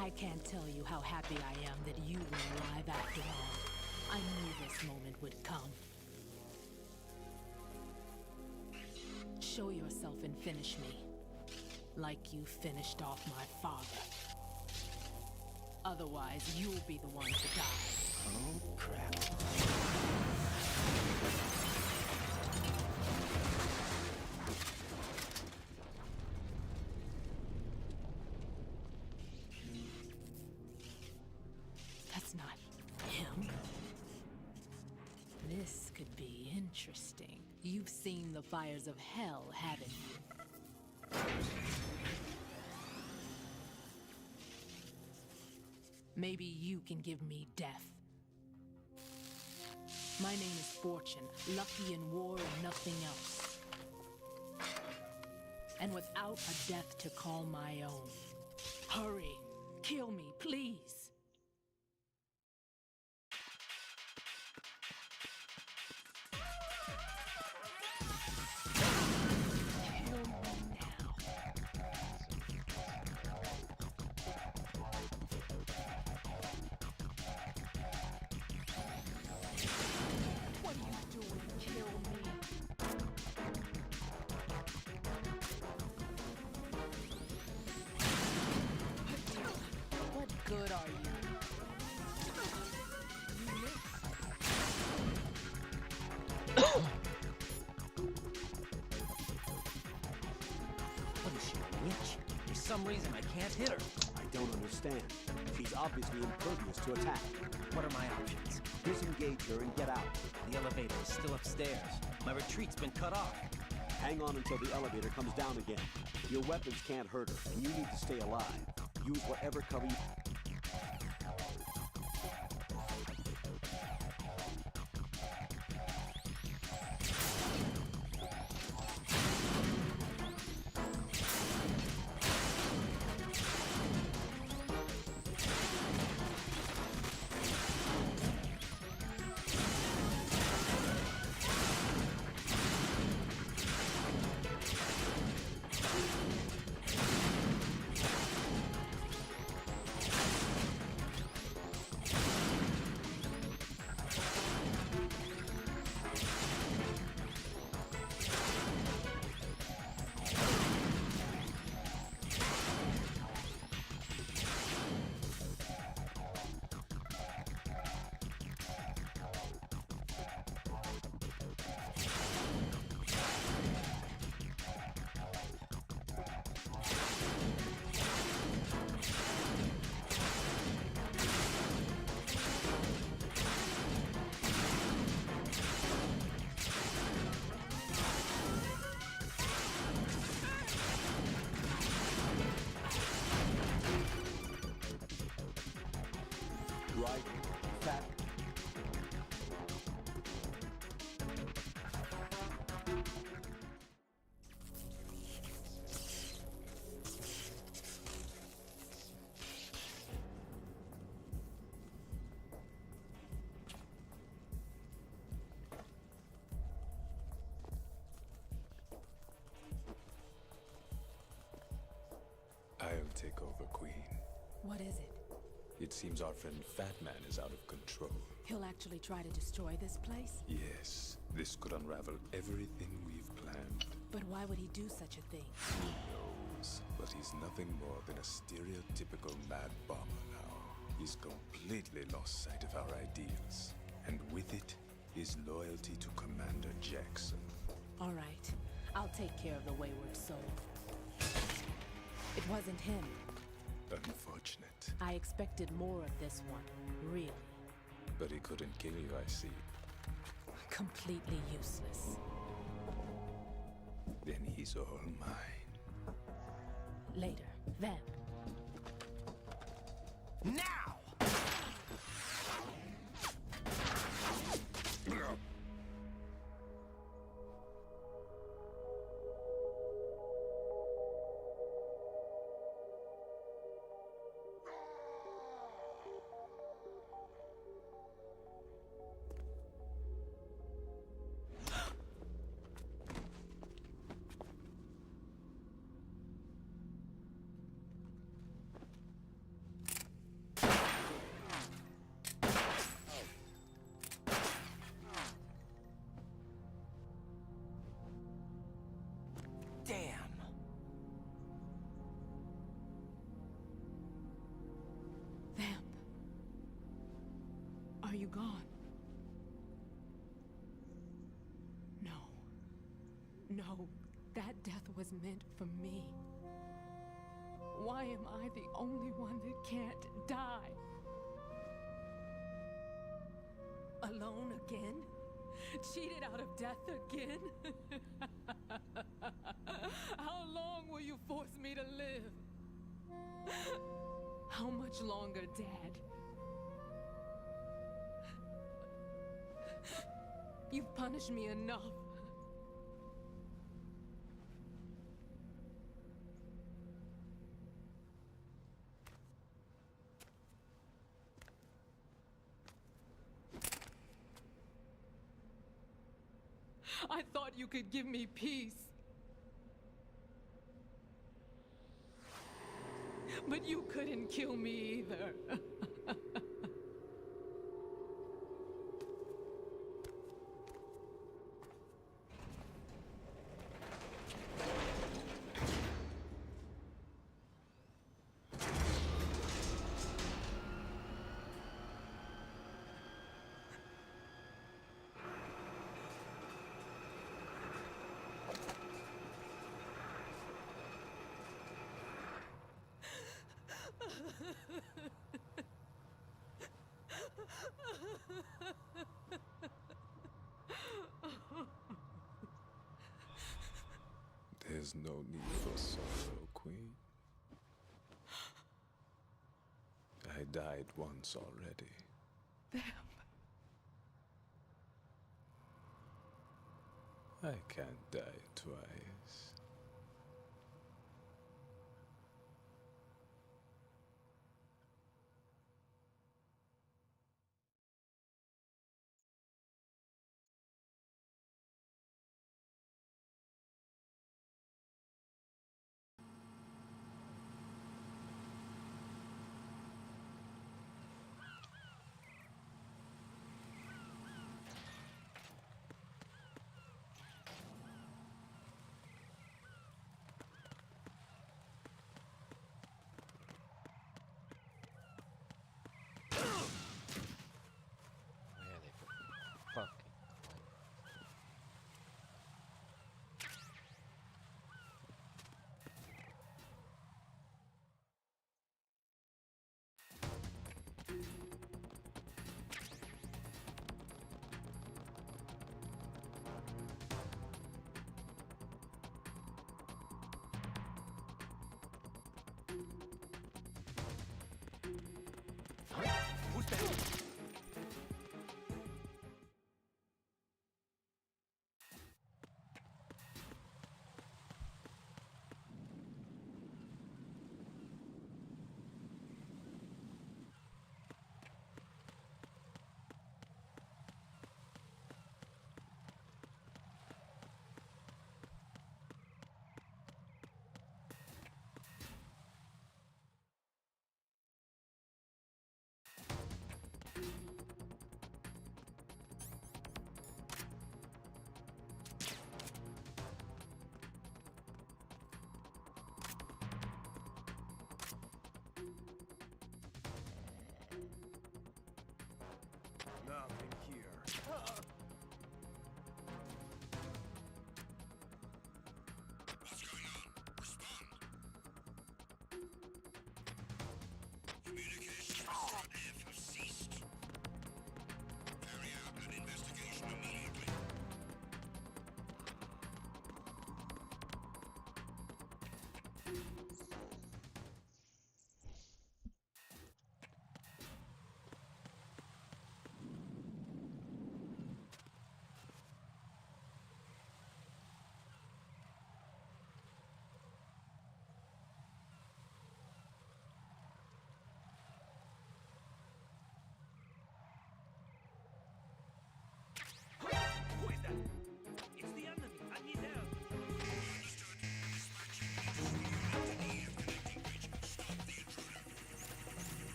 I can't tell you how happy I am that you were alive after all. I knew this moment would come. Show yourself and finish me. Like you finished off my father. Otherwise, you'll be the one to die. Oh, crap. That's not him. This could be interesting. You've seen the fires of hell, haven't you? Maybe you can give me death. My name is Fortune, lucky in war and nothing else. And without a death to call my own. Hurry, kill me, please. Good are you? What is she, a witch? For some reason, I can't hit her. I don't understand. She's obviously impervious to attack. What are my options? Disengage her and get out. The elevator is still upstairs. My retreat's been cut off. Hang on until the elevator comes down again. Your weapons can't hurt her, and you need to stay alive. Use whatever cover you... Right, fat. I'll take over, Queen. What is it? It seems our friend Fat Man is out of control. He'll actually try to destroy this place? Yes, this could unravel everything we've planned. But why would he do such a thing? Who knows? But he's nothing more than a stereotypical mad bomber now. He's completely lost sight of our ideals. And with it, his loyalty to Commander Jackson. All right. I'll take care of the wayward soul. It wasn't him. Unfortunate. I expected more of this one, really. But he couldn't kill you, I see. Completely useless. Then he's all mine. Later, then. Now! gone. No. No, that death was meant for me. Why am I the only one that can't die? Alone again? Cheated out of death again? How long will you force me to live? How much longer, Dad? You've punished me enough. I thought you could give me peace. But you couldn't kill me either. There's no need for sorrow, Queen. I died once already. Them. I can't die twice.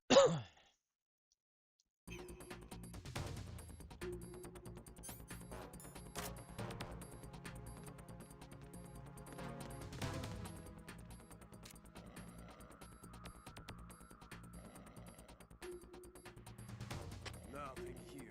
Nothing here.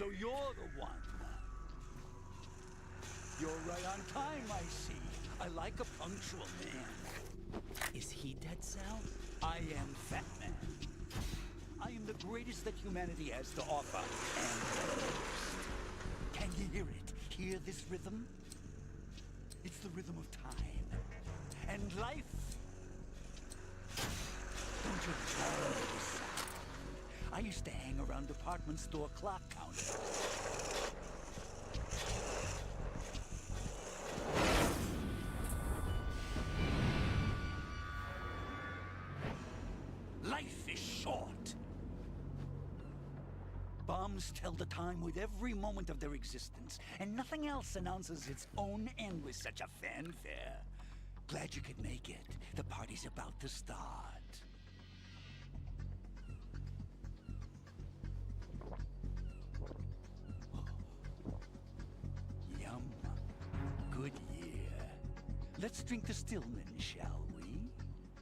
So you're the one. You're right on time, I see. I like a punctual man. Is he dead, Sal? I am Fat Man. I am the greatest that humanity has to offer, and the worst. Can you hear it? Hear this rhythm? It's the rhythm of time. And life. Don't you love this sound? I used to hang around department store clock counters. Life is short. Bombs tell the time with every moment of their existence, and nothing else announces its own end with such a fanfare. Glad you could make it. The party's about to start. Yum. Good year. Let's drink to Stillman, shall we?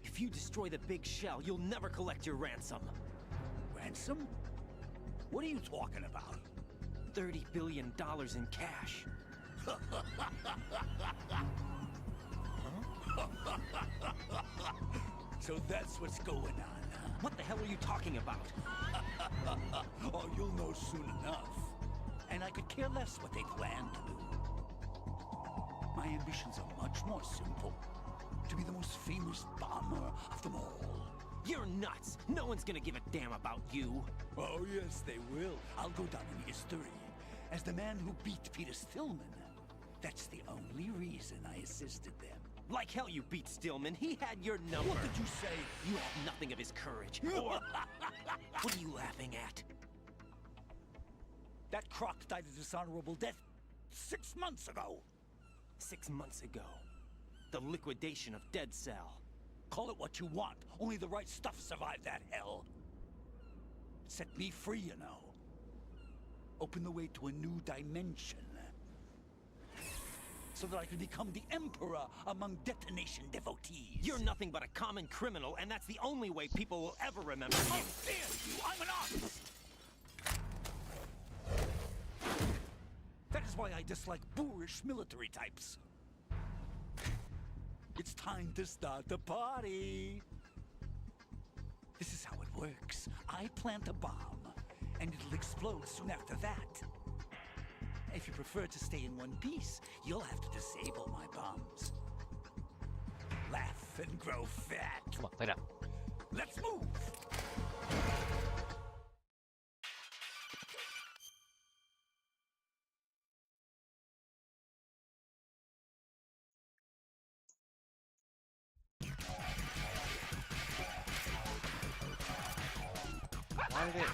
If you destroy the big shell, you'll never collect your ransom. Ransom? What are you talking about? $30 billion in cash. So that's what's going on, huh? What the hell are you talking about? Oh, you'll know soon enough. And I could care less what they plan to do. My ambitions are much more simple. To be the most famous bomber of them all. You're nuts. No one's gonna give a damn about you. Oh, yes, they will. I'll go down in history as the man who beat Peter Stillman. That's the only reason I assisted them. Like hell you beat Stillman. He had your number. What did you say? You have nothing of his courage. Or... What are you laughing at? That croc died a dishonorable death 6 months ago. 6 months ago. The liquidation of Dead Cell. Call it what you want. Only the right stuff survived that hell. Set me free, you know. Open the way to a new dimension. So that I can become the Emperor among detonation devotees. You're nothing but a common criminal, and that's the only way people will ever remember you. How dare you! I'm an artist! That is why I dislike boorish military types. It's time to start the party. This is how it works. I plant a bomb, and it'll explode soon after that. If you prefer to stay in one piece, you'll have to disable my bombs. Laugh and grow fat. Come on, play it out. Let's move! Why did it?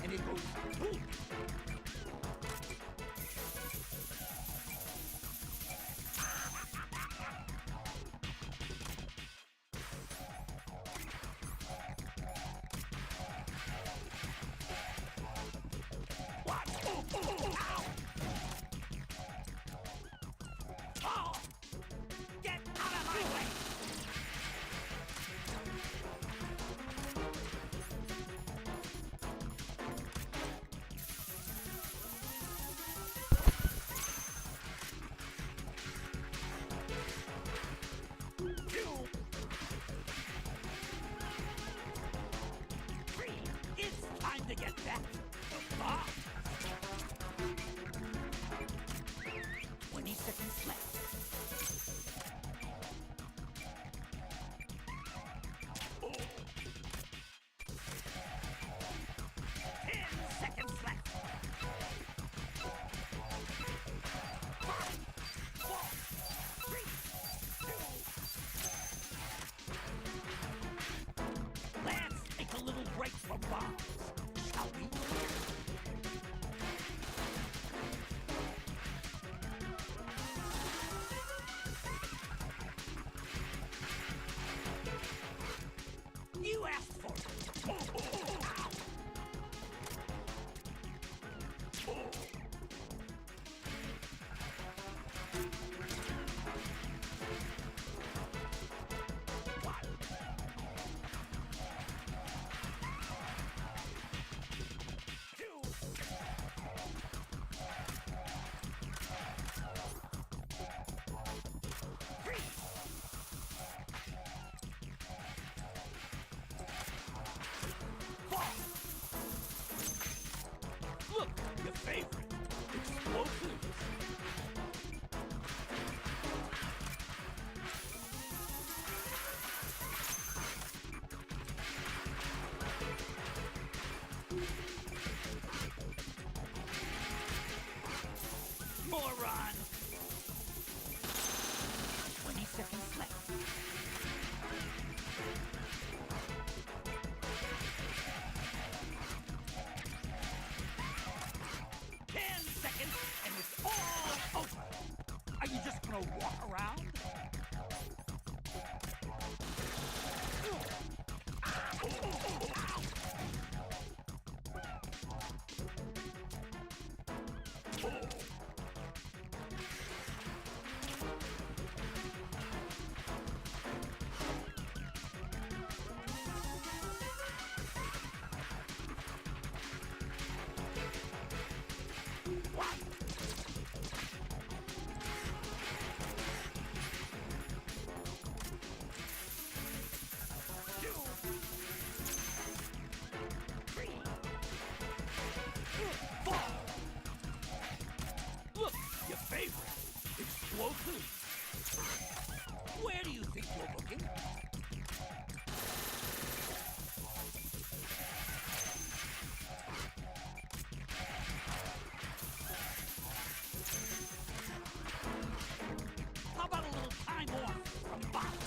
And it goes boom! What? Ow! Oh! Get out of my way! It's time to get back to the bomb. 20 seconds left. Oh. 10 seconds left. 5, 4, 3, 2. Let's take a little break from bombs, shall we? You asked for it. Ow. What? 2. 3. Look, your favorite. Explosives. Moron! 20 seconds left. And it's all over. Are you gonna walk around? Look, your favorite. Explosive. Where do you think you're looking? How about a little time off from boxing?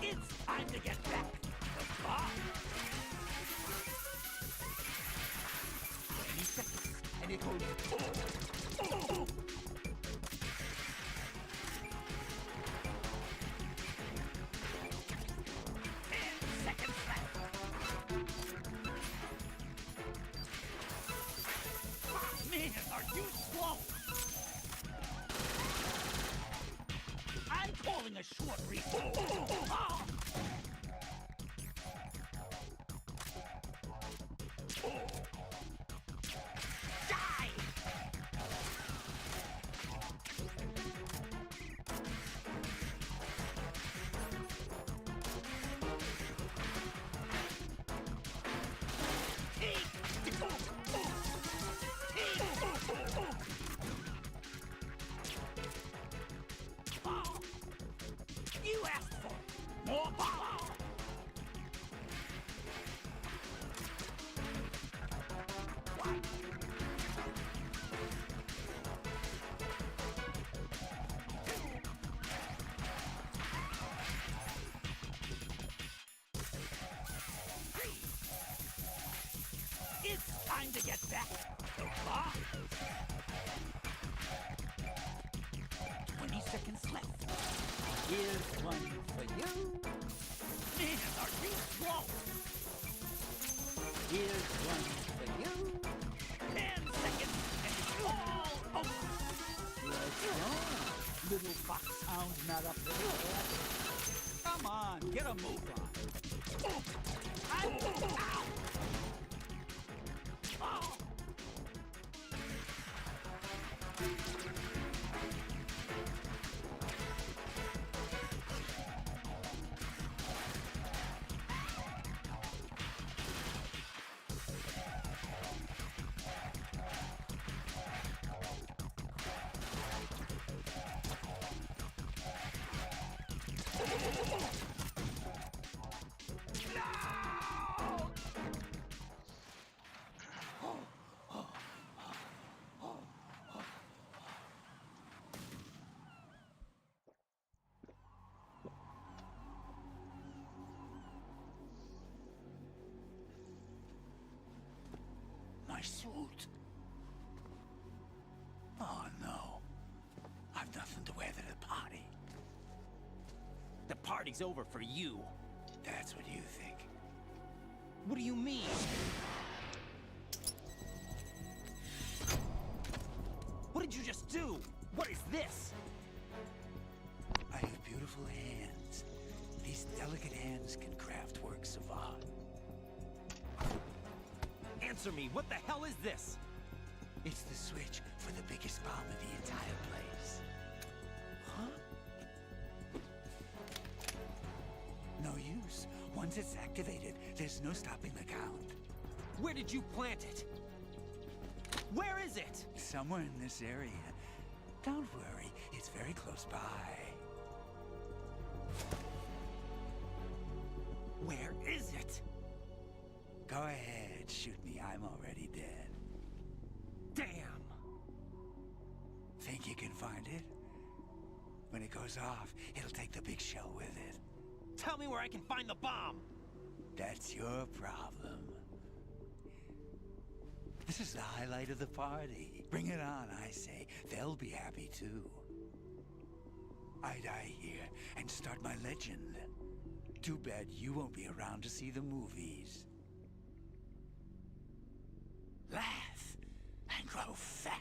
It's time to get back to the bar. 20 seconds, and it goes. 10 seconds left. Man, are you slow? I'm calling a short recess. You asked for more power! What? It's time to get back to bar. 20 seconds left. Here's one for you. Man, are you slow? Here's one for you. 10 seconds and it's all over. What's wrong? Little foxhound not up there. Come on, get a move on. I'm out. Oh. No! my suit. Oh no. I've nothing to wear to the party. The party's over for you. That's what you think. What do you mean? What did you just do? What is this? I have beautiful hands. These delicate hands can craft works of art. Answer me, what the hell is this? It's the switch for the biggest bomb in the entire place. Huh? No use. Once it's activated, there's no stopping the count. Where did you plant it? Where is it? Somewhere in this area. Don't worry, it's very close by. Where is it? Go ahead, shoot me. I'm already dead. Damn! Think you can find it? When it goes off, it'll take the big shell with it. Tell me where I can find the bomb! That's your problem. This is the highlight of the party. Bring it on, I say. They'll be happy too. I die here and start my legend. Too bad you won't be around to see the movies. Laugh and grow fat.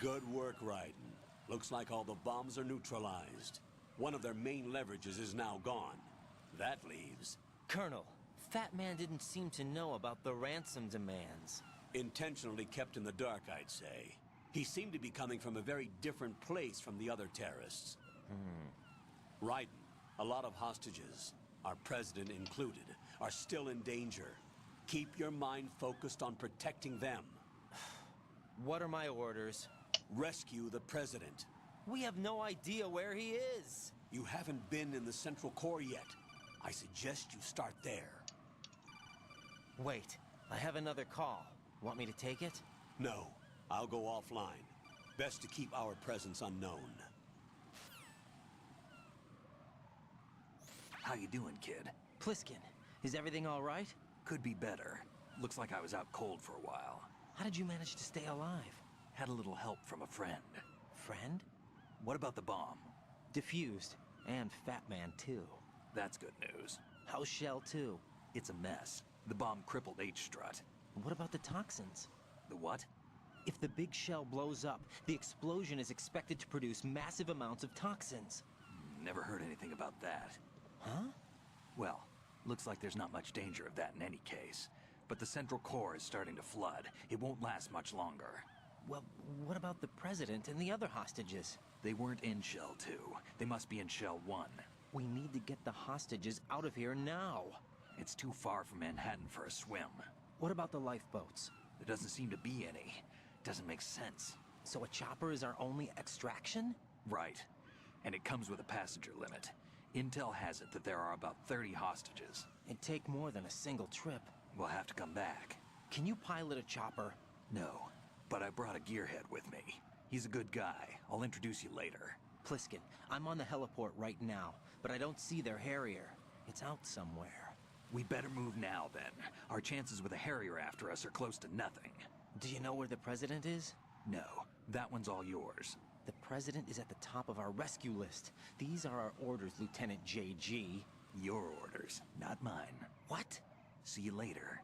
Good work, Raiden. Looks like all the bombs are neutralized. One of their main leverages is now gone. That leaves... Colonel, Fat Man didn't seem to know about the ransom demands. intentionally kept in the dark, I'd say. He seemed to be coming from a very different place from the other terrorists. Raiden, a lot of hostages, our president included, are still in danger. Keep your mind focused on protecting them. What are my orders? Rescue the president. We have no idea where he is. You haven't been in the Central Core yet. I suggest you start there. Wait, I have another call. Want me to take it? No, I'll go offline. Best to keep our presence unknown. How you doing, kid? Pliskin, is everything all right? Could be better. Looks like I was out cold for a while. How did you manage to stay alive? Had a little help from a friend. Friend? What about the bomb? Diffused. And Fat Man, too. That's good news. How's Shell, too? It's a mess. The bomb crippled H-Strut. What about the toxins? The what? If the big shell blows up, the explosion is expected to produce massive amounts of toxins. Never heard anything about that. Huh? Well, looks like there's not much danger of that in any case. But the Central Core is starting to flood. It won't last much longer. Well, what about the president and the other hostages? They weren't in Shell 2. They must be in Shell 1. We need to get the hostages out of here now. It's too far from Manhattan for a swim. What about the lifeboats? There doesn't seem to be any. Doesn't make sense. So a chopper is our only extraction? Right. And it comes with a passenger limit. Intel has it that there are about 30 hostages. It'd take more than a single trip. We'll have to come back. Can you pilot a chopper? No, but I brought a gearhead with me. He's a good guy. I'll introduce you later. Pliskin, I'm on the heliport right now, but I don't see their Harrier. It's out somewhere. We better move now, then. Our chances with a Harrier after us are close to nothing. Do you know where the president is? No, that one's all yours. The president is at the top of our rescue list. These are our orders, Lieutenant JG. Your orders, not mine. What? See you later.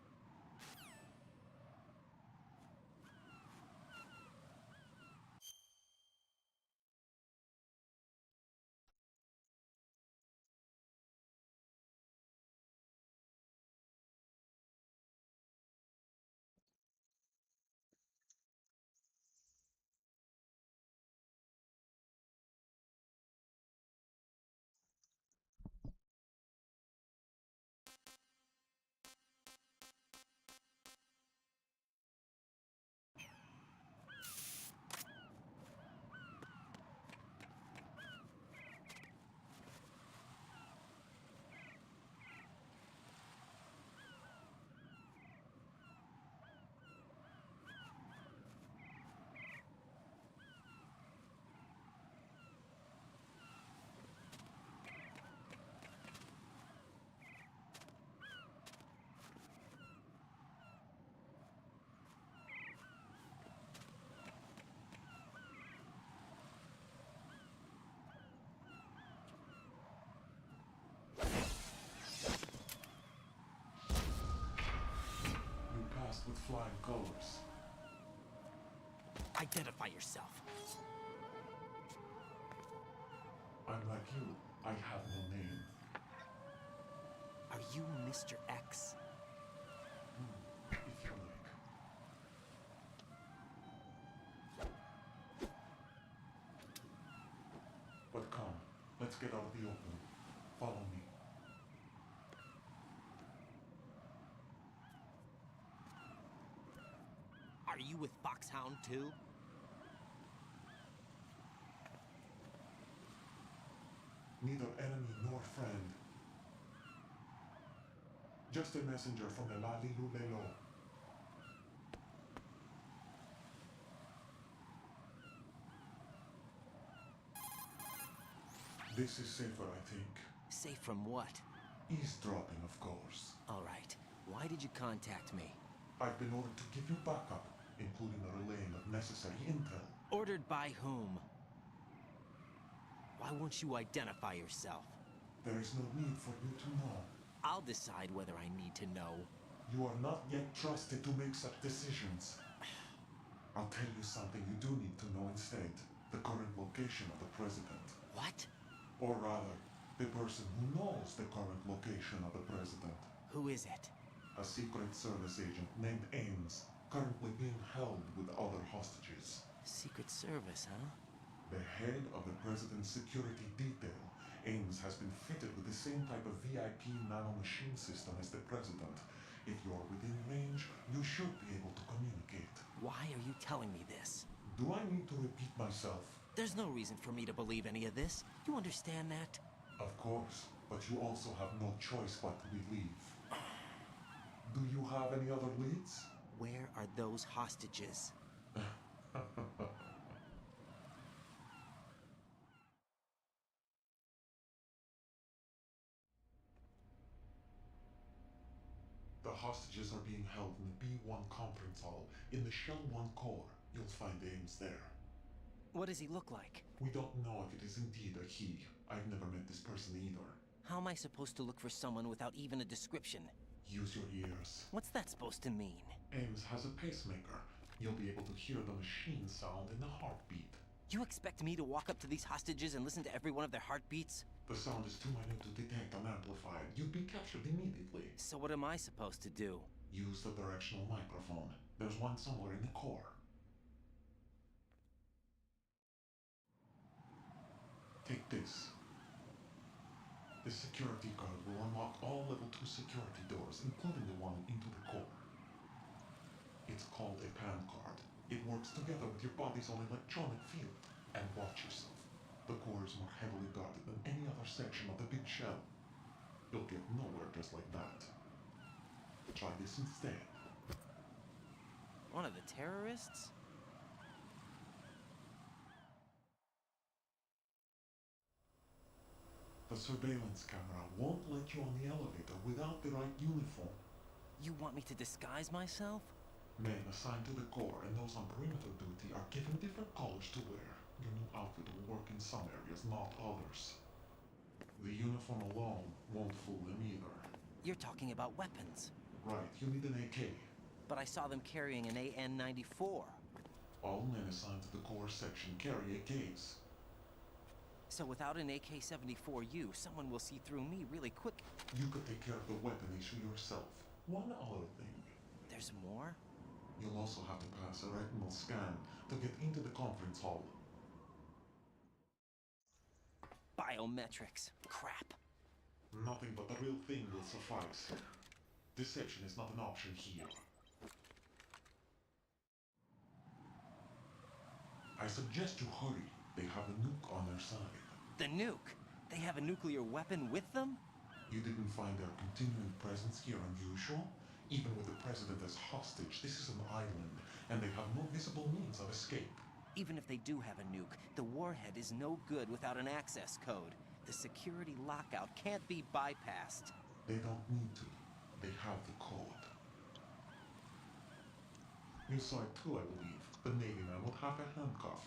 flying colors. Identify yourself. I'm like you. I have no name. Are you Mr. X? If you like. But come, let's get out of the open. Follow me. Are you with Foxhound too? Neither enemy nor friend. Just a messenger from the Malilulelo. This is safer, I think. Safe from what? Eavesdropping, of course. All right. Why did you contact me? I've been ordered to give you backup, including the relaying of necessary intel. Ordered by whom? Why won't you identify yourself? There is no need for you to know. I'll decide whether I need to know. You are not yet trusted to make such decisions. I'll tell you something you do need to know instead. The current location of the president. What? Or rather, the person who knows the current location of the president. Who is it? A Secret Service agent named Ames, currently being held with other hostages. Secret Service, huh? The head of the president's security detail, Ames, has been fitted with the same type of VIP nanomachine system as the president. If you're within range, you should be able to communicate. Why are you telling me this? Do I need to repeat myself? There's no reason for me to believe any of this. You understand that? Of course, but you also have no choice but to believe. Do you have any other leads? Where are those hostages? The hostages are being held in the B1 conference hall in the Shell 1 core. You'll find Ames there. What does he look like? We don't know if it is indeed a he. I've never met this person either. How am I supposed to look for someone without even a description? Use your ears. What's that supposed to mean? Ames has a pacemaker. You'll be able to hear the machine sound in the heartbeat. You expect me to walk up to these hostages and listen to every one of their heartbeats? The sound is too minute to detect unamplified. You'd be captured immediately. So what am I supposed to do? Use the directional microphone. There's one somewhere in the core. Take this. The security card will unlock all level 2 security doors, including the one into the core. It's called a PAN card. It works together with your body's own electronic field. And watch yourself. The core is more heavily guarded than any other section of the big shell. You'll get nowhere just like that. Try this instead. One of the terrorists? The surveillance camera won't let you on the elevator without the right uniform. You want me to disguise myself? Men assigned to the core and those on perimeter duty are given different colors to wear. Your new outfit will work in some areas, not others. The uniform alone won't fool them either. You're talking about weapons. Right, you need an AK. But I saw them carrying an AN-94. All men assigned to the core section carry AKs. So without an AK-74U, someone will see through me really quick. You could take care of the weapon issue yourself. One other thing. There's more? You'll also have to pass a retinal scan to get into the conference hall. Biometrics. Crap. Nothing but the real thing will suffice. Deception is not an option here. I suggest you hurry. They have a nuke on their side. The nuke? They have a nuclear weapon with them? You didn't find their continuing presence here unusual? Even with the president as hostage, this is an island, and they have no visible means of escape. Even if they do have a nuke, the warhead is no good without an access code. The security lockout can't be bypassed. They don't need to. They have the code. You saw it too, I believe. The Navy man with half a handcuff.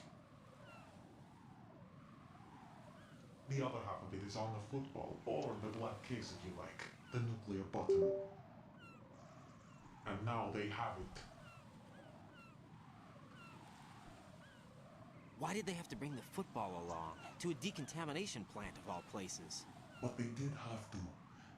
The other half of it is on the football, or the black case if you like. The nuclear button. And now they have it. Why did they have to bring the football along? To a decontamination plant of all places. But they did have to.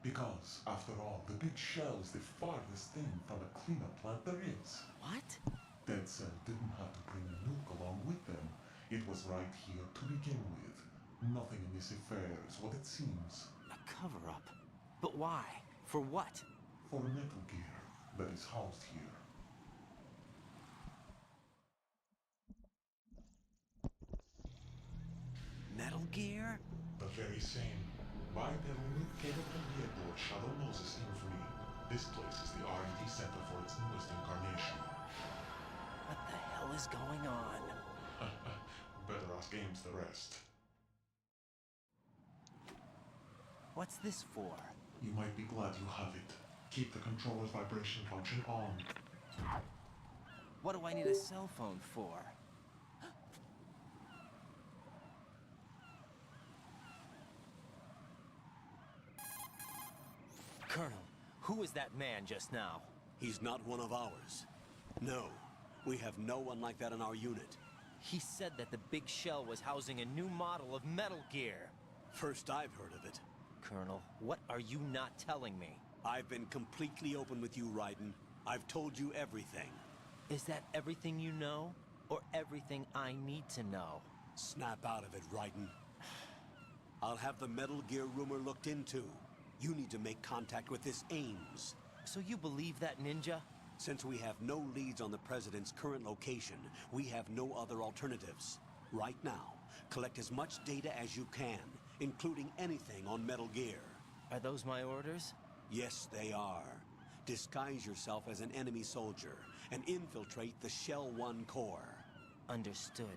Because, after all, the big shell is the farthest thing from a cleanup plant there is. What? Dead Cell didn't have to bring a nuke along with them. It was right here to begin with. Nothing in this affair is what it seems. A cover-up? But why? For what? For Metal Gear that is housed here. Metal Gear? The very same. Bipedal nuke cable conveyor aboard Shadow Moses infamy. This place is the R&D center for its newest incarnation. What the hell is going on? Better ask Ames the rest. What's this for? You might be glad you have it. Keep the controller's vibration function on. What do I need a cell phone for? Colonel, who was that man just now? He's not one of ours. No, we have no one like that in our unit. He said that the big shell was housing a new model of Metal Gear. First I've heard of it. Colonel, what are you not telling me? I've been completely open with you, Raiden. I've told you everything. Is that everything you know? Or everything I need to know? Snap out of it, Raiden. I'll have the Metal Gear rumor looked into. You need to make contact with this Ames. So you believe that ninja? Since we have no leads on the President's current location, we have no other alternatives. Right now, collect as much data as you can, including anything on Metal Gear. Are those my orders? Yes, they are. Disguise yourself as an enemy soldier and infiltrate the Shell 1 core. Understood.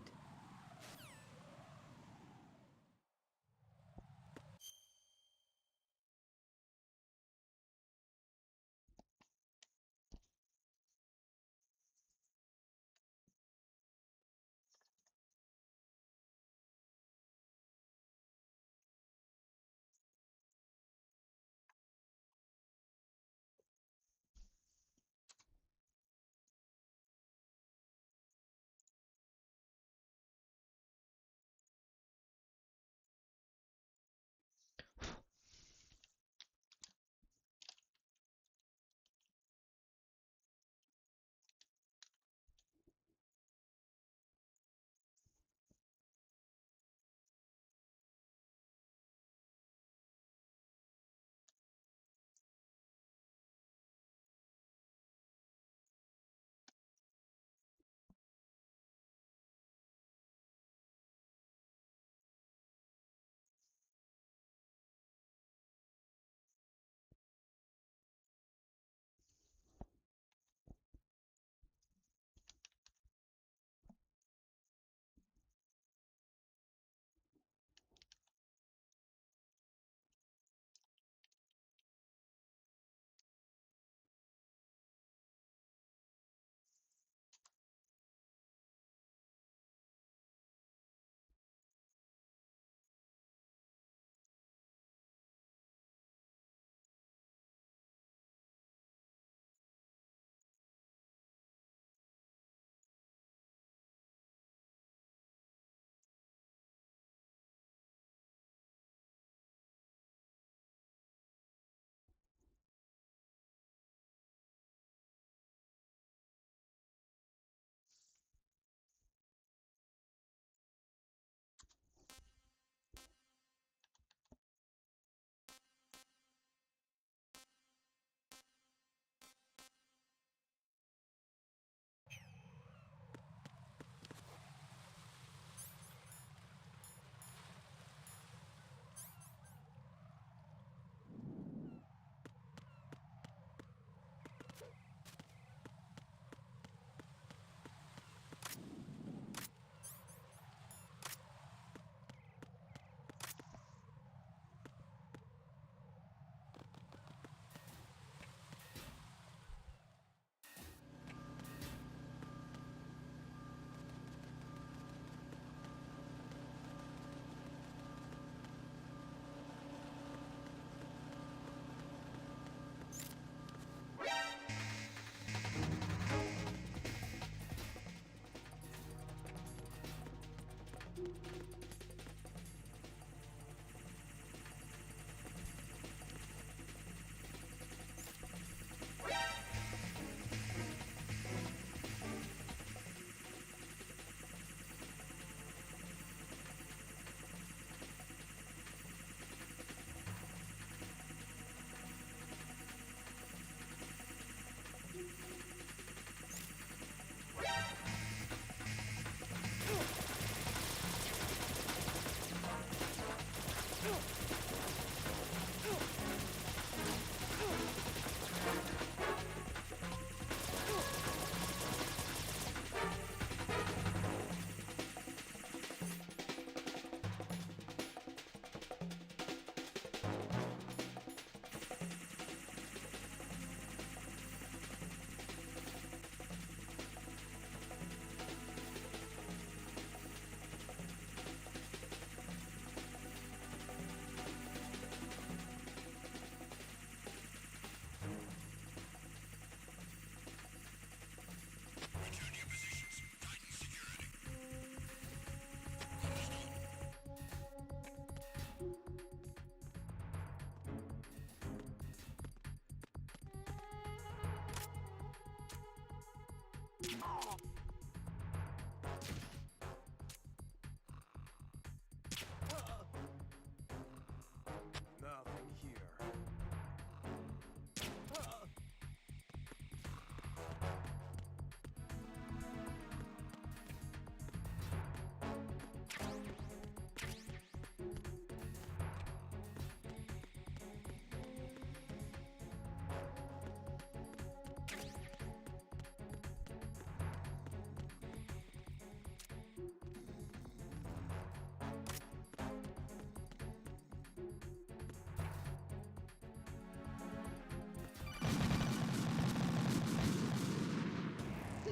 Nothing here.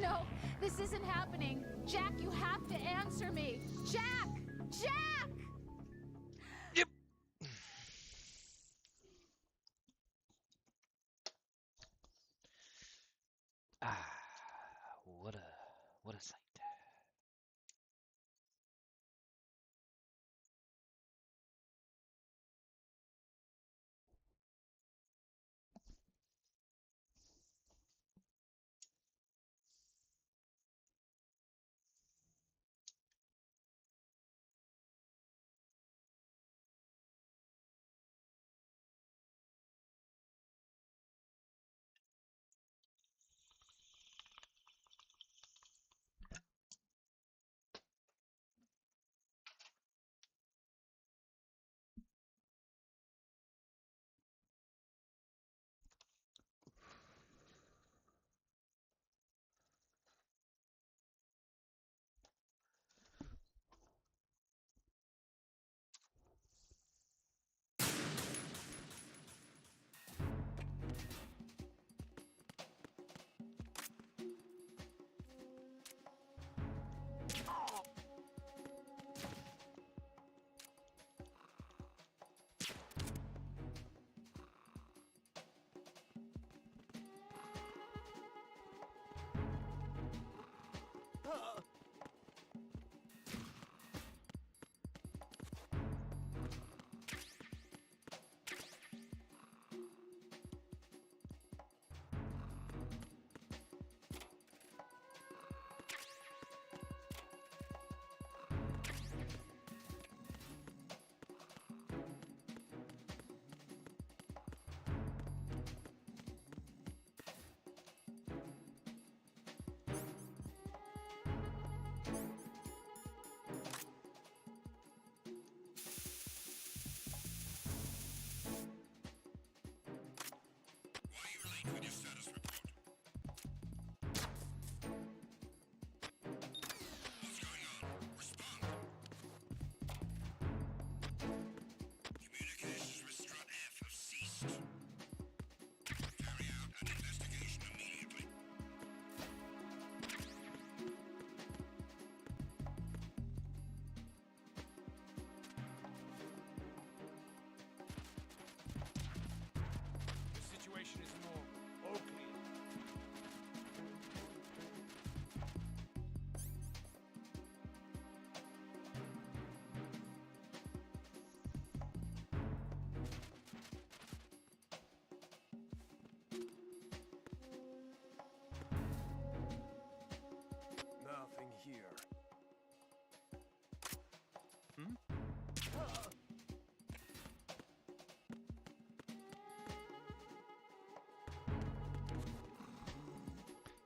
No, this isn't happening. Jack, you have to answer me. Jack! Jack! Yep. Ah, what a sight.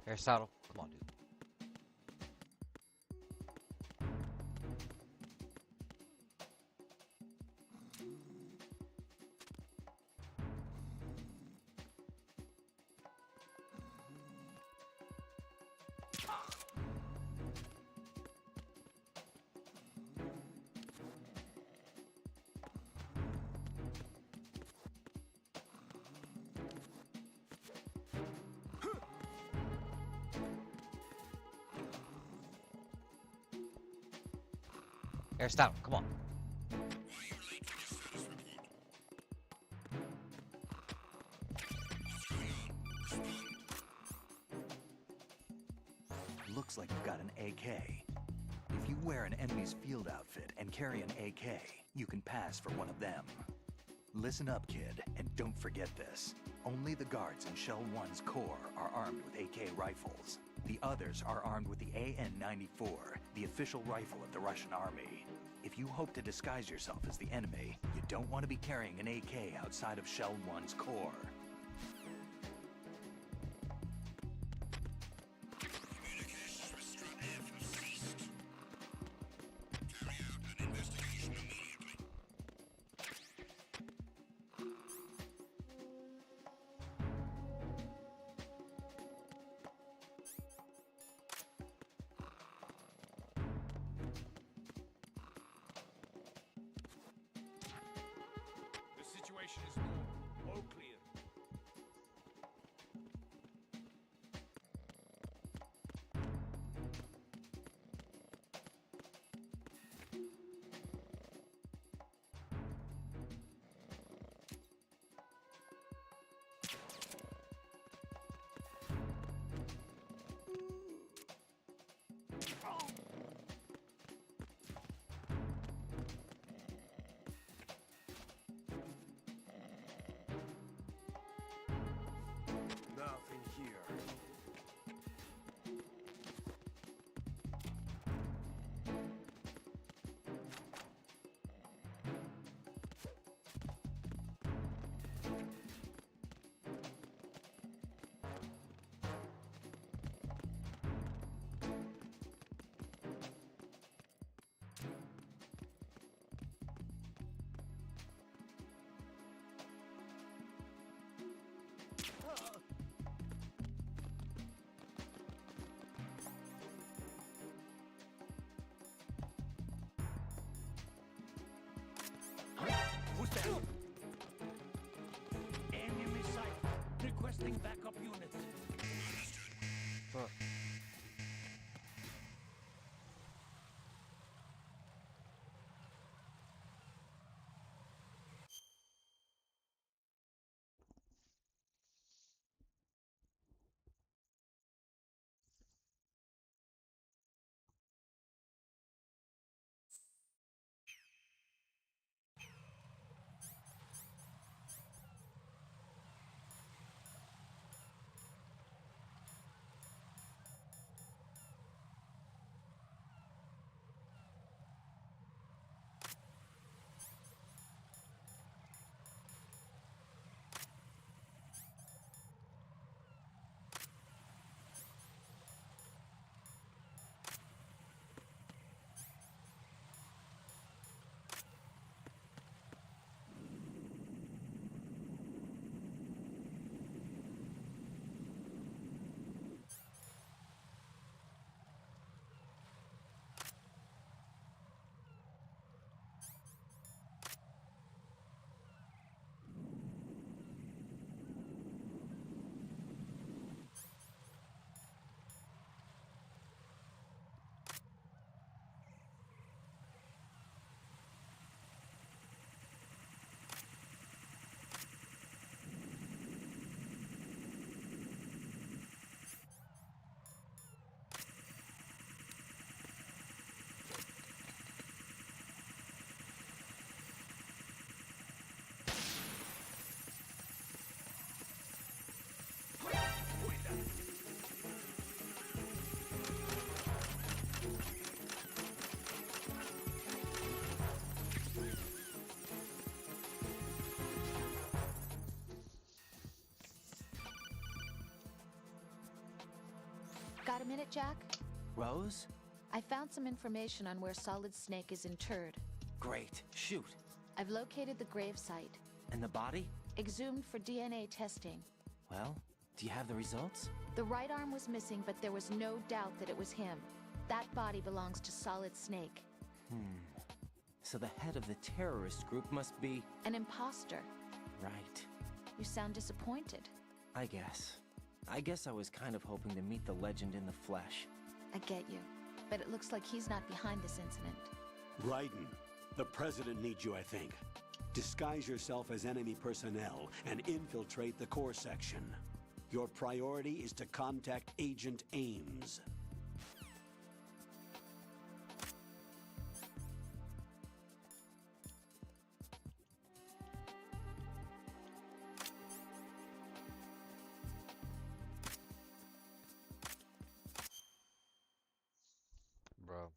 Aristotle, come on, dude. Aristotle, come on. Looks like you've got an AK. If you wear an enemy's field outfit and carry an AK, you can pass for one of them. Listen up, kid, and don't forget this. Only the guards in Shell 1's core are armed with AK rifles. The others are armed with the AN-94, the official rifle of the Russian army. If you hope to disguise yourself as the enemy, you don't want to be carrying an AK outside of Shell 1's core. Situation is normal. All clear. Nothing here. Who's that? Enemy sight. Requesting backup units. Fuck. minute, Jack? Rose? I found some information on where Solid Snake is interred. Great. Shoot. I've located the gravesite. And the body? Exhumed for DNA testing. Well, do you have the results? The right arm was missing, but there was no doubt that it was him. That body belongs to Solid Snake. So the head of the terrorist group must be... An imposter. Right. You sound disappointed. I guess I was kind of hoping to meet the legend in the flesh. I get you. But it looks like he's not behind this incident. Raiden, the president needs you, I think. Disguise yourself as enemy personnel and infiltrate the core section. Your priority is to contact Agent Ames. Bro,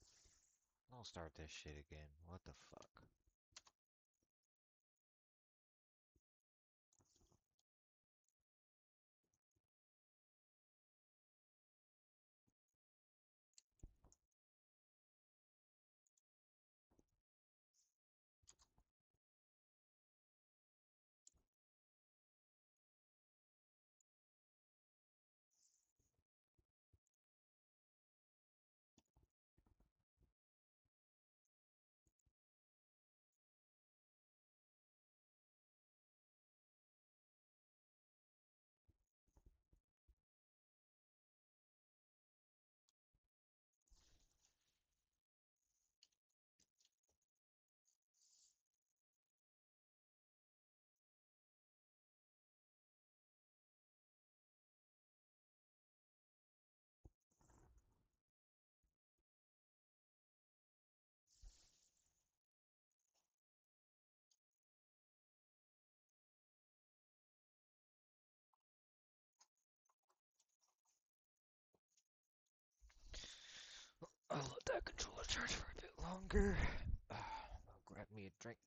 don't start this shit again. What the fuck? I'll let that controller charge for a bit longer. I'll grab me a drink.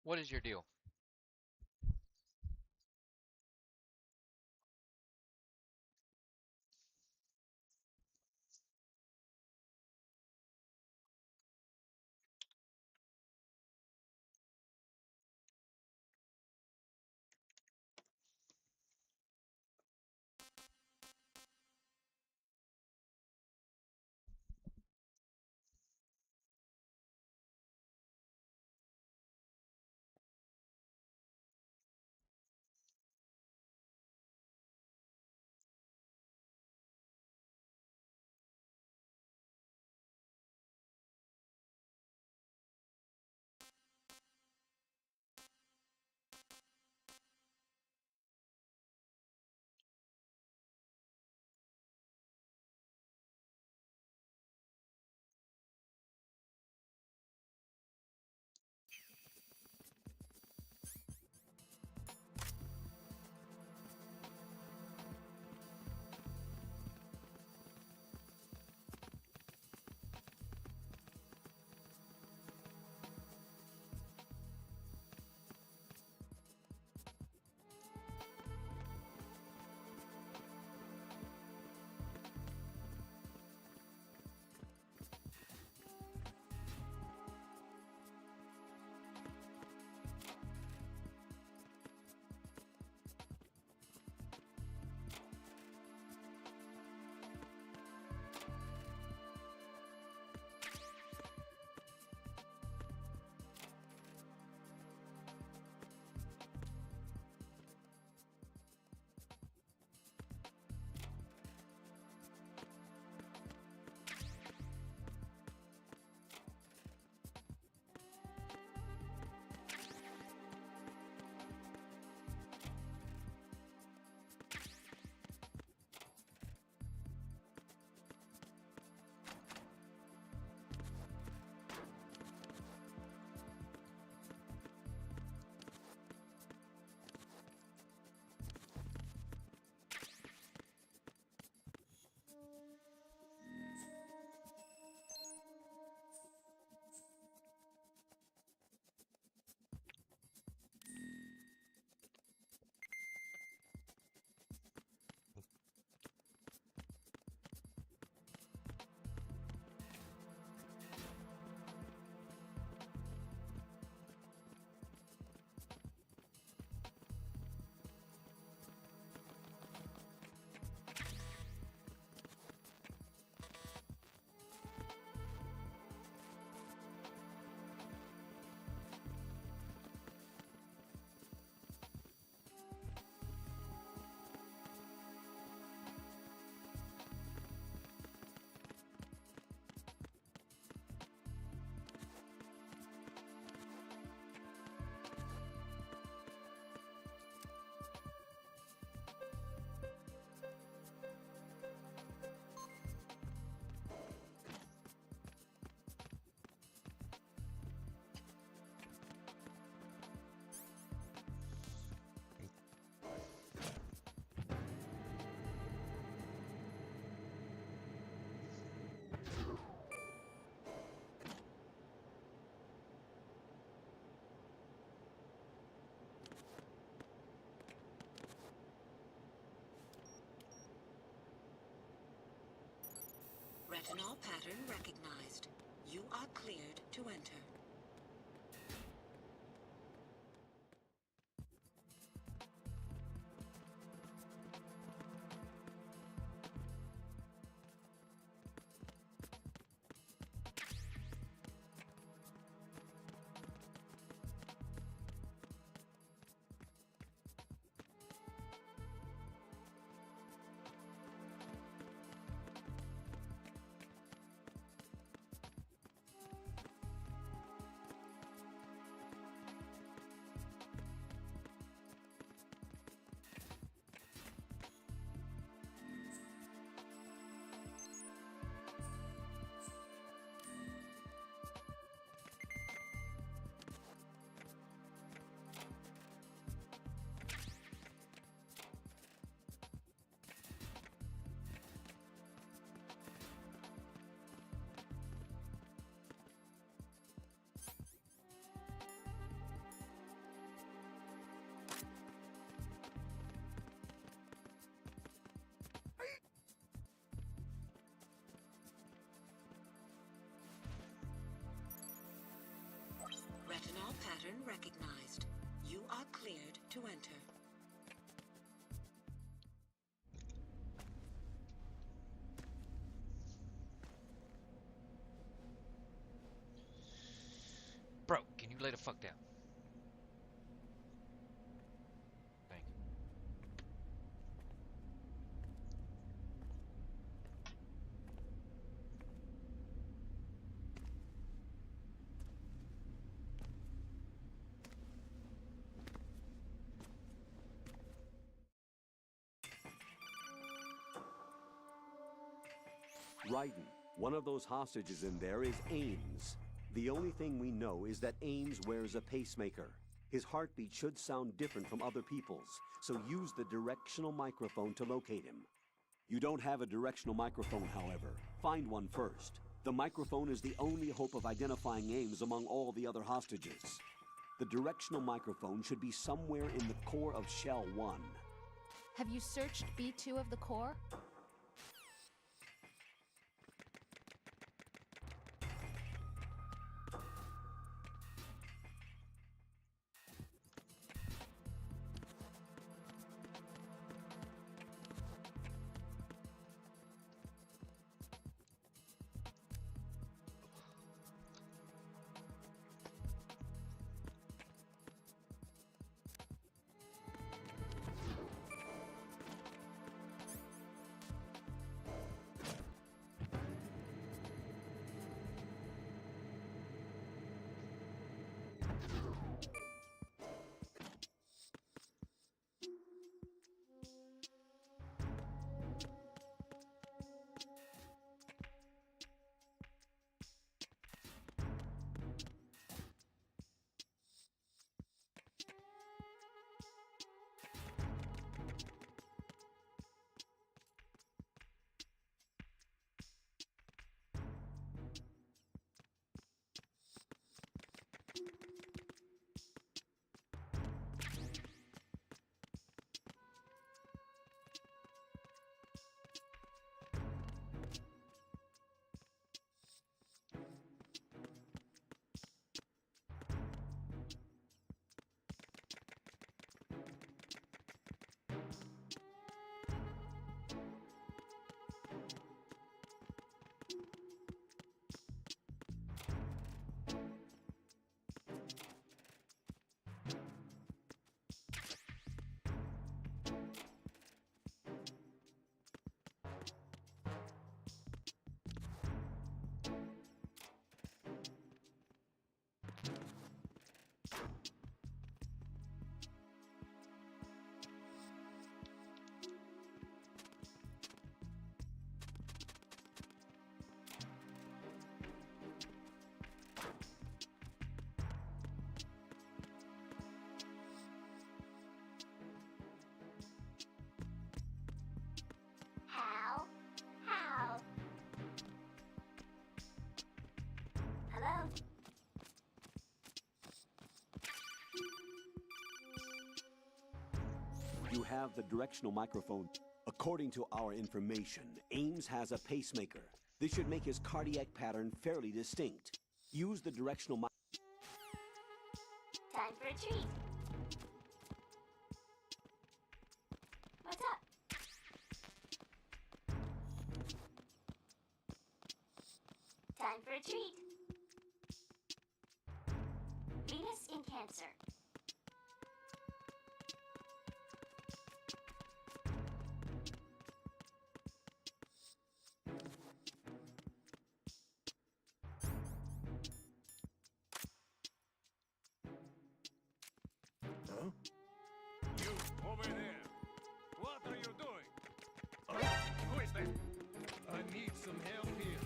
What is your deal? Retinol pattern recognized. You are cleared to enter. Retinol pattern recognized. You are cleared to enter. Bro, can you lay the fuck down? Thank you. Raiden, one of those hostages in there is Ames. The only thing we know is that Ames wears a pacemaker. His heartbeat should sound different from other people's, so use the directional microphone to locate him. You don't have a directional microphone, however. Find one first. The microphone is the only hope of identifying Ames among all the other hostages. The directional microphone should be somewhere in the core of Shell 1. Have you searched B2 of the core? Hello? You have the directional microphone. According to our information, Ames has a pacemaker. This should make his cardiac pattern fairly distinct. Use the directional Time for a treat. What's up? Time for a treat. Venus in Cancer. Huh? You, over there! What are you doing? Who is that? I need some help here.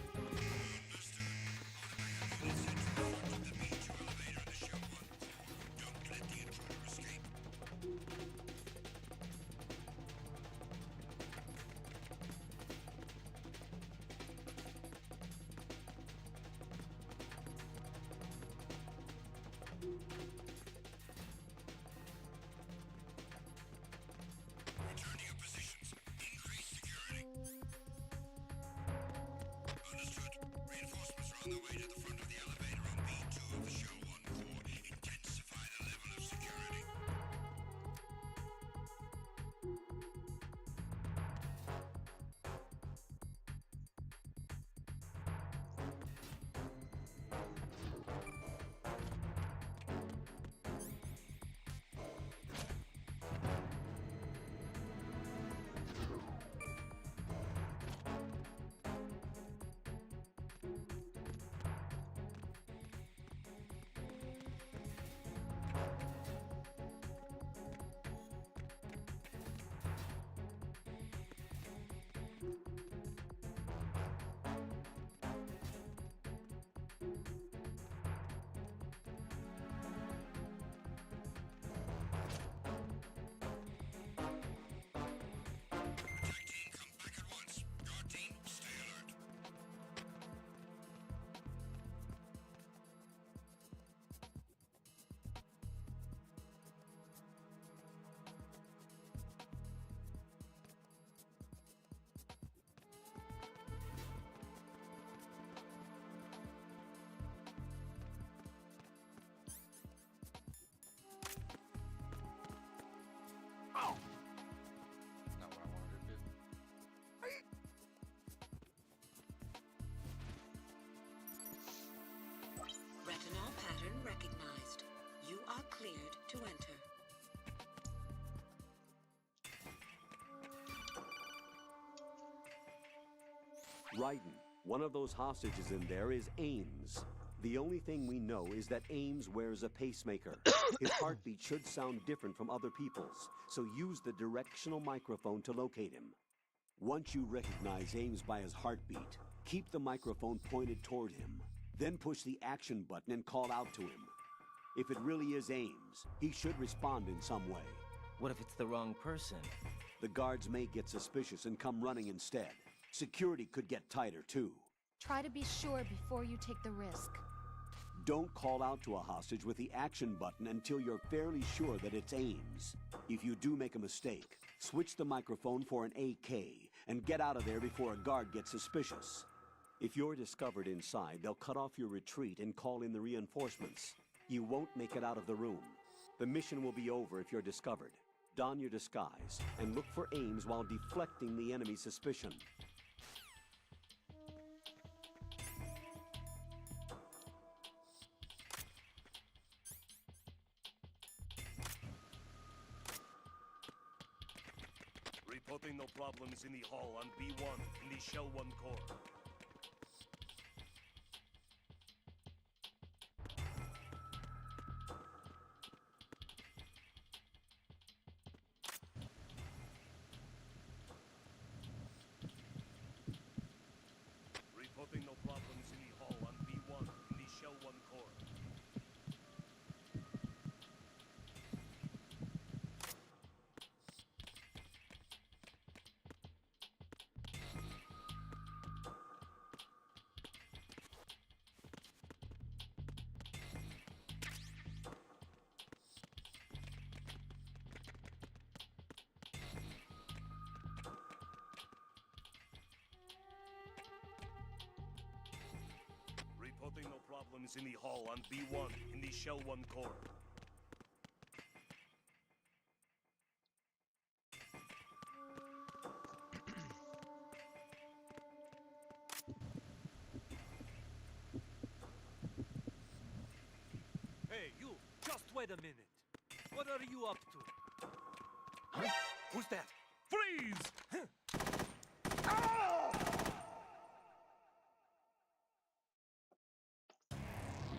Raiden, one of those hostages in there is Ames. The only thing we know is that Ames wears a pacemaker. His heartbeat should sound different from other people's, so use the directional microphone to locate him. Once you recognize Ames by his heartbeat, keep the microphone pointed toward him. Then push the action button and call out to him. If it really is Ames, he should respond in some way. What if it's the wrong person? The guards may get suspicious and come running instead. Security could get tighter, too. Try to be sure before you take the risk. Don't call out to a hostage with the action button until you're fairly sure that it's Ames. If you do make a mistake, switch the microphone for an AK and get out of there before a guard gets suspicious. If you're discovered inside, they'll cut off your retreat and call in the reinforcements. You won't make it out of the room. The mission will be over if you're discovered. Don your disguise and look for Ames while deflecting the enemy's suspicion. Reporting no problems in the hall on B1 in the Shell 1 core. Reporting no problems in the hall on B1 in the Shell 1 core. Reporting no problems in the hall on B1 in the Shell 1 core. Hey, you! Just wait a minute. What are you up to? Huh? Who's that? Freeze!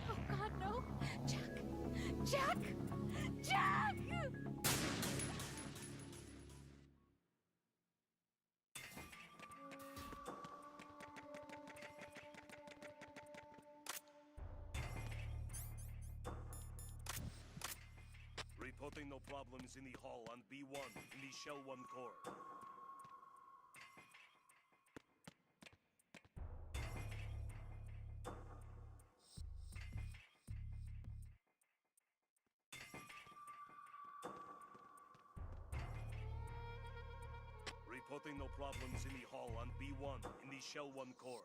Oh God, no! Jack! Jack! Jack! Reporting no problems in the hall on B1 in the Shell 1 core. Reporting no problems in the hall on B1 in the Shell 1 core.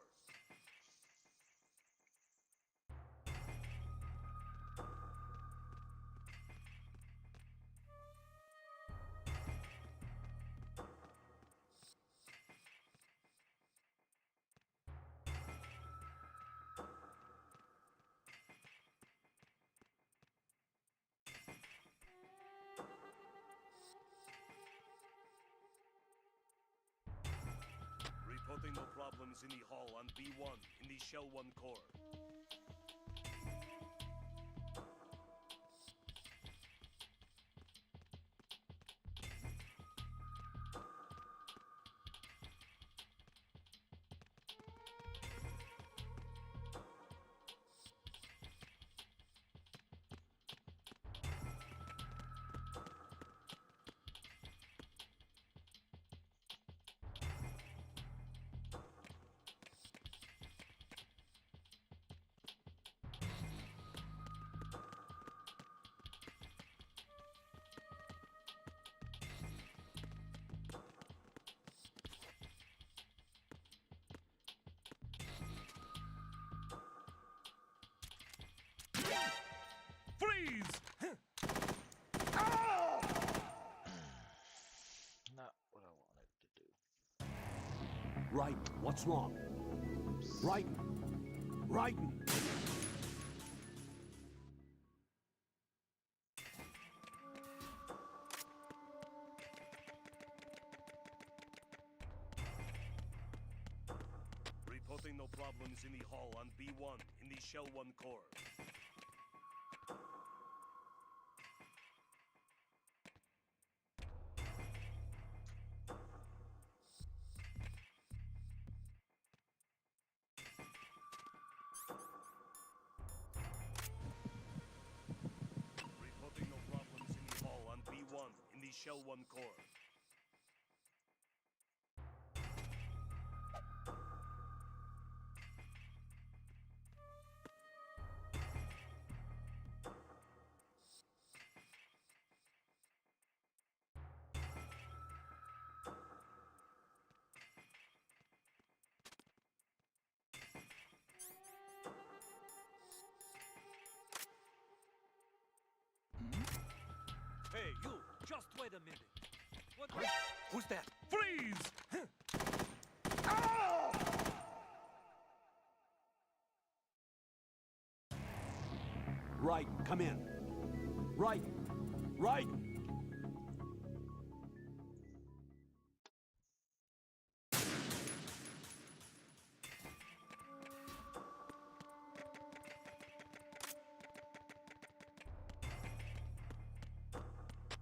Reporting no problems in the hall on B1 in the Shell 1 core. Freeze! Not what I wanted to do. Raiden, what's wrong? Raiden! Raiden! Reporting no problems in the hall on B1 in the Shell 1 core. Reporting no problems in the hall on B1 in the Shell 1 core. Hey, you! Just wait a minute. What? Who's that? Freeze! Raiden, come in. Raiden! Raiden!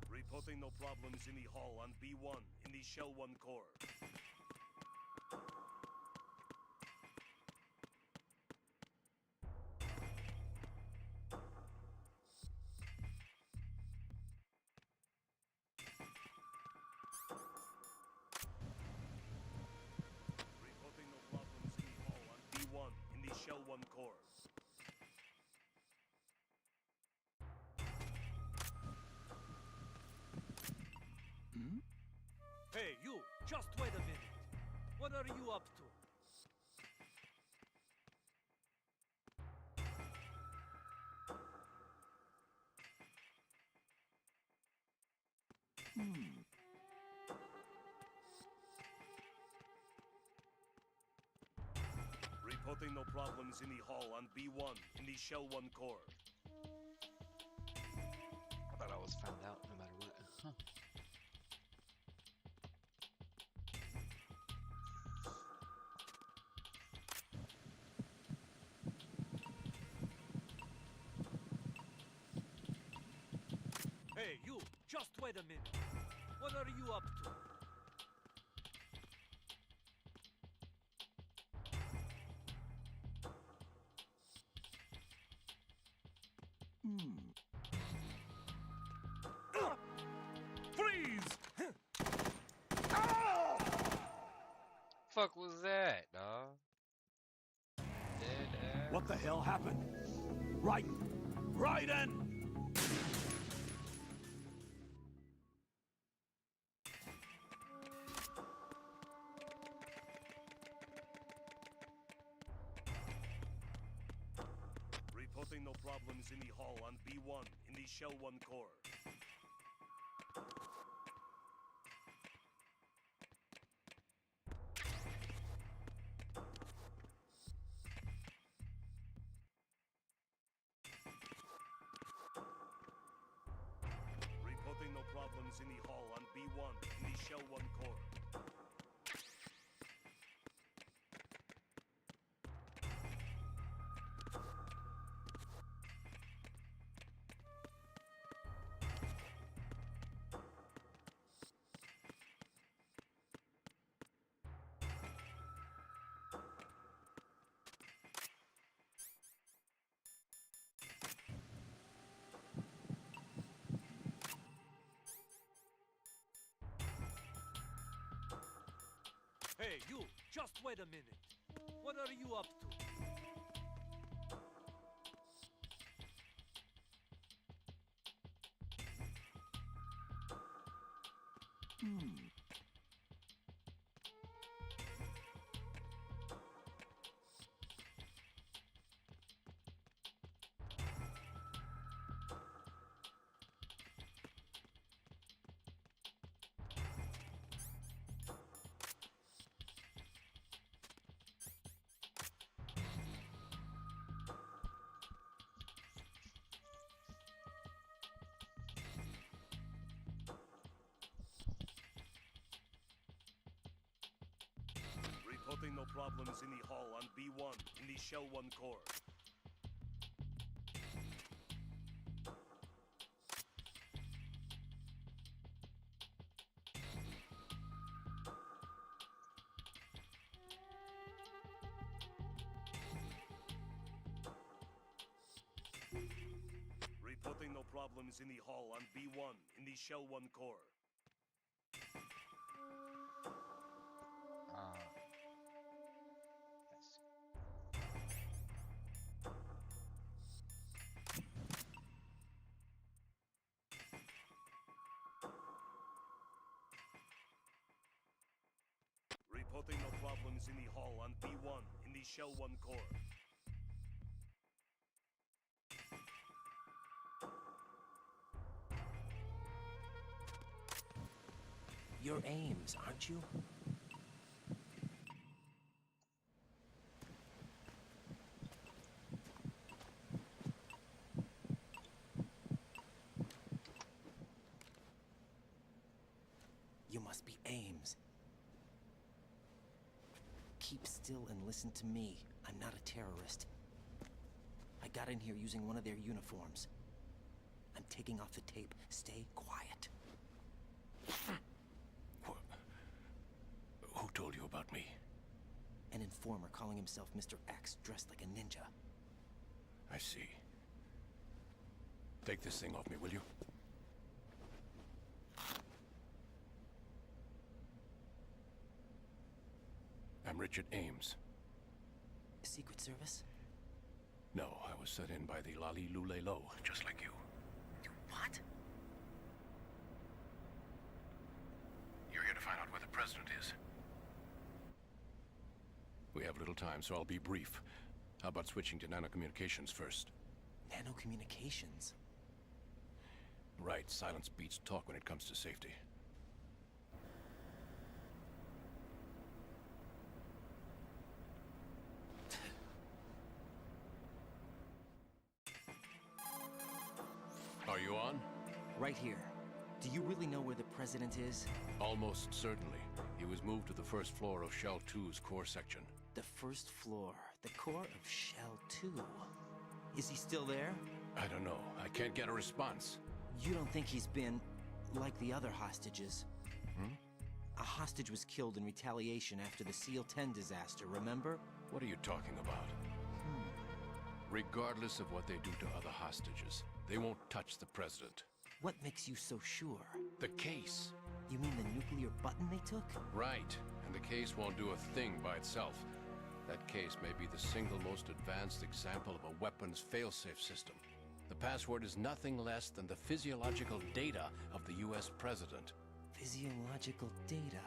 Reporting no problems in the hall on B1 in the Shell 1 core. Reporting no problems in the hall on B1 in the Shell 1 core. Hey, you! Just wait a minute. What are you up to? Reporting no problems in the hall on B1 in the Shell 1 core. I thought I was found out no matter what. Huh. Hey, you! Just wait a minute. What are you up to? Freeze! Fuck was that, dawg? Dead ass. What the hell happened? Raiden! Raiden! Reporting no problems in the hall on B1 in the Shell 1 core. Reporting no problems in the hall on B1 in the Shell 1 core. Hey, you! Just wait a minute. What are you up to? Reporting no problems in the hall on B1 in the Shell 1 core. Reporting no problems in the hall on B1 in the Shell 1 core. Reporting no problems in the hall on B1 in the Shell 1 core. You're Ames, aren't you? You must be Ames. Keep still and listen to me. I'm not a terrorist. I got in here using one of their uniforms. I'm taking off the tape. Stay quiet. Who told you about me? An informer calling himself Mr. X, dressed like a ninja. I see. Take this thing off me, will you? I'm Richard Ames. Secret Service? No, I was set in by the Lali Lule Lo, just like you. What? You're here to find out where the president is. We have little time, so I'll be brief. How about switching to nanocommunications first? Nanocommunications? Right, silence beats talk when it comes to safety. Are you on? Right here. Do you really know where the president is? Almost certainly. He was moved to the first floor of Shell 2's core section. The first floor. The core of Shell 2. Is he still there? I don't know. I can't get a response. You don't think he's been like the other hostages? A hostage was killed in retaliation after the SEAL 10 disaster, remember? What are you talking about? Regardless of what they do to other hostages, they won't touch the president. What makes you so sure? The case. You mean the nuclear button they took? Right. And the case won't do a thing by itself. That case may be the single most advanced example of a weapons failsafe system. The password is nothing less than the physiological data of the US president. Physiological data?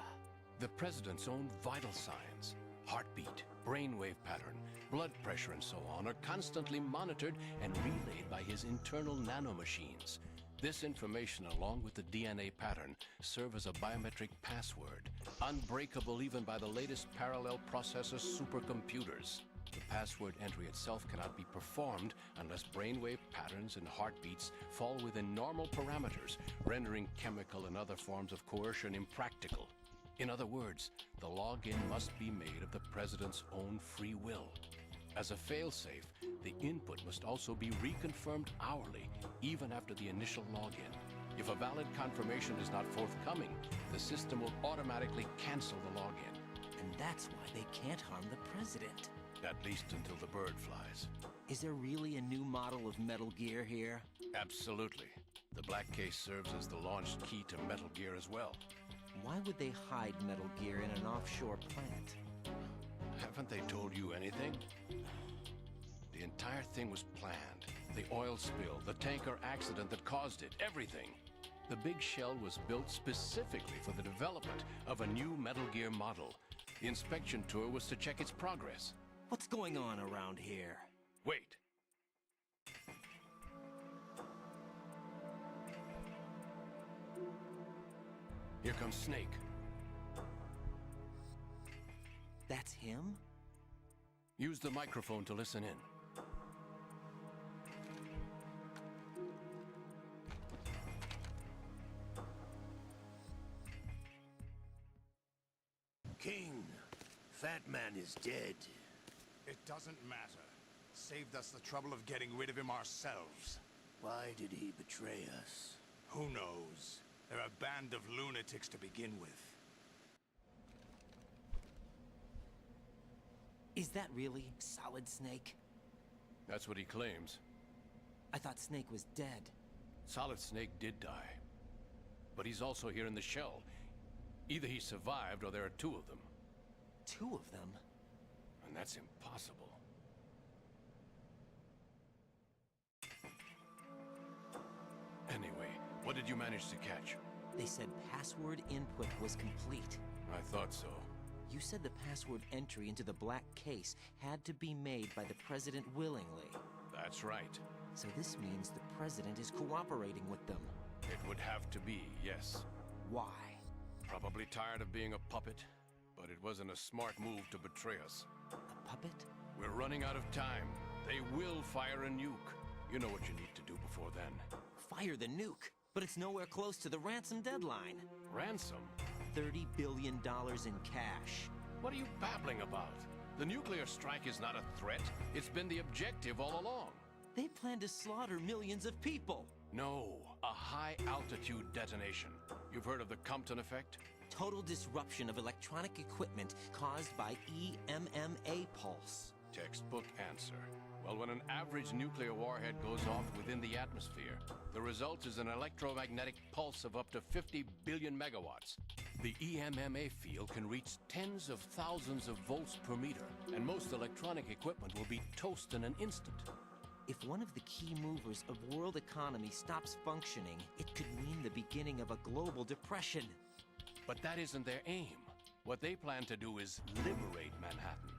The president's own vital signs, heartbeat, brainwave pattern, blood pressure and so on are constantly monitored and relayed by his internal nanomachines. This information, along with the DNA pattern, serve as a biometric password, unbreakable even by the latest parallel processor supercomputers. The password entry itself cannot be performed unless brainwave patterns and heartbeats fall within normal parameters, rendering chemical and other forms of coercion impractical. In other words, the login must be made of the president's own free will. As a failsafe, the input must also be reconfirmed hourly, even after the initial login. If a valid confirmation is not forthcoming, the system will automatically cancel the login. And that's why they can't harm the president. At least until the bird flies. Is there really a new model of Metal Gear here? Absolutely. The black case serves as the launch key to Metal Gear as well. Why would they hide Metal Gear in an offshore plant? Haven't they told you anything? The entire thing was planned. The oil spill, the tanker accident that caused it, everything. The big shell was built specifically for the development of a new Metal Gear model. The inspection tour was to check its progress. What's going on around here? Wait. Here comes Snake. That's him? Use the microphone to listen in. King, Fat Man is dead. It doesn't matter. Saved us the trouble of getting rid of him ourselves. Why did he betray us? Who knows? They're a band of lunatics to begin with. Is that really Solid Snake? That's what he claims. I thought Snake was dead. Solid Snake did die. But he's also here in the shell. Either he survived or there are two of them. Two of them? And that's impossible. Anyway, what did you manage to catch? They said password input was complete. I thought so. You said the password entry into the black case had to be made by the President willingly. That's right. So this means the President is cooperating with them. It would have to be, yes. Why? Probably tired of being a puppet, but it wasn't a smart move to betray us. A puppet? We're running out of time. They will fire a nuke. You know what you need to do before then. Fire the nuke? But it's nowhere close to the ransom deadline. Ransom? $30 billion in cash. What are you babbling about? The nuclear strike is not a threat. It's been the objective all along. They plan to slaughter millions of people. No, a high-altitude detonation. You've heard of the Compton effect? Total disruption of electronic equipment caused by EMMA pulse. Textbook answer. Well, when an average nuclear warhead goes off within the atmosphere, the result is an electromagnetic pulse of up to 50 billion megawatts. The EMMA field can reach tens of thousands of volts per meter, and most electronic equipment will be toast in an instant. If one of the key movers of world economy stops functioning, it could mean the beginning of a global depression. But that isn't their aim. What they plan to do is liberate Manhattan.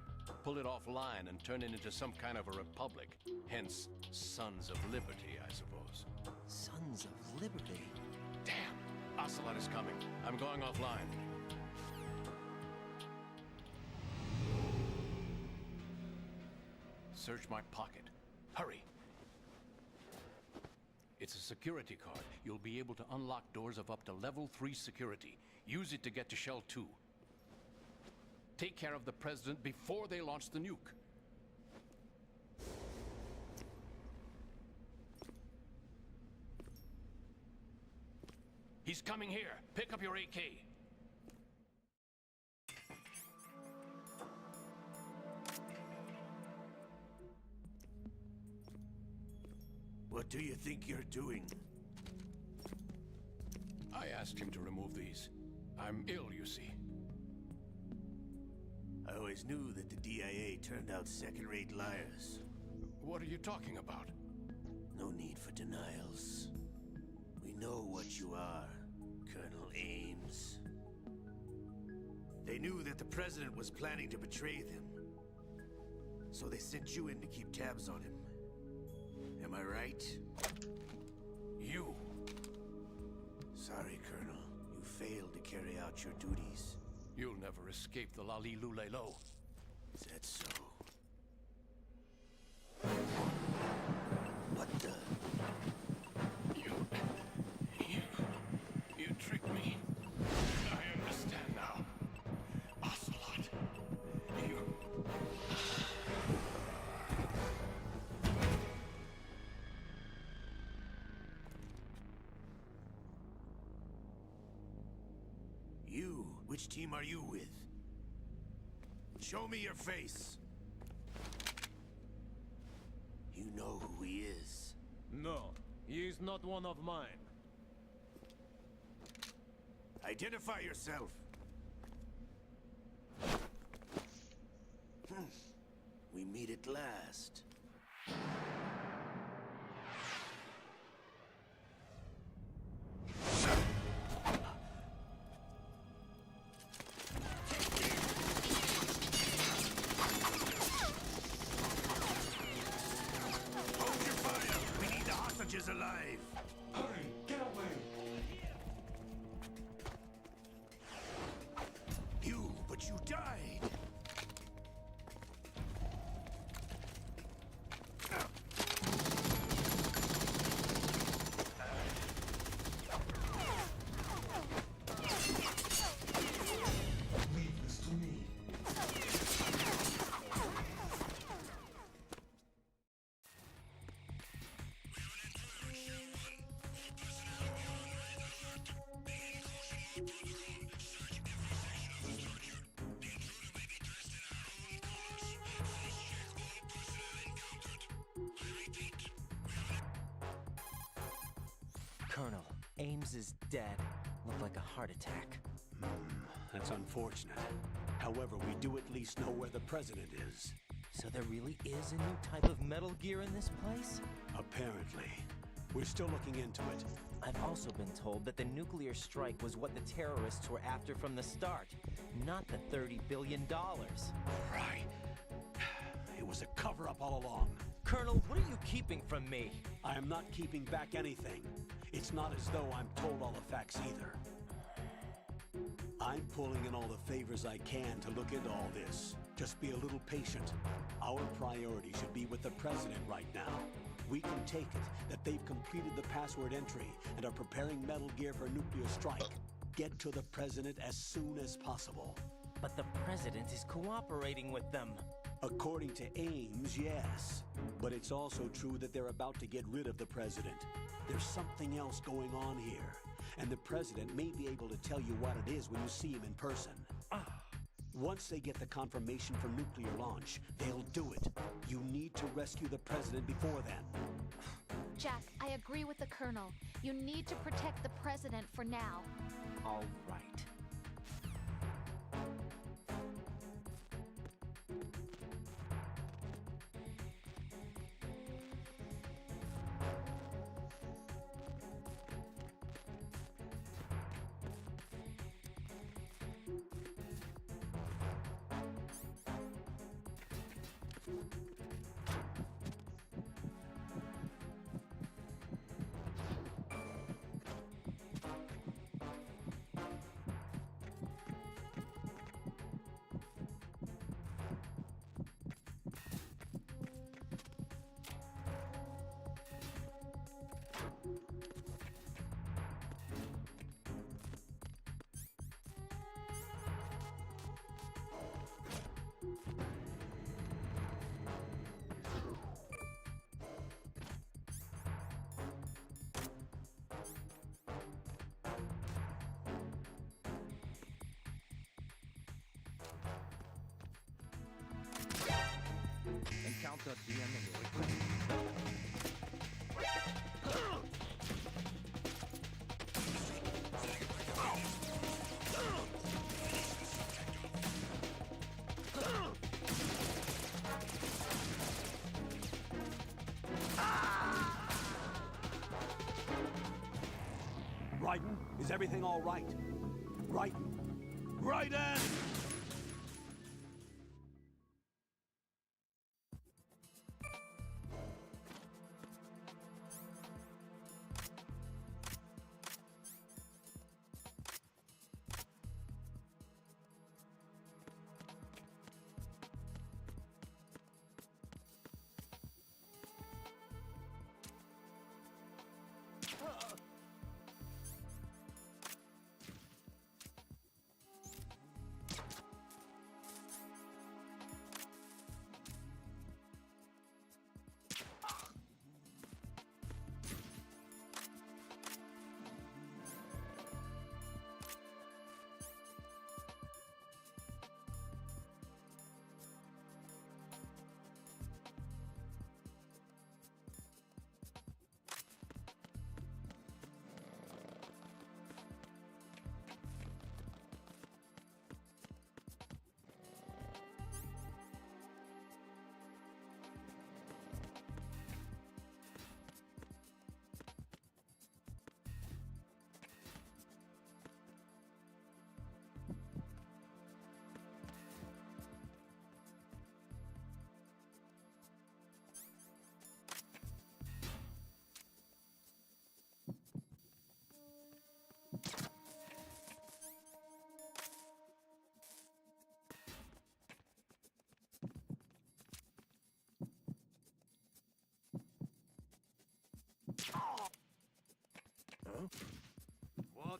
Pull it offline and turn it into some kind of a republic. Hence, Sons of Liberty, I suppose. Sons of Liberty? Damn! Ocelot is coming. I'm going offline. Search my pocket. Hurry! It's a security card. You'll be able to unlock doors of up to level 3 security. Use it to get to Shell 2. Take care of the President before they launch the nuke. He's coming here. Pick up your AK. What do you think you're doing? I asked him to remove these. I'm ill, you see. I always knew that the DIA turned out second-rate liars. What are you talking about? No need for denials. We know what you are, Colonel Ames. They knew that the President was planning to betray them. So they sent you in to keep tabs on him. Am I right? You? Sorry, Colonel. You failed to carry out your duties. You'll never escape the Lali-Lulelo. Is that so? What the? You tricked me. I understand now. Ocelot. You? Which team are you with? Show me your face. You know who he is. No, he is not one of mine. Identify yourself. We meet at last. Alive. Hurry, get away! But you died. Leave this to me. Colonel, Ames is dead. Looked like a heart attack. That's unfortunate. However, we do at least know where the president is. So there really is a new type of Metal Gear in this place? Apparently. We're still looking into it. I've also been told that the nuclear strike was what the terrorists were after from the start, not the $30 billion. Right. It was a cover-up all along. Colonel, what are you keeping from me? I am not keeping back anything. It's not as though I'm told all the facts either. I'm pulling in all the favors I can to look into all this. Just be a little patient. Our priority should be with the president right now. We can take it that they've completed the password entry and are preparing Metal Gear for nuclear strike. Get to the president as soon as possible. But the president is cooperating with them. According to Ames, yes. But it's also true that they're about to get rid of the president. There's something else going on here. And the president may be able to tell you what it is when you see him in person. Once they get the confirmation for nuclear launch, they'll do it. You need to rescue the president before then. Jack, I agree with the Colonel. You need to protect the president for now. All right. Encounter the enemy. Raiden, is everything all right? Raiden! Raiden! What?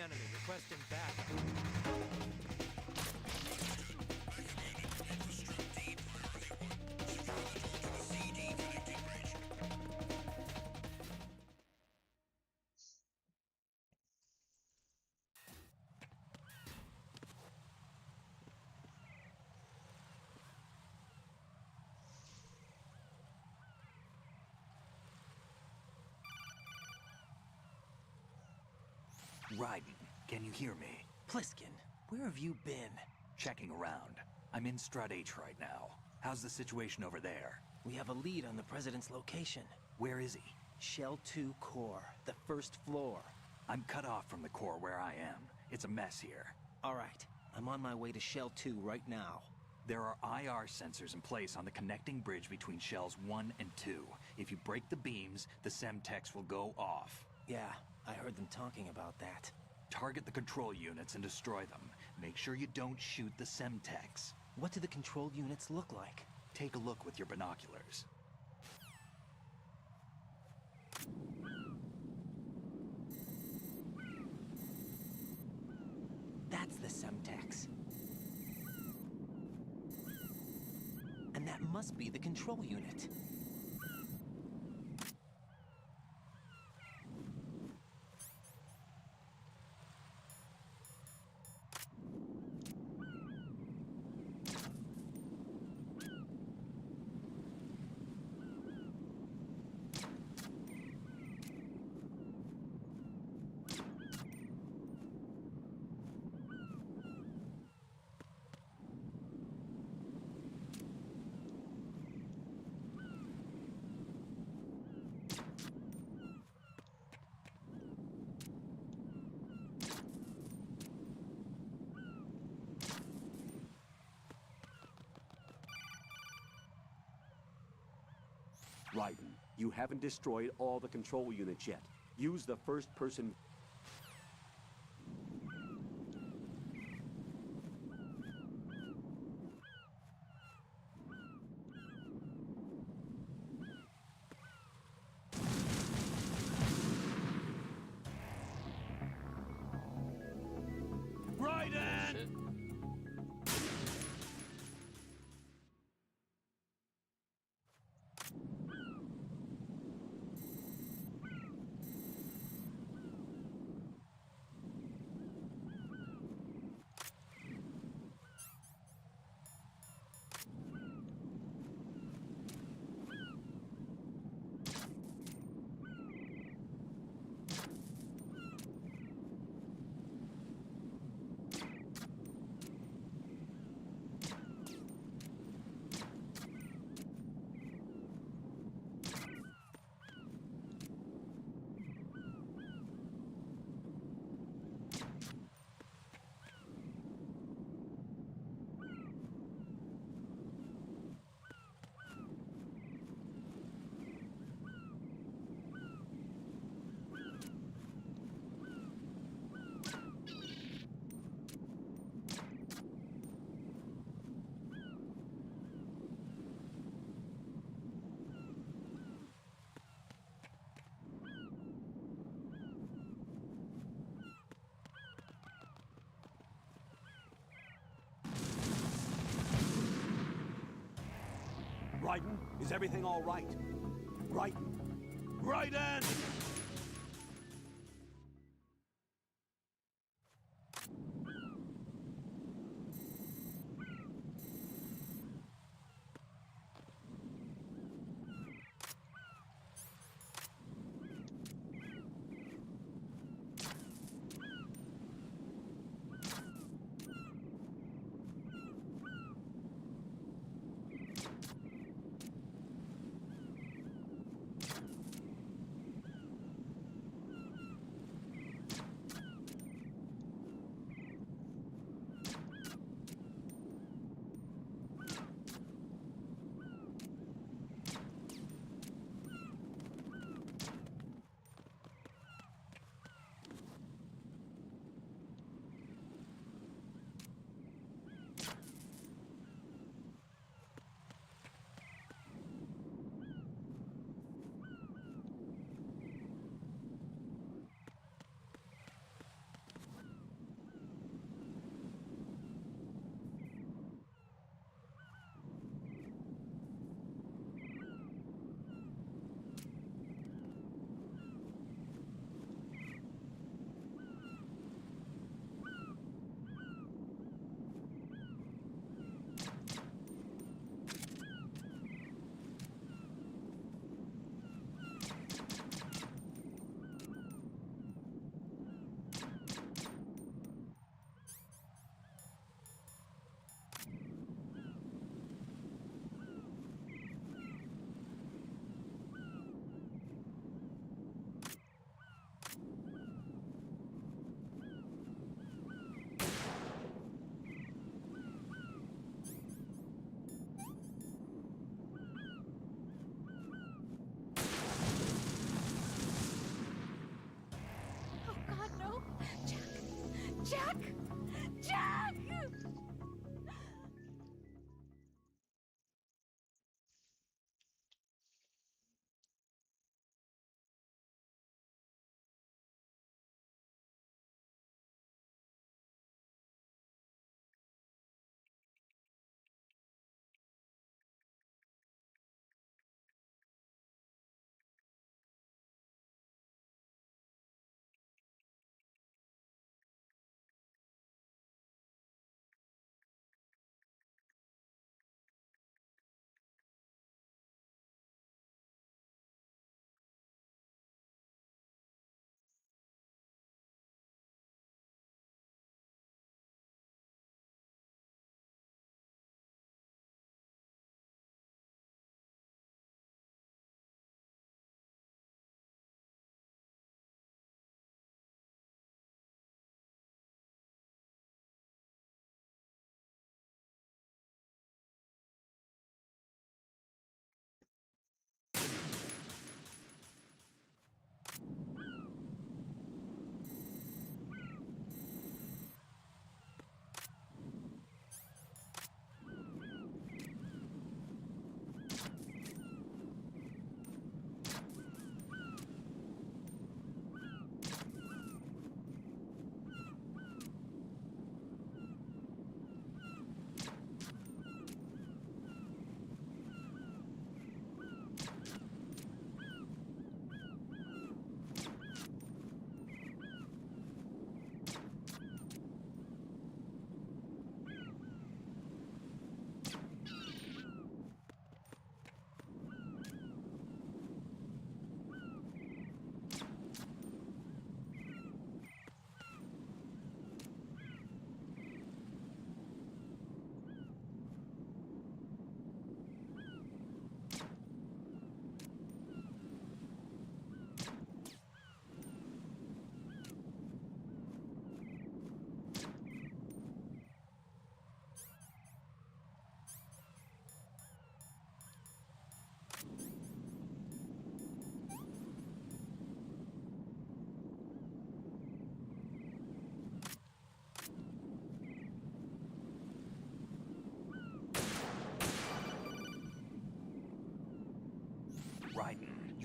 enemy. Requesting backup. Raiden, can you hear me? Pliskin, where have you been? Checking around. I'm in Strut H right now. How's the situation over there? We have a lead on the President's location. Where is he? Shell 2 core, the first floor. I'm cut off from the core where I am. It's a mess here. All right, I'm on my way to Shell 2 right now. There are IR sensors in place on the connecting bridge between Shells 1 and 2. If you break the beams, the Semtex will go off. Yeah, I heard them talking about that. Target the control units and destroy them. Make sure you don't shoot the Semtex. What do the control units look like? Take a look with your binoculars. That's the Semtex. And that must be the control unit. Raiden, you haven't destroyed all the control units yet. Use the first-person... Raiden! Raiden, is everything all right? Raiden! Raiden!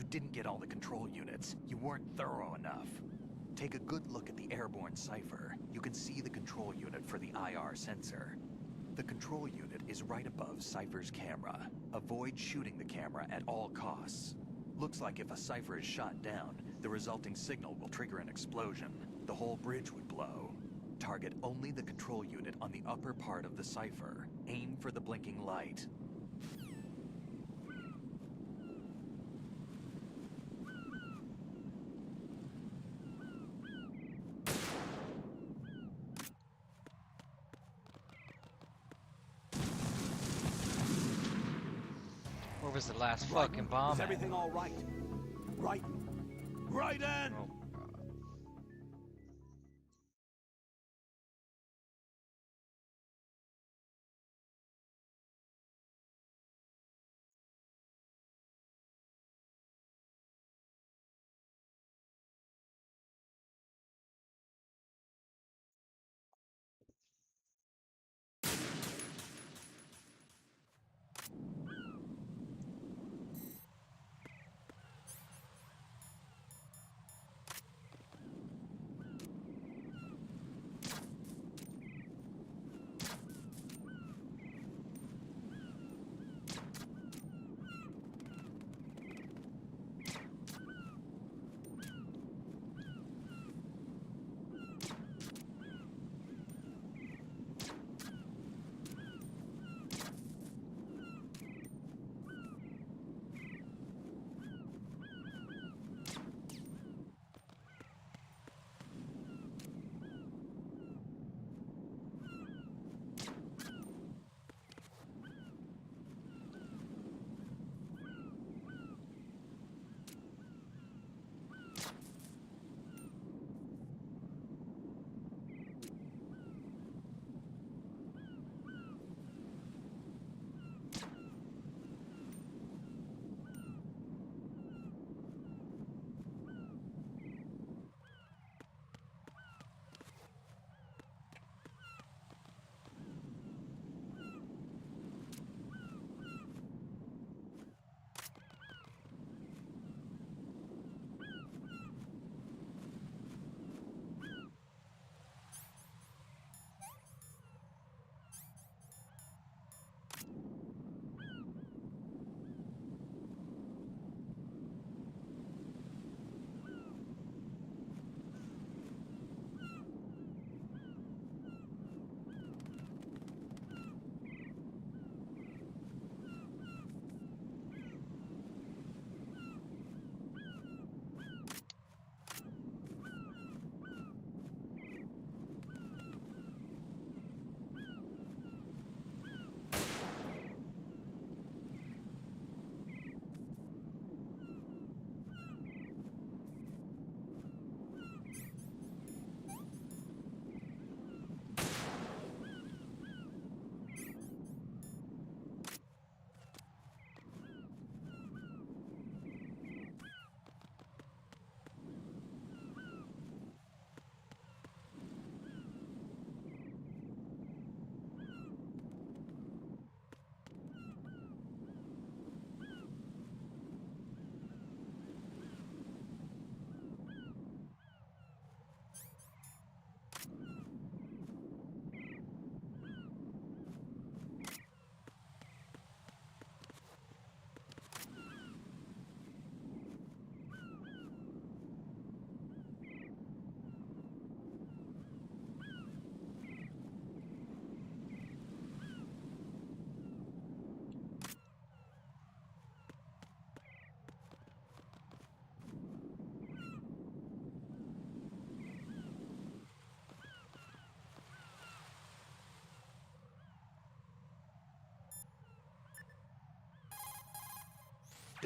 didn't get all the control units. You weren't thorough enough. Take a good look at the airborne cipher. You can see the control unit for the IR sensor. The control unit is right above Cypher's camera. Avoid shooting the camera at all costs. Looks like if a Cypher is shot down, the resulting signal will trigger an explosion. The whole bridge would blow. Target only the control unit on the upper part of the Cypher. Aim for the blinking light. Where was the last fucking bomb? Is everything all right? Right. Right, Ann! Oh.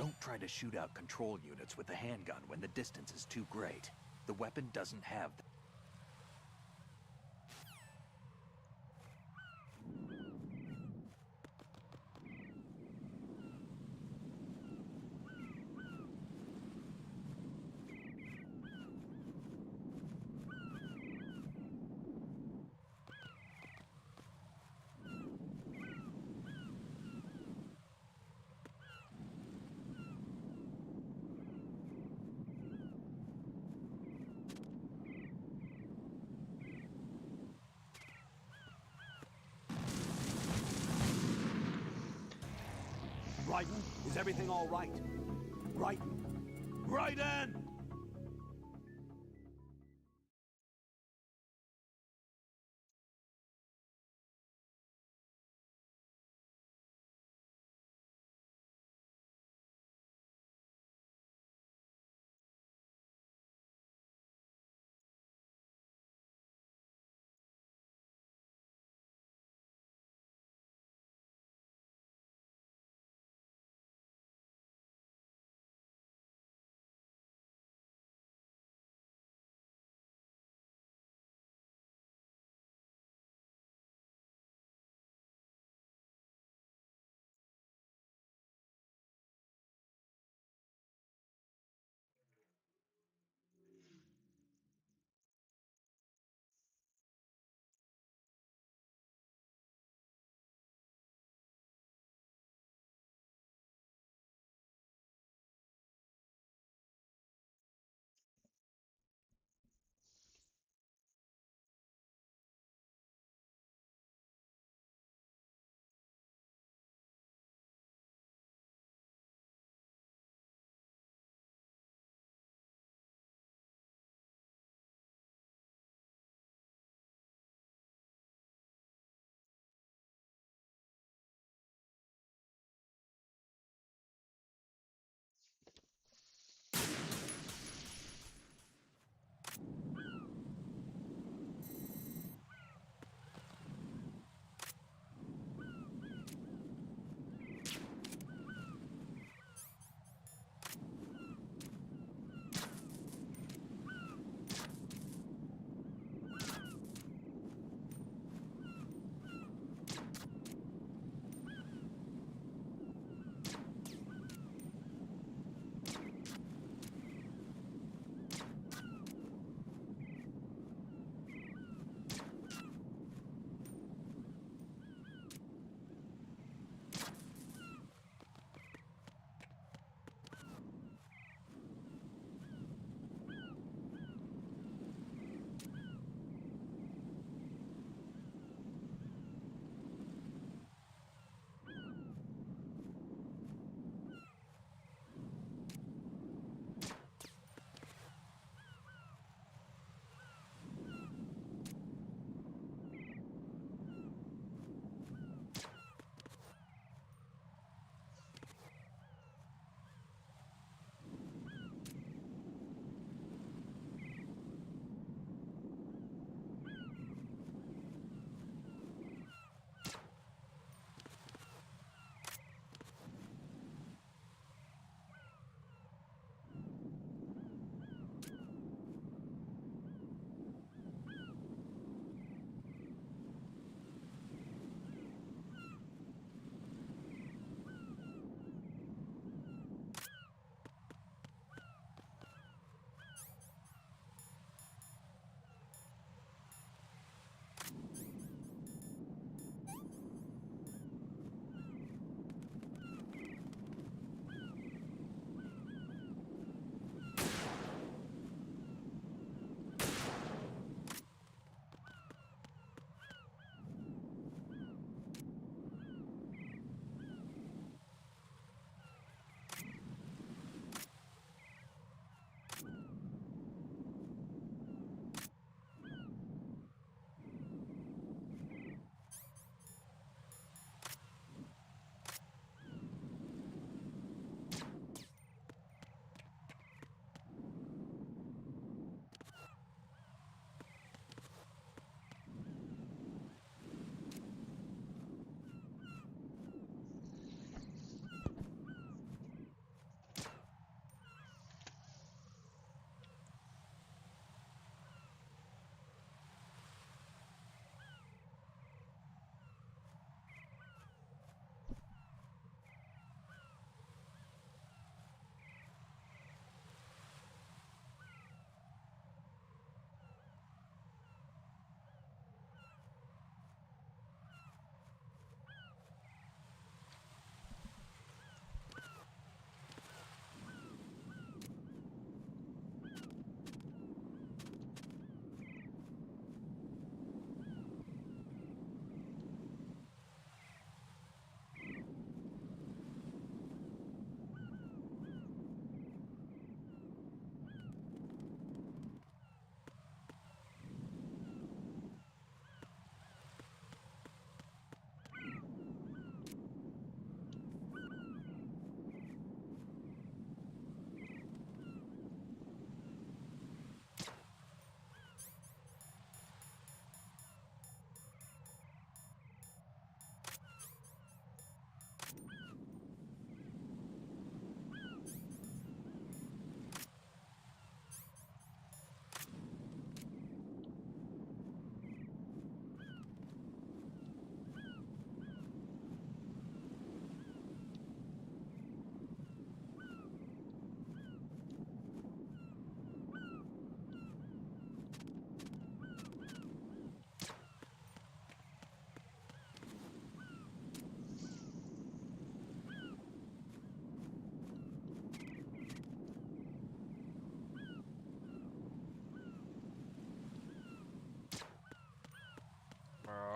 Don't try to shoot out control units with the handgun when the distance is too great. The weapon doesn't have Raiden, is everything all right? Raiden! Raiden!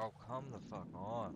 Oh, come the fuck on.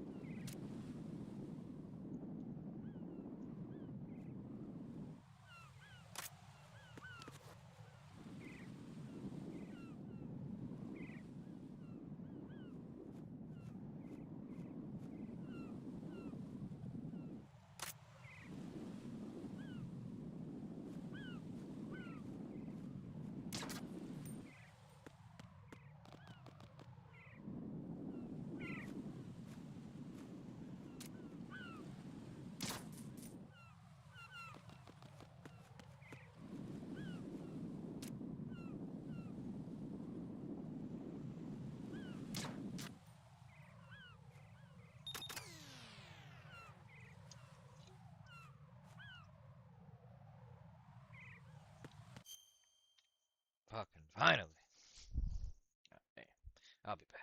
Fucking finally. Okay. I'll be back.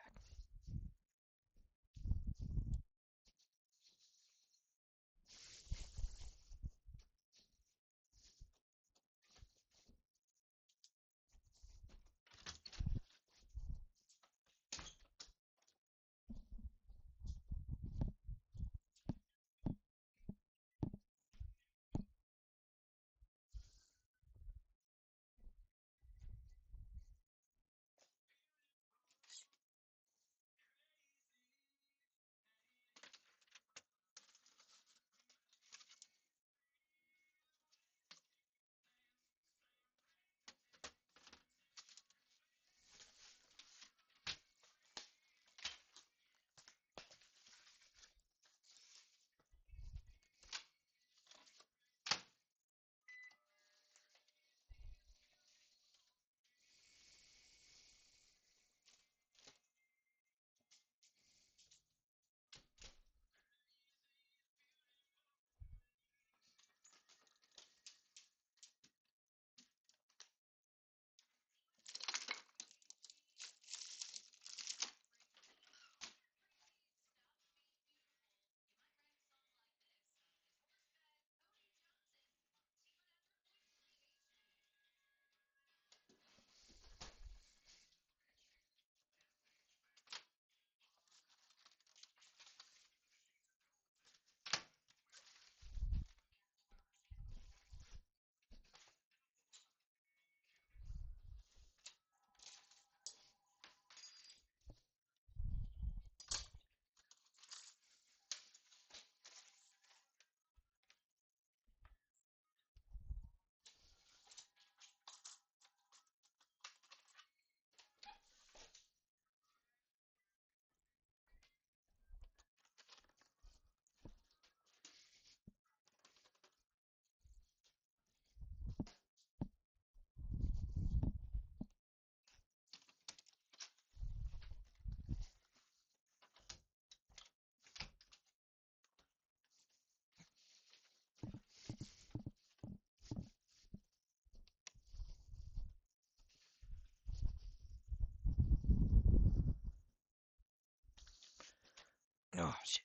Oh, shit.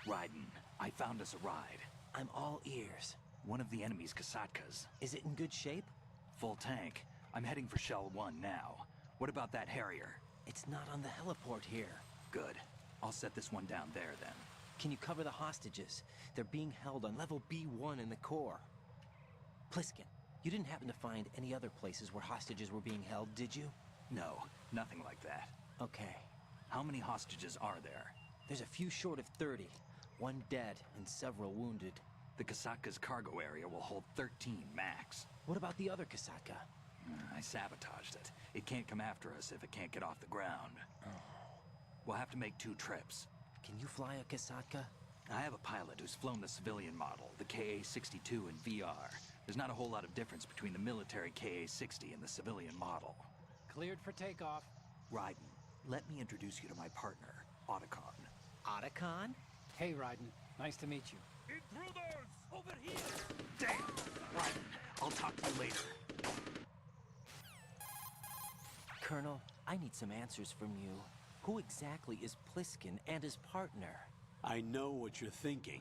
Raiden, I found us a ride. I'm all ears. One of the enemy's Kasatkas. Is it in good shape? Full tank. I'm heading for Shell 1 now. What about that Harrier? It's not on the heliport here. Good. I'll set this one down there then. Can you cover the hostages? They're being held on level B1 in the core. Pliskin, you didn't happen to find any other places where hostages were being held, did you? No, nothing like that. Okay. How many hostages are there? There's a few short of 30. One dead and several wounded. The Kasatka's cargo area will hold 13 max. What about the other Kasatka? I sabotaged it. It can't come after us if it can't get off the ground. We'll have to make 2 trips. Can you fly a Kasatka? I have a pilot who's flown the civilian model, the KA-62 in VR. There's not a whole lot of difference between the military KA-60 and the civilian model. Cleared for takeoff. Raiden, let me introduce you to my partner, Otacon. Otacon? Hey, Raiden. Nice to meet you. Intruders! Over here! Damn! Raiden, I'll talk to you later. Colonel, I need some answers from you. Who exactly is Pliskin and his partner? I know what you're thinking.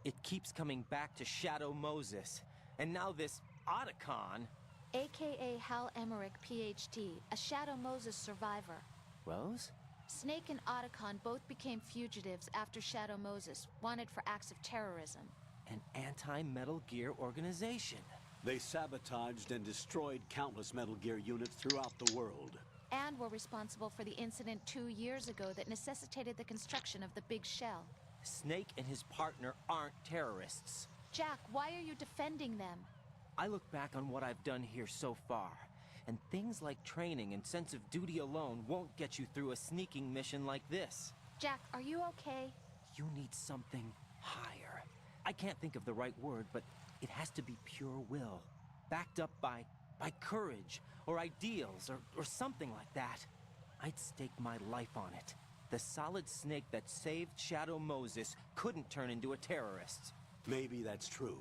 It keeps coming back to Shadow Moses. And now this Otacon. AKA Hal Emmerich, PhD, a Shadow Moses survivor. Rose? Snake and Otacon both became fugitives after Shadow Moses, wanted for acts of terrorism. An anti-Metal Gear organization. They sabotaged and destroyed countless Metal Gear units throughout the world. And were responsible for the incident 2 years ago that necessitated the construction of the Big Shell. Snake and his partner aren't terrorists. Jack, why are you defending them? I look back on what I've done here so far, and things like training and sense of duty alone won't get you through a sneaking mission like this. Jack, are you okay? You need something higher. I can't think of the right word, but it has to be pure will, backed up by courage, or ideals, or something like that. I'd stake my life on it. The solid Snake that saved Shadow Moses couldn't turn into a terrorist. Maybe that's true,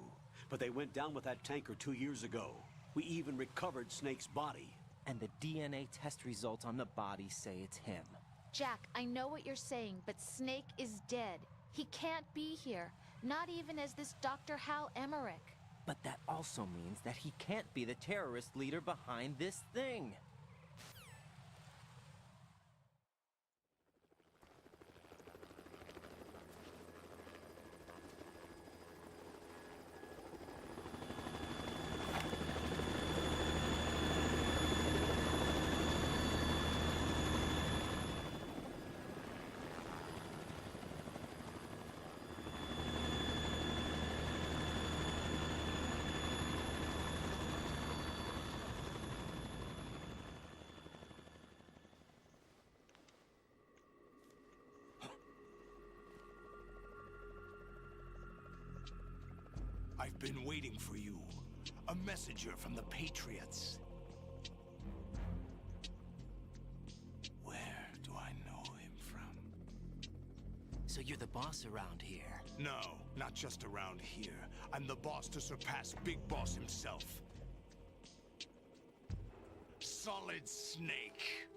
but they went down with that tanker 2 years ago. We even recovered Snake's body. And the DNA test results on the body say it's him. Jack, I know what you're saying, but Snake is dead. He can't be here, not even as this Dr. Hal Emmerich. But that also means that he can't be the terrorist leader behind this thing. I've been waiting for you. A messenger from the Patriots. Where do I know him from? So you're the boss around here? No, not just around here. I'm the boss to surpass Big Boss himself. Solid Snake.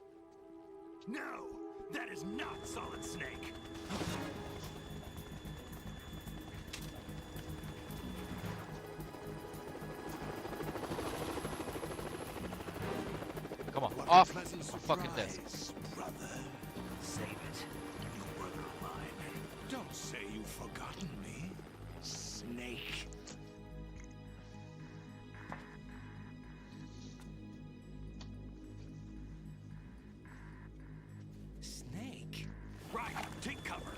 No, that is not Solid Snake. Come on, off! Pleasant I'm fucking dead. surprise, brother. Save it. You brother of mine. Don't say you've forgotten me, Snake. Snake? Right, take cover.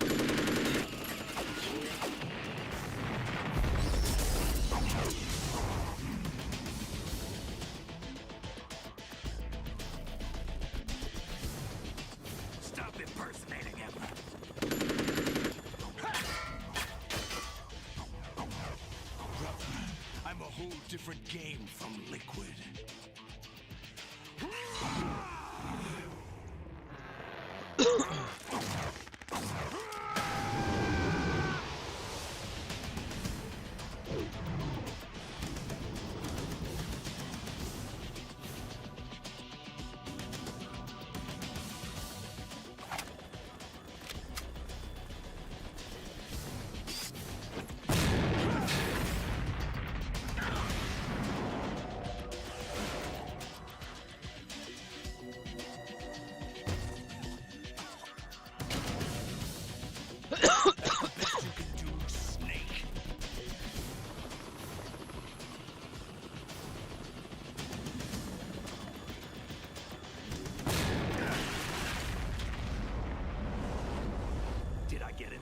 Stop impersonating him. Brother, I'm a whole different game from Liquid. Did I get it?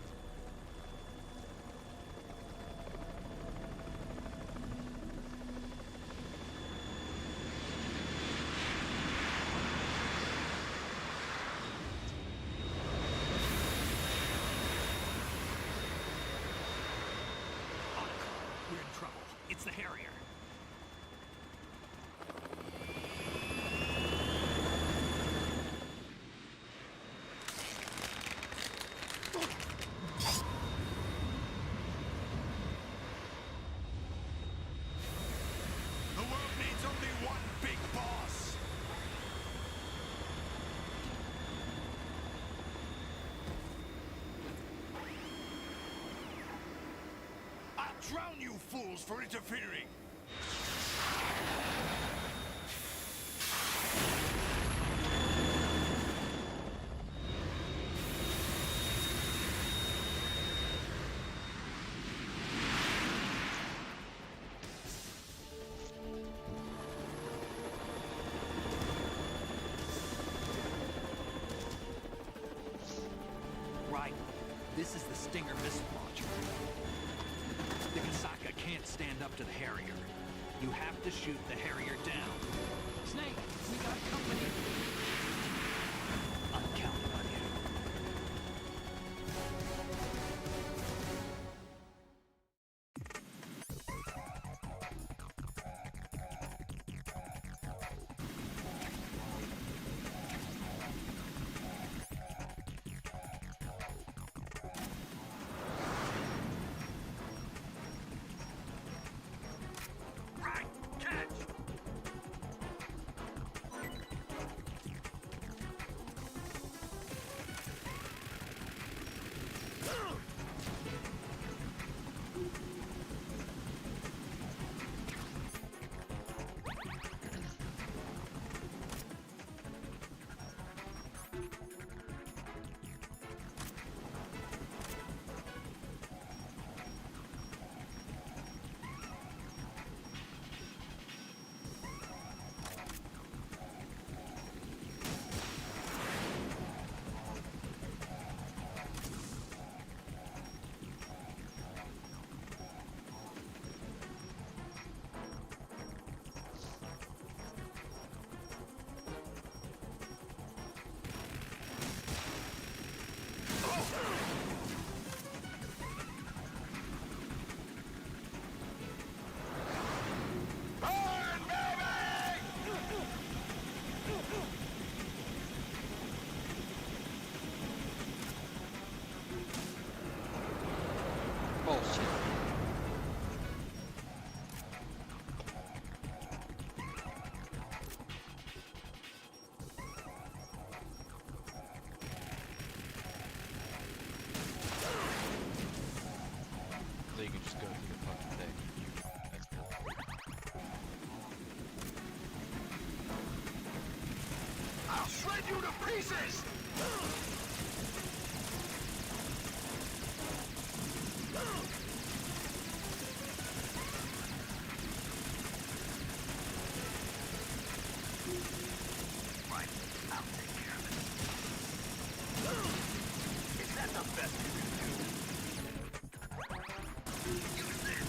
We're in trouble. It's the Harrier. The world needs only one big boss. drown you fools for interfering! Right. This is the Stinger missile launcher. The Kasaka can't stand up to the Harrier. You have to shoot the Harrier down. Snake, we got company. I'm counting on you. Right, catch! Bullshit. So you can just go through the fucking thing. That's cool. I'll shred you to pieces! Right, I'll take care of it. Is that the best you can do? Use this!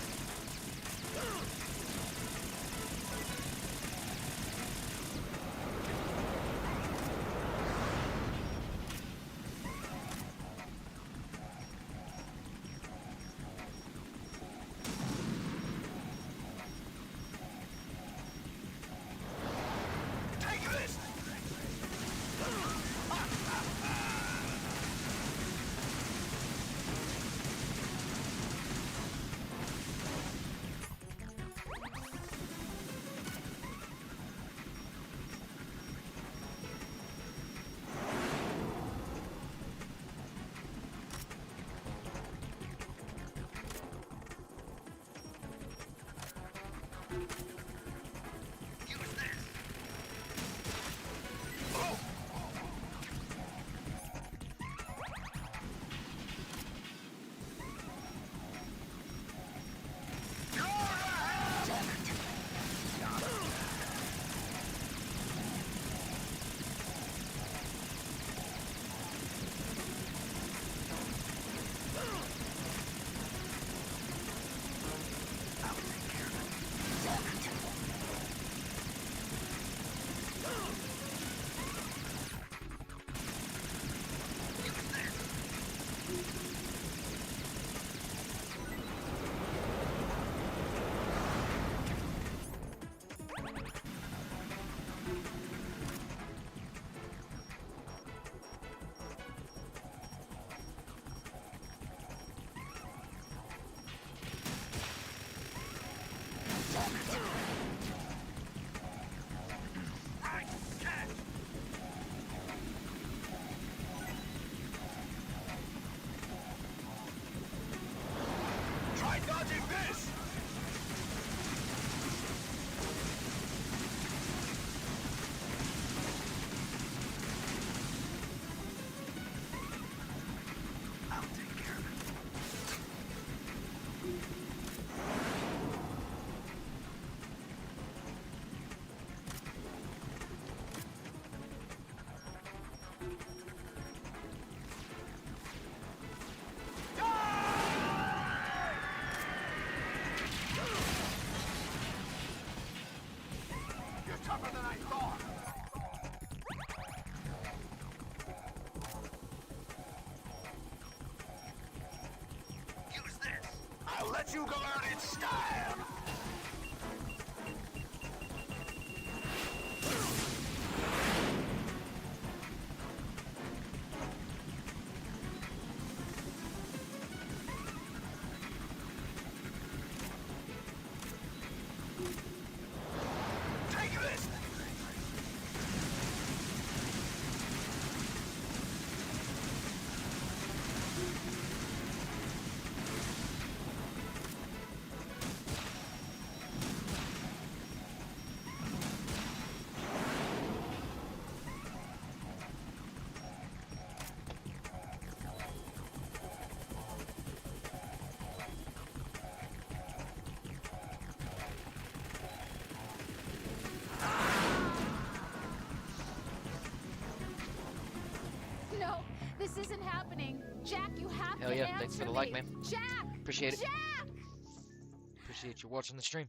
let you go out in style! Take this! No, this isn't happening. Jack, you have Hell to yeah, answer thanks for the me. like, man. Jack! Appreciate it. Jack! Appreciate you watching the stream.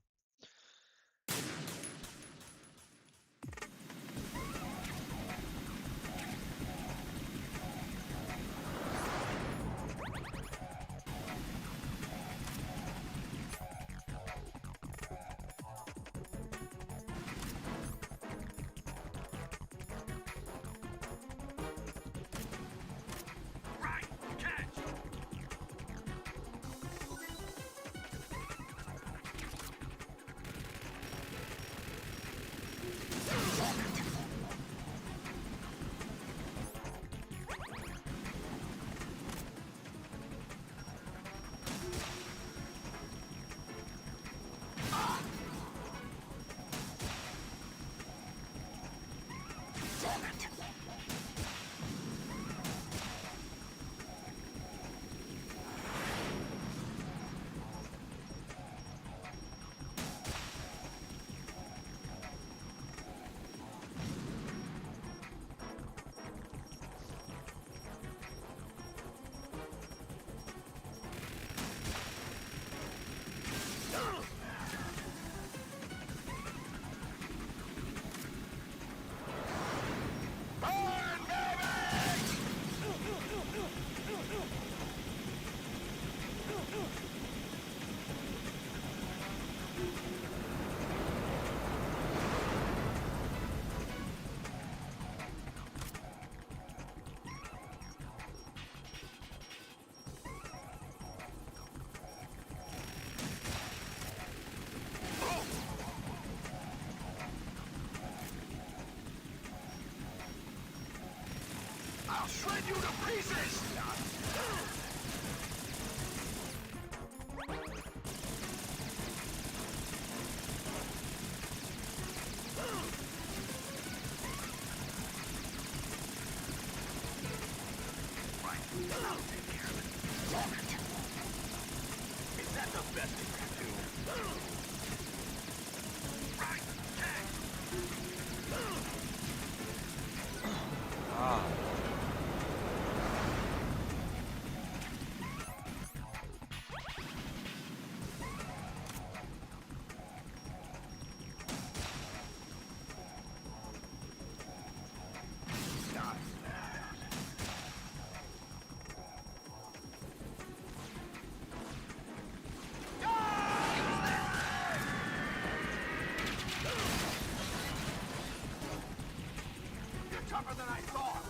Right! Catch! I'll shred you to pieces! Right, I'll take care of it. Is that the best you can do? Right, catch! Ah. Not bad. You're tougher than I thought.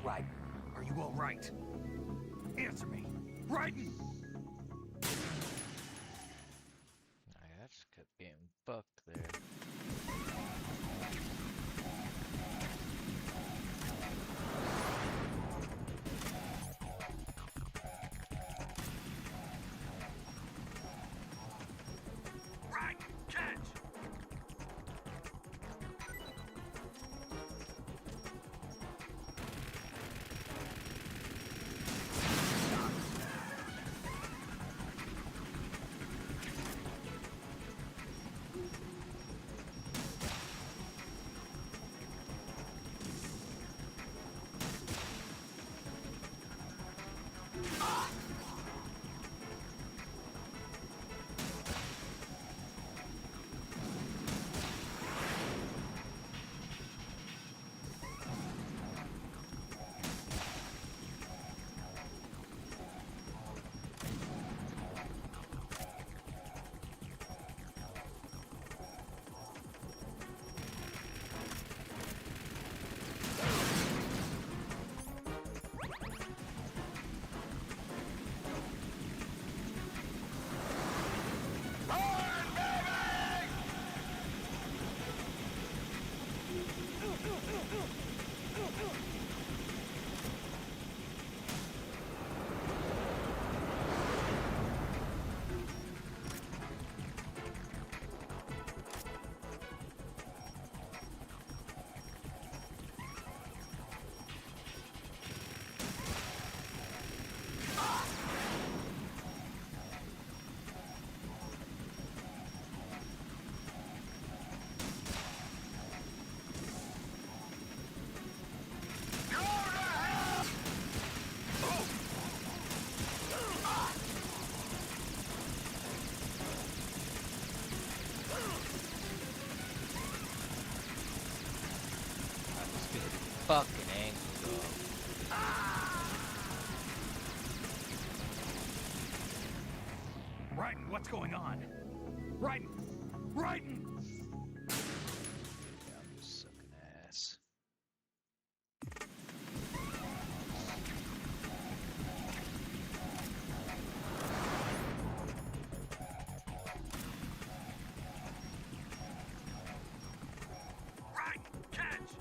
Right. Are you all right? Answer me. Raiden! I just kept getting fucked there. Right! Catch! Not bad. Fucking angry dog. Raiden, what's going on? Raiden! Raiden! Yeah, I'm just sucking ass. Raiden, catch!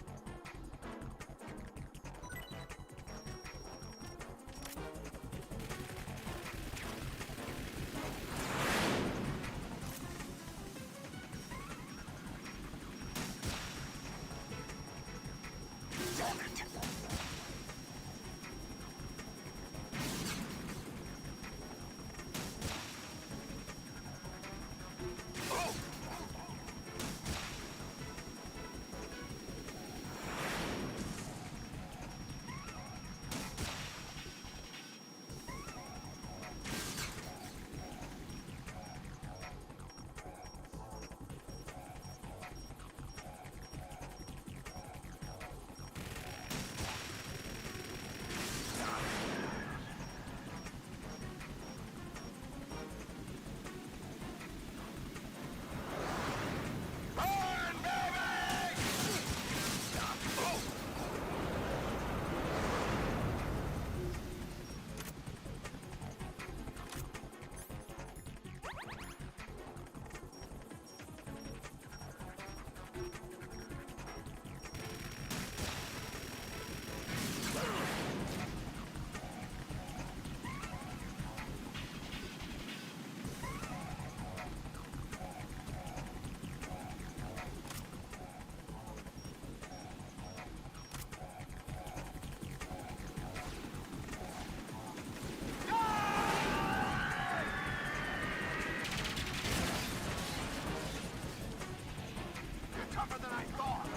Tougher than I thought!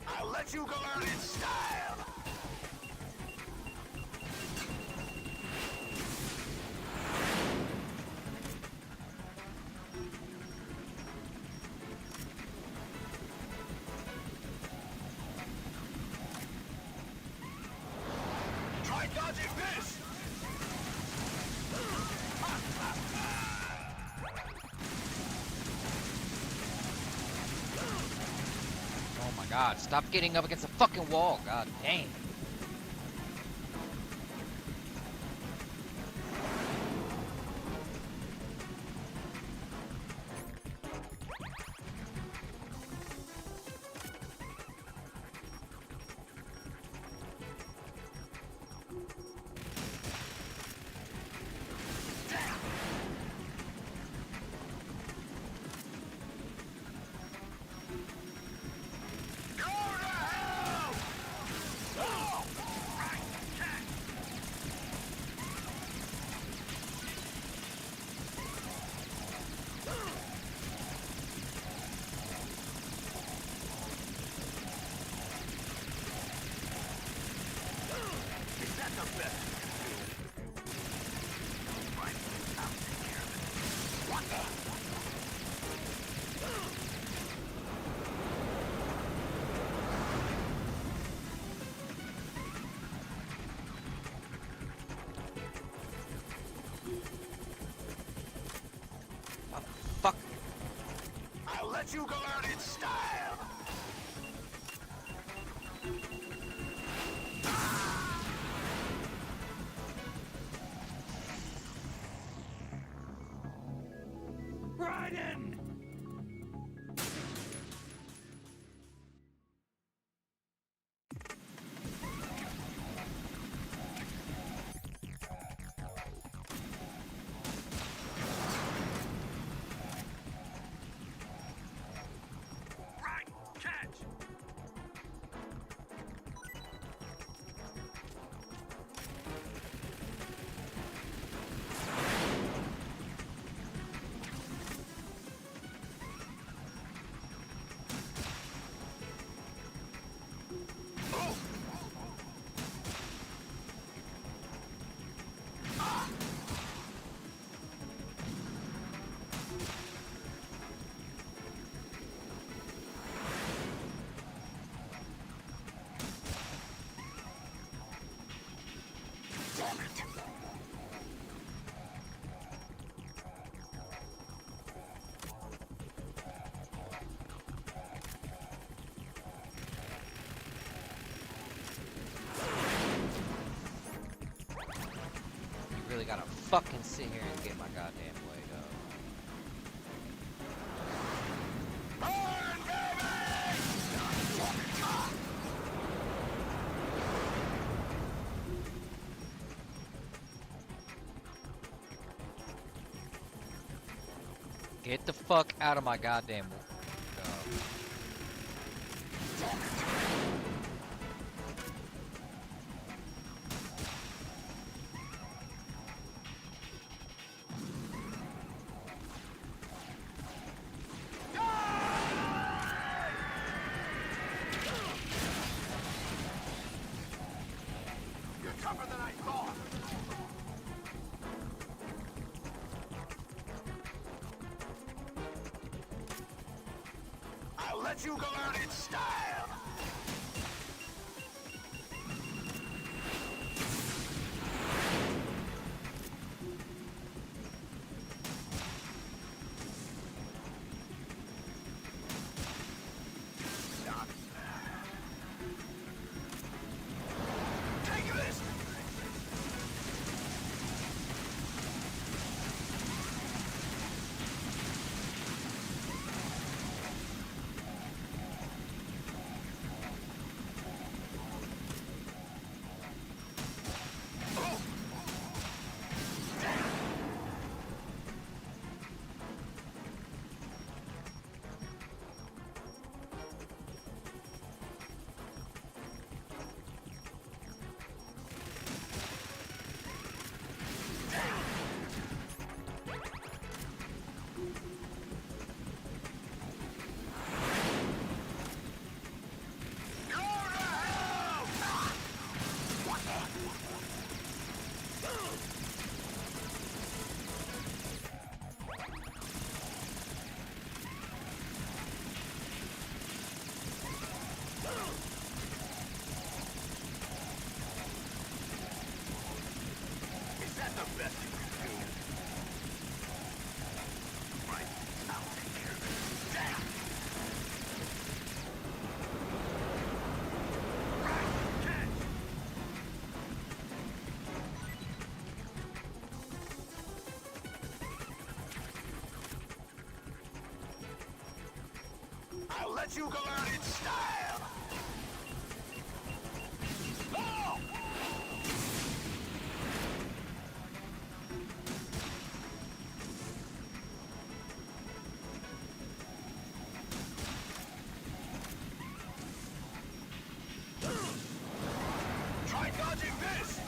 I'll let you go out in style! Try dodging this! Oh my god, stop getting up against the fucking wall. God damn. I'll let you go out in style! in! Right, catch! You really gotta fucking sit here and get my goddamn leg up. Get the fuck out of my goddamn You're tougher than I thought! I'll let you go out in style! Take this! Is that the best you can do? Right, I'll take care of it. Damn! Right, catch! I'll let you go out in style! Oh! Try dodging this!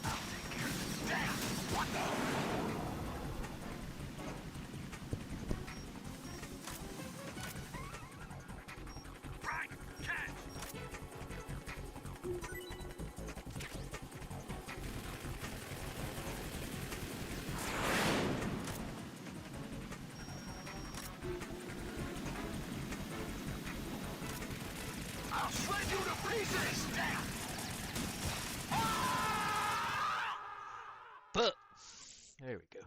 I'll take care of this. Damn! What the? Right, catch! I'll shred you to pieces! Damn! But there we go.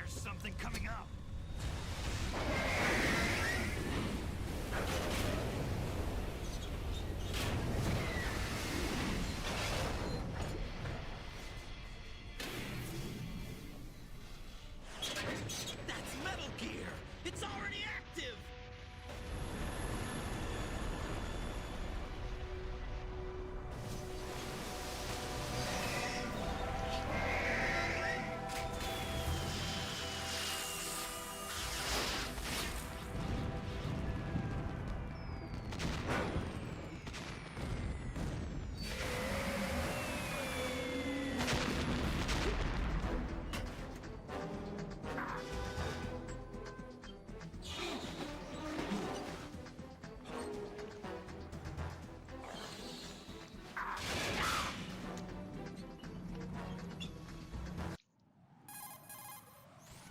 There's something coming up! That's Metal Gear! It's already active!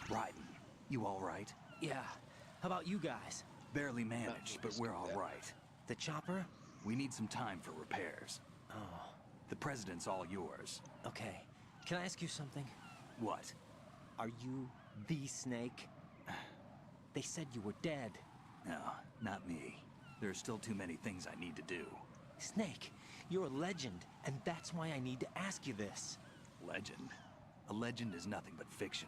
Raiden, you all right? Yeah. How about you guys? Barely managed, but we're all right. The chopper? We need some time for repairs. Oh. The president's all yours. Okay. Can I ask you something? What? Are you the Snake? They said you were dead. No, not me. There are still too many things I need to do. Snake, you're a legend, and that's why I need to ask you this. Legend? A legend is nothing but fiction.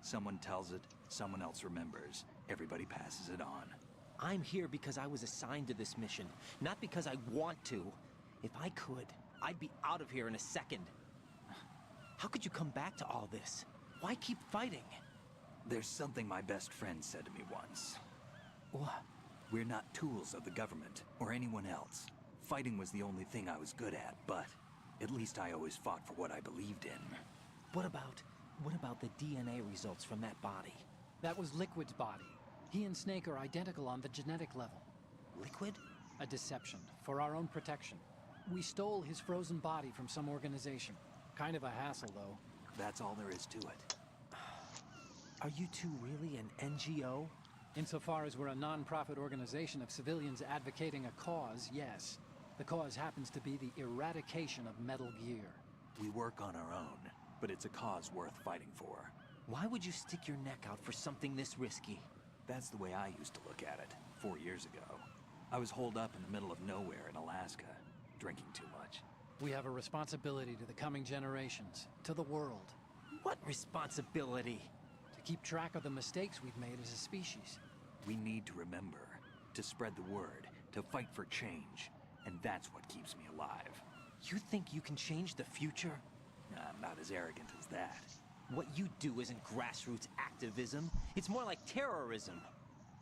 Someone tells it, someone else remembers. Everybody passes it on. I'm here because I was assigned to this mission, not because I want to. If I could, I'd be out of here in a second. How could you come back to all this? Why keep fighting? There's something my best friend said to me once. What? We're not tools of the government, or anyone else. Fighting was the only thing I was good at, but at least I always fought for what I believed in. What about the DNA results from that body? That was Liquid's body. He and Snake are identical on the genetic level. Liquid? A deception, for our own protection. We stole his frozen body from some organization. Kind of a hassle, though. That's all there is to it. Are you two really an NGO? Insofar as we're a non-profit organization of civilians advocating a cause, yes. The cause happens to be the eradication of Metal Gear. We work on our own, but it's a cause worth fighting for. Why would you stick your neck out for something this risky? That's the way I used to look at it, 4 years ago. I was holed up in the middle of nowhere in Alaska, drinking too much. We have a responsibility to the coming generations, to the world. What responsibility? To keep track of the mistakes we've made as a species. We need to remember, to spread the word, to fight for change, and that's what keeps me alive. You think you can change the future? I'm not as arrogant as that. What you do isn't grassroots activism. It's more like terrorism.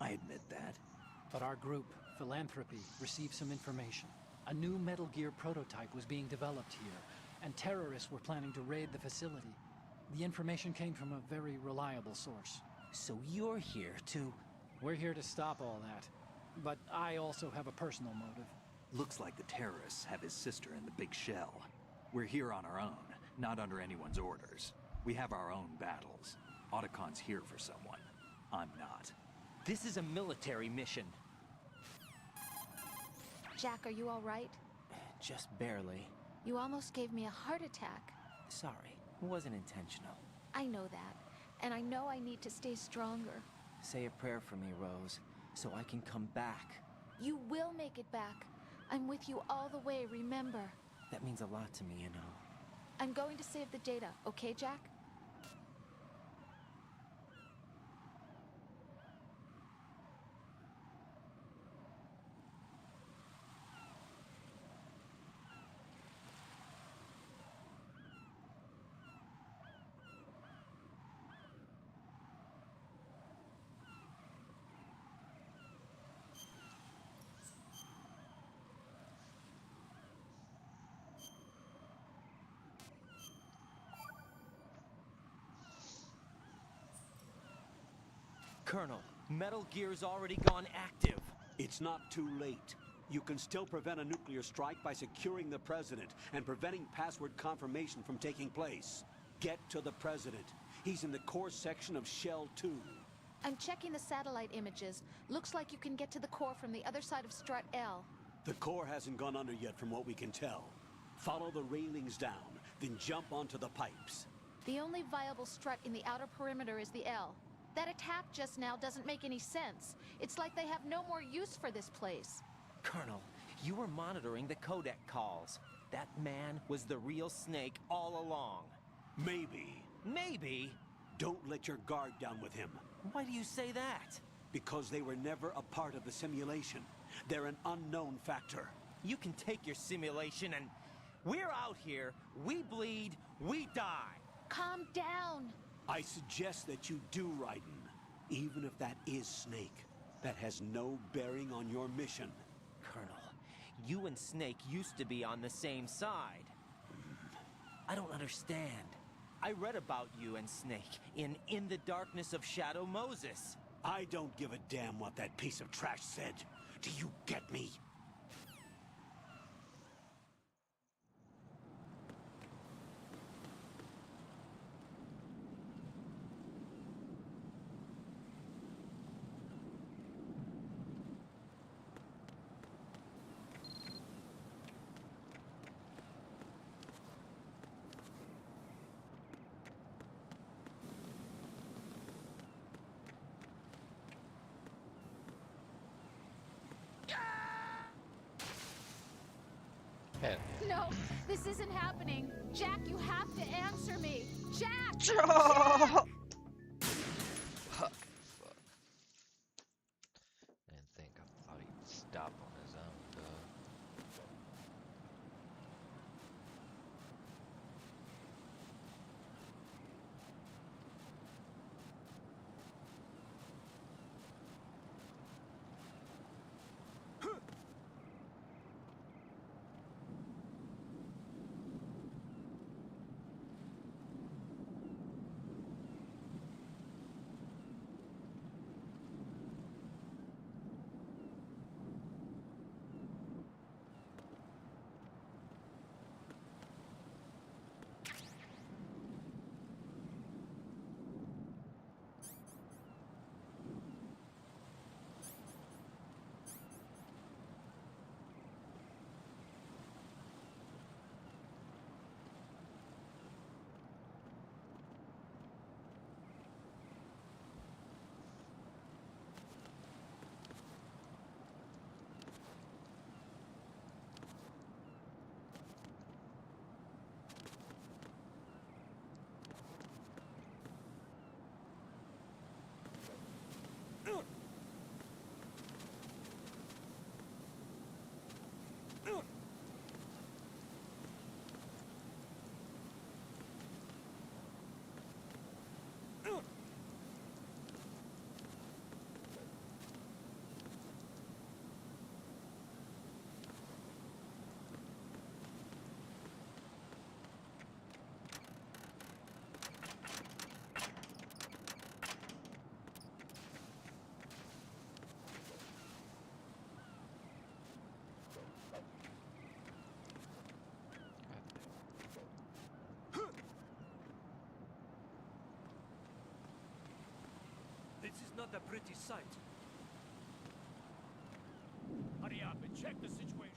I admit that. But our group, Philanthropy, received some information. A new Metal Gear prototype was being developed here, and terrorists were planning to raid the facility. The information came from a very reliable source. So you're here to... We're here to stop all that. But I also have a personal motive. Looks like the terrorists have his sister in the big shell. We're here on our own, not under anyone's orders. We have our own battles. Otacon's here for someone. I'm not. This is a military mission. Jack, are you all right? Just barely. You almost gave me a heart attack. Sorry, it wasn't intentional. I know that, and I know I need to stay stronger. Say a prayer for me, Rose, so I can come back. You will make it back. I'm with you all the way, remember? That means a lot to me, you know. I'm going to save the data, okay, Jack? Colonel, Metal Gear's already gone active. It's not too late. You can still prevent a nuclear strike by securing the President and preventing password confirmation from taking place. Get to the President. He's in the core section of Shell 2. I'm checking the satellite images. Looks like you can get to the core from the other side of Strut L. The core hasn't gone under yet from what we can tell. Follow the railings down, then jump onto the pipes. The only viable strut in the outer perimeter is the L. That attack just now doesn't make any sense. It's like they have no more use for this place. Colonel, you were monitoring the codec calls. That man was the real Snake all along. Maybe. Maybe? Don't let your guard down with him. Why do you say that? Because they were never a part of the simulation. They're an unknown factor. You can take your simulation and... We're out here, we bleed, we die. Calm down. I suggest that you do, Raiden. Even if that is Snake. That has no bearing on your mission. Colonel, you and Snake used to be on the same side. I don't understand. I read about you and Snake in the Darkness of Shadow Moses. I don't give a damn what that piece of trash said. Do you get me? No, this isn't happening. Jack, you have to answer me. Jack! Jack! Fuck. Didn't think I thought he'd stop on his own, dog. This is not a pretty sight. Hurry up and check the situation.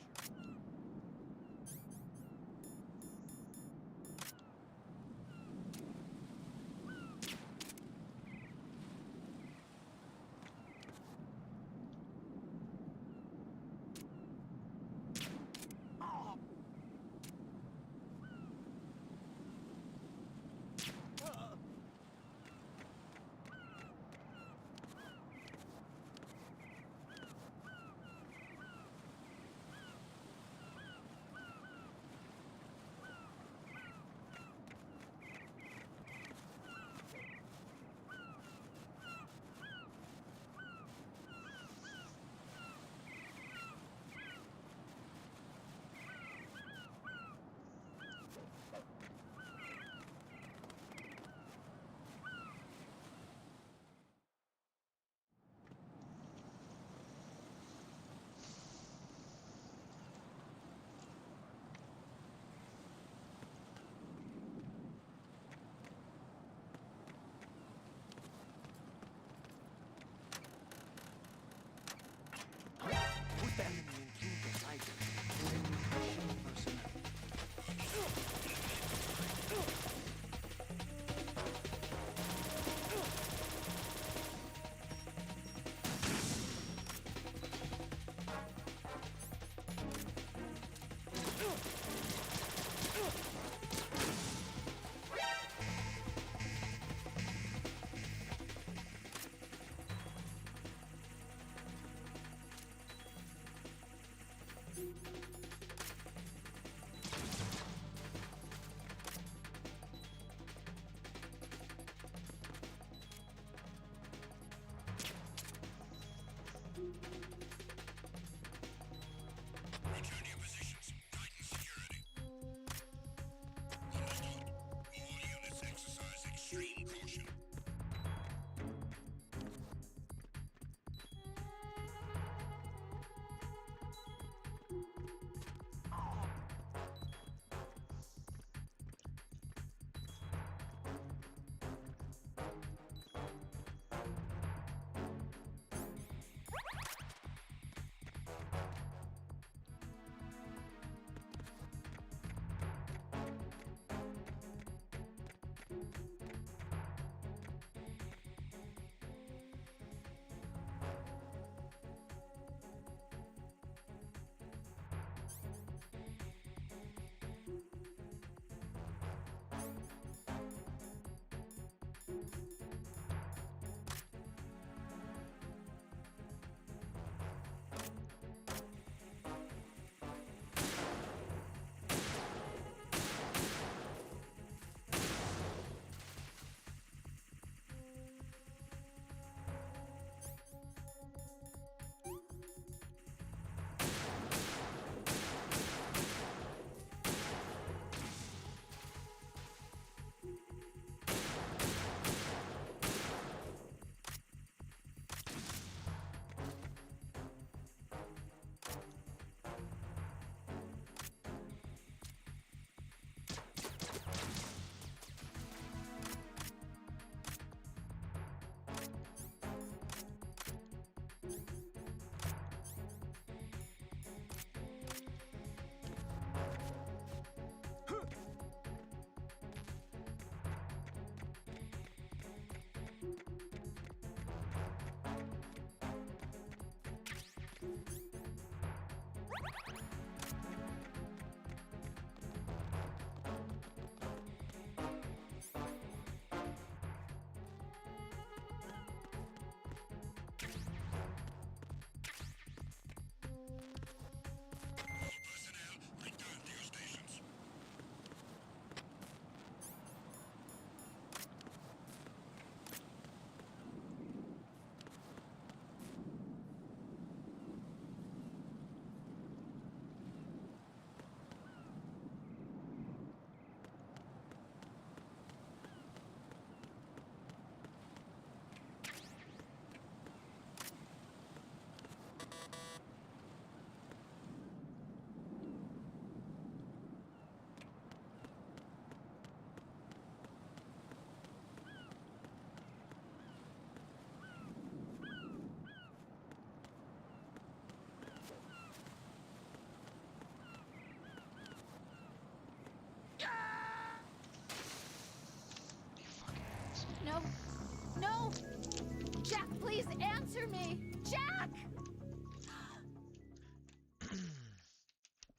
answer me! Jack!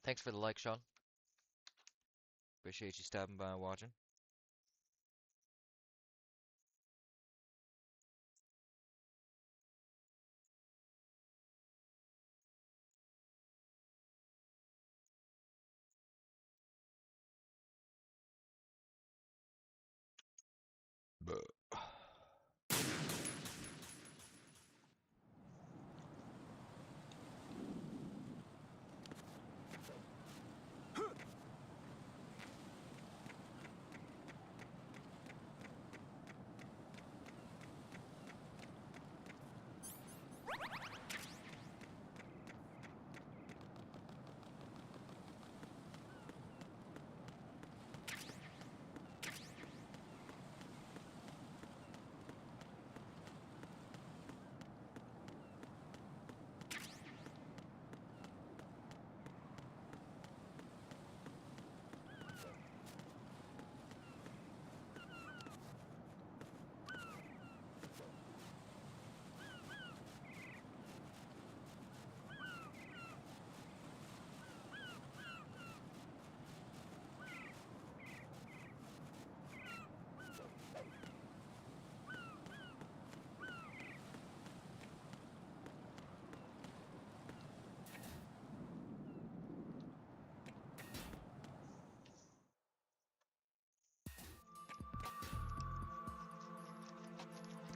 Thanks for the like, Sean. Appreciate you stopping by and watching.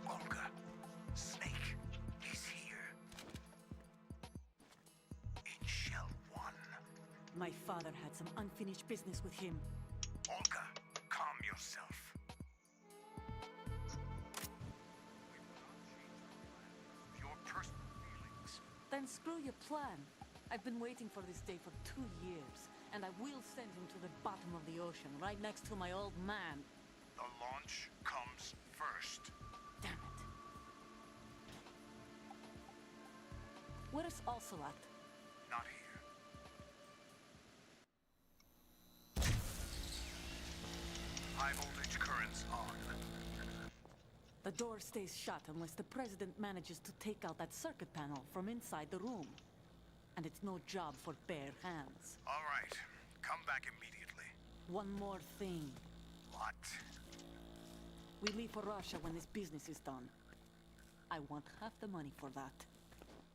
Olga, Snake is here. In Shell 1. My father had some unfinished business with him. Olga, calm yourself. Your personal feelings. Then screw your plan. I've been waiting for this day for 2 years, and I will send him to the bottom of the ocean, right next to my old man. The launch comes first. Damn it. Where is Ocelot? Not here. High voltage currents on. The door stays shut unless the president manages to take out that circuit panel from inside the room. And it's no job for bare hands. All right. Come back immediately. One more thing. What? We leave for Russia when this business is done. I want half the money for that.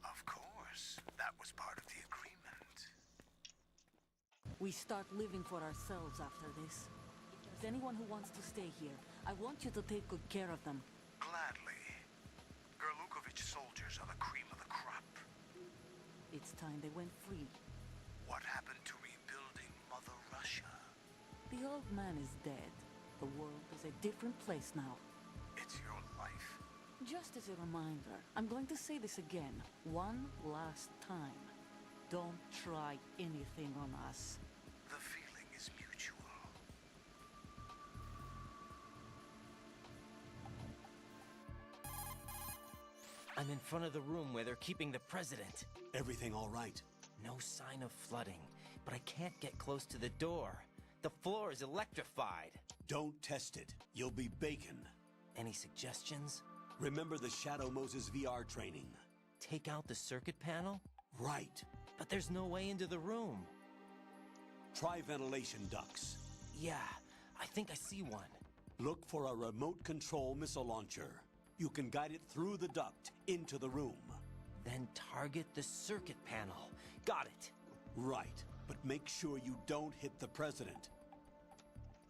Of course. That was part of the agreement. We start living for ourselves after this. If there's anyone who wants to stay here, I want you to take good care of them. Gladly. Gerlukovich soldiers are the cream of the crop. It's time they went free. What happened to rebuilding Mother Russia? The old man is dead. The world is a different place now. It's your life. Just as a reminder, I'm going to say this again, one last time. Don't try anything on us. The feeling is mutual. I'm in front of the room where they're keeping the president. Everything all right? No sign of flooding, but I can't get close to the door. The floor is electrified. Don't test it. You'll be bacon. Any suggestions? Remember the Shadow Moses VR training. Take out the circuit panel? Right. But there's no way into the room. Try ventilation ducts. Yeah, I think I see one. Look for a remote control missile launcher. You can guide it through the duct into the room. Then target the circuit panel. Got it. Right, but make sure you don't hit the president.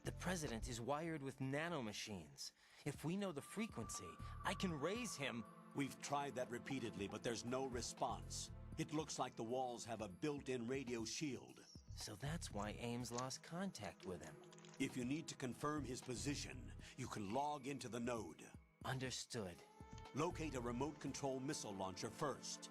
The president is wired with nanomachines. If we know the frequency, I can raise him. We've tried that repeatedly, but there's no response. It looks like the walls have a built-in radio shield. So that's why Ames lost contact with him. If you need to confirm his position, you can log into the node. Understood. Locate a remote control missile launcher first.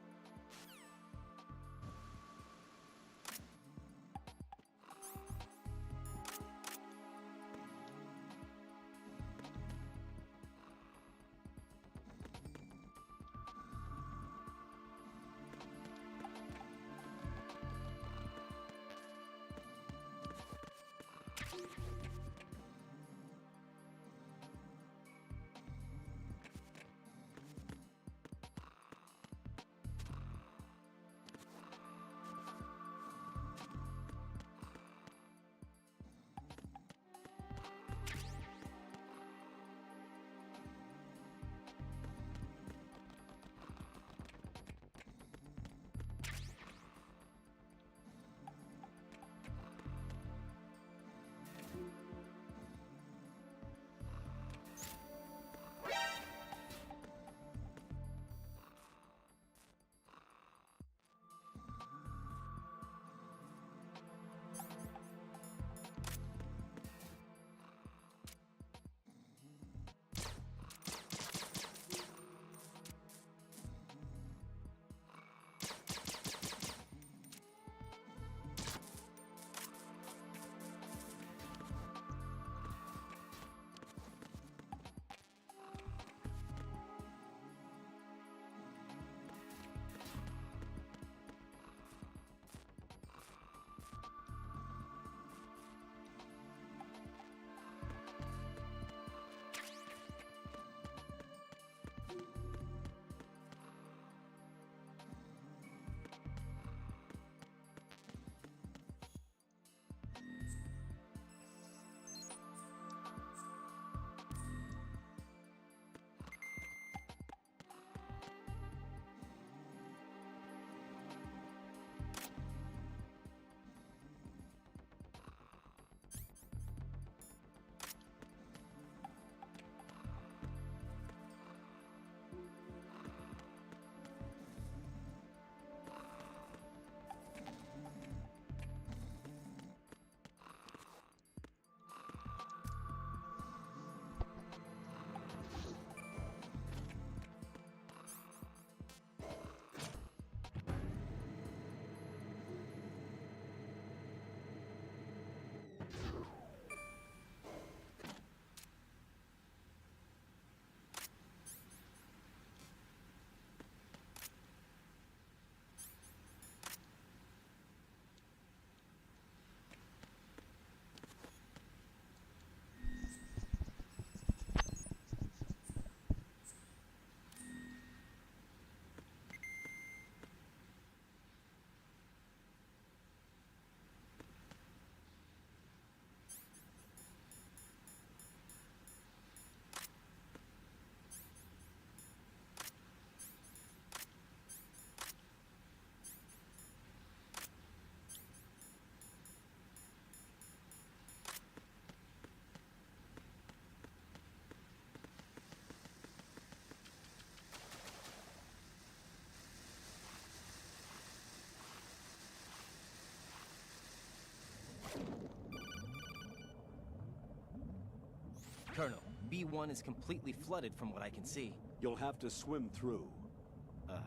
Colonel, B1 is completely flooded from what I can see. You'll have to swim through.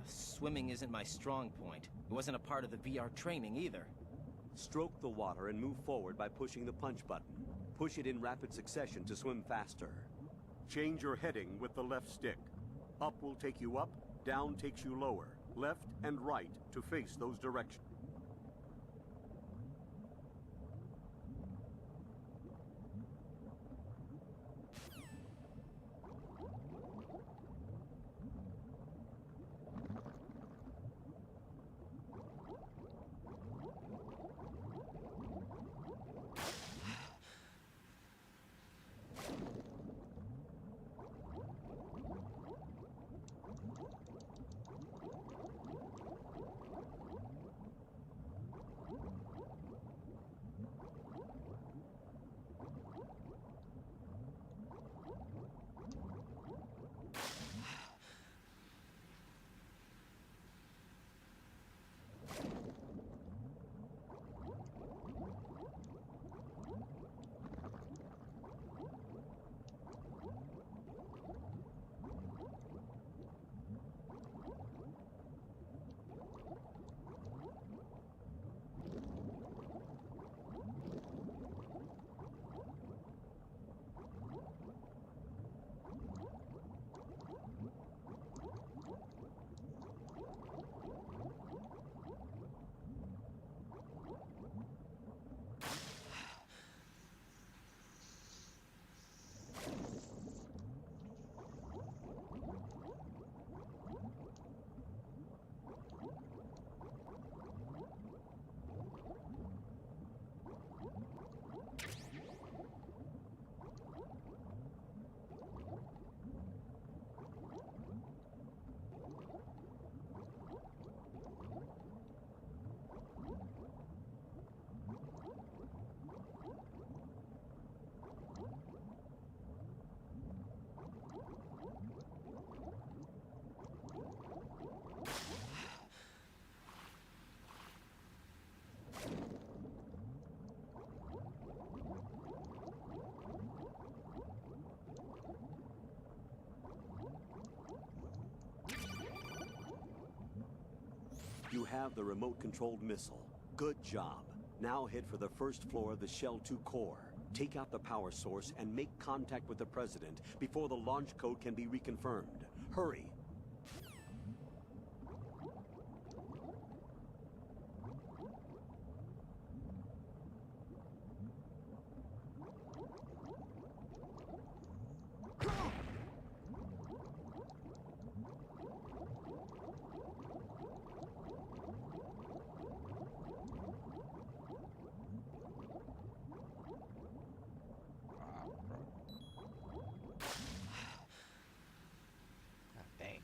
Swimming isn't my strong point. It wasn't a part of the VR training either. Stroke the water and move forward by pushing the punch button. Push it in rapid succession to swim faster. Change your heading with the left stick. Up will take you up, down takes you lower. Left and right to face those directions. You have the remote-controlled missile. Good job. Now head for the first floor of the Shell 2 core. Take out the power source and make contact with the President before the launch code can be reconfirmed. Hurry! Dang.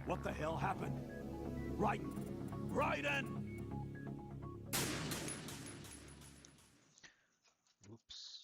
What the hell happened? Raiden! Raiden! Oops.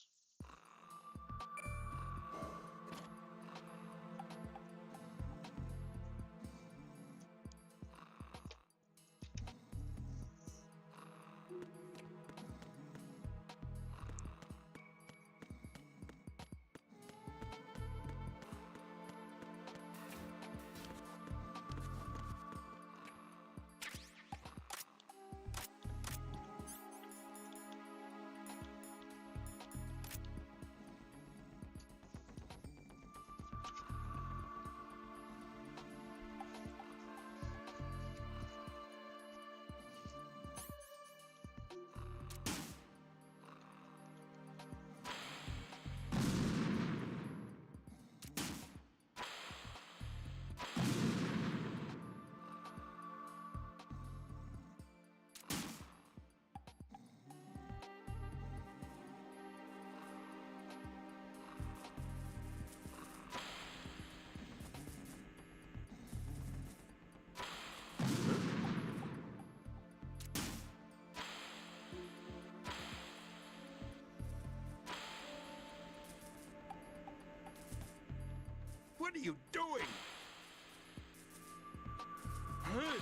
What are you doing? Huh?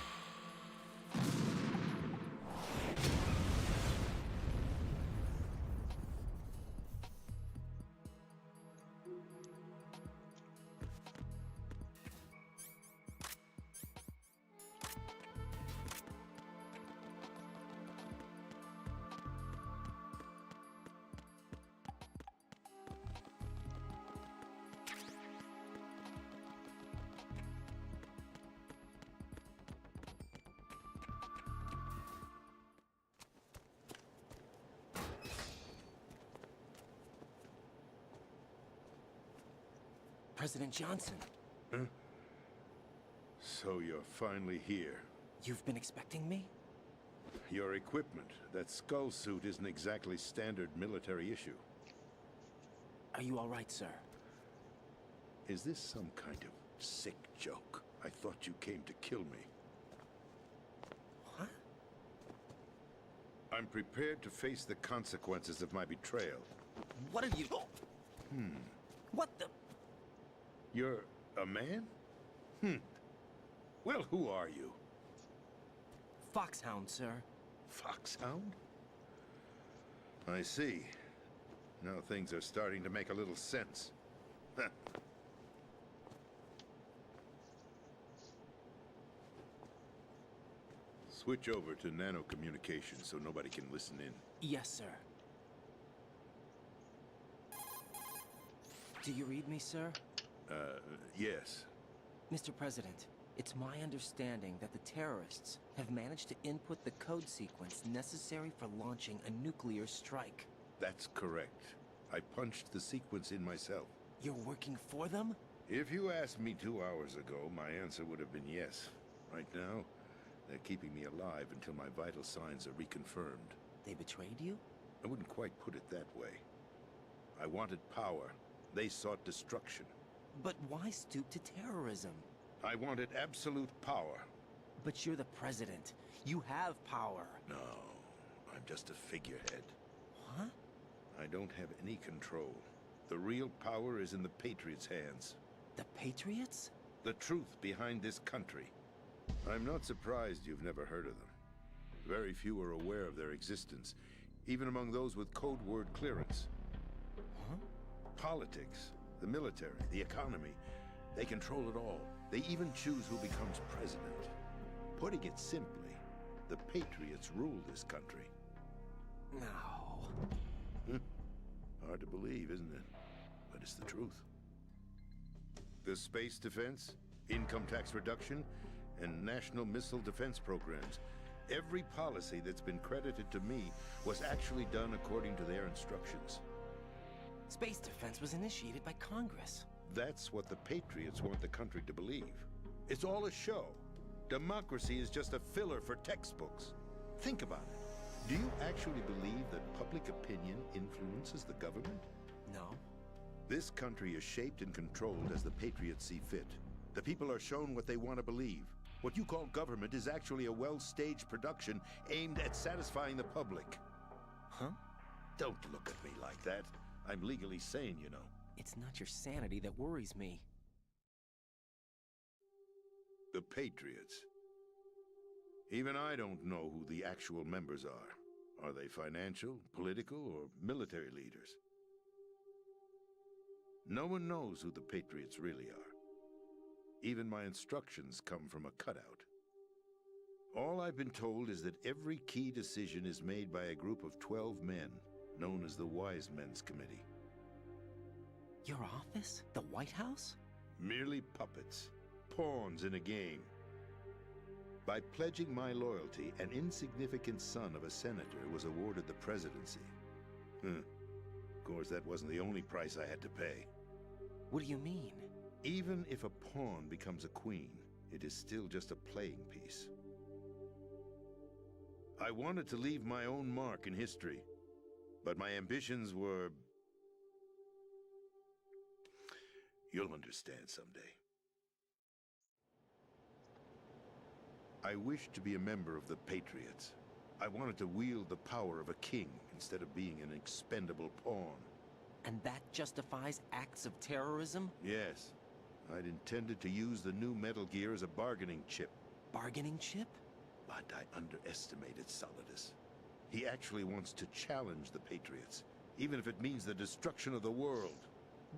President Johnson. Huh? So you're finally here. You've been expecting me? Your equipment, that skull suit isn't exactly standard military issue. Are you all right, sir? Is this some kind of sick joke? I thought you came to kill me. What? I'm prepared to face the consequences of my betrayal. What are you... What the... You're a man? Well, who are you? Foxhound, sir. Foxhound? I see. Now things are starting to make a little sense. Switch over to nano-communications so nobody can listen in. Yes, sir. Do you read me, sir? Yes. Mr. President, it's my understanding that the terrorists have managed to input the code sequence necessary for launching a nuclear strike. That's correct. I punched the sequence in myself. You're working for them? If you asked me 2 hours ago, my answer would have been yes. Right now, they're keeping me alive until my vital signs are reconfirmed. They betrayed you? I wouldn't quite put it that way. I wanted power. They sought destruction. But why stoop to terrorism? I wanted absolute power. But you're the president. You have power. No, I'm just a figurehead. Huh? I don't have any control. The real power is in the Patriots' hands. The Patriots? The truth behind this country. I'm not surprised you've never heard of them. Very few are aware of their existence, even among those with code word clearance. Huh? Politics, the military, the economy, they control it all. They even choose who becomes president. Putting it simply, the Patriots rule this country. No. Hard to believe, isn't it? But it's the truth. The space defense, income tax reduction, and national missile defense programs. Every policy that's been credited to me was actually done according to their instructions. Space defense was initiated by Congress. That's what the Patriots want the country to believe. It's all a show. Democracy is just a filler for textbooks. Think about it. Do you actually believe that public opinion influences the government? No. This country is shaped and controlled as the Patriots see fit. The people are shown what they want to believe. What you call government is actually a well-staged production aimed at satisfying the public. Huh? Don't look at me like that. I'm legally sane, you know. It's not your sanity that worries me. The Patriots. Even I don't know who the actual members are. Are they financial, political, or military leaders? No one knows who the Patriots really are. Even my instructions come from a cutout. All I've been told is that every key decision is made by a group of 12 men, known as the Wise Men's Committee. Your office? The White House? Merely puppets, pawns in a game. By pledging my loyalty, an insignificant son of a senator was awarded the presidency. Of course, that wasn't the only price I had to pay. What do you mean? Even if a pawn becomes a queen, it is still just a playing piece. I wanted to leave my own mark in history, but my ambitions were... You'll understand someday. I wished to be a member of the Patriots. I wanted to wield the power of a king instead of being an expendable pawn. And that justifies acts of terrorism? Yes. I'd intended to use the new Metal Gear as a bargaining chip. Bargaining chip? But I underestimated Solidus. He actually wants to challenge the Patriots, even if it means the destruction of the world.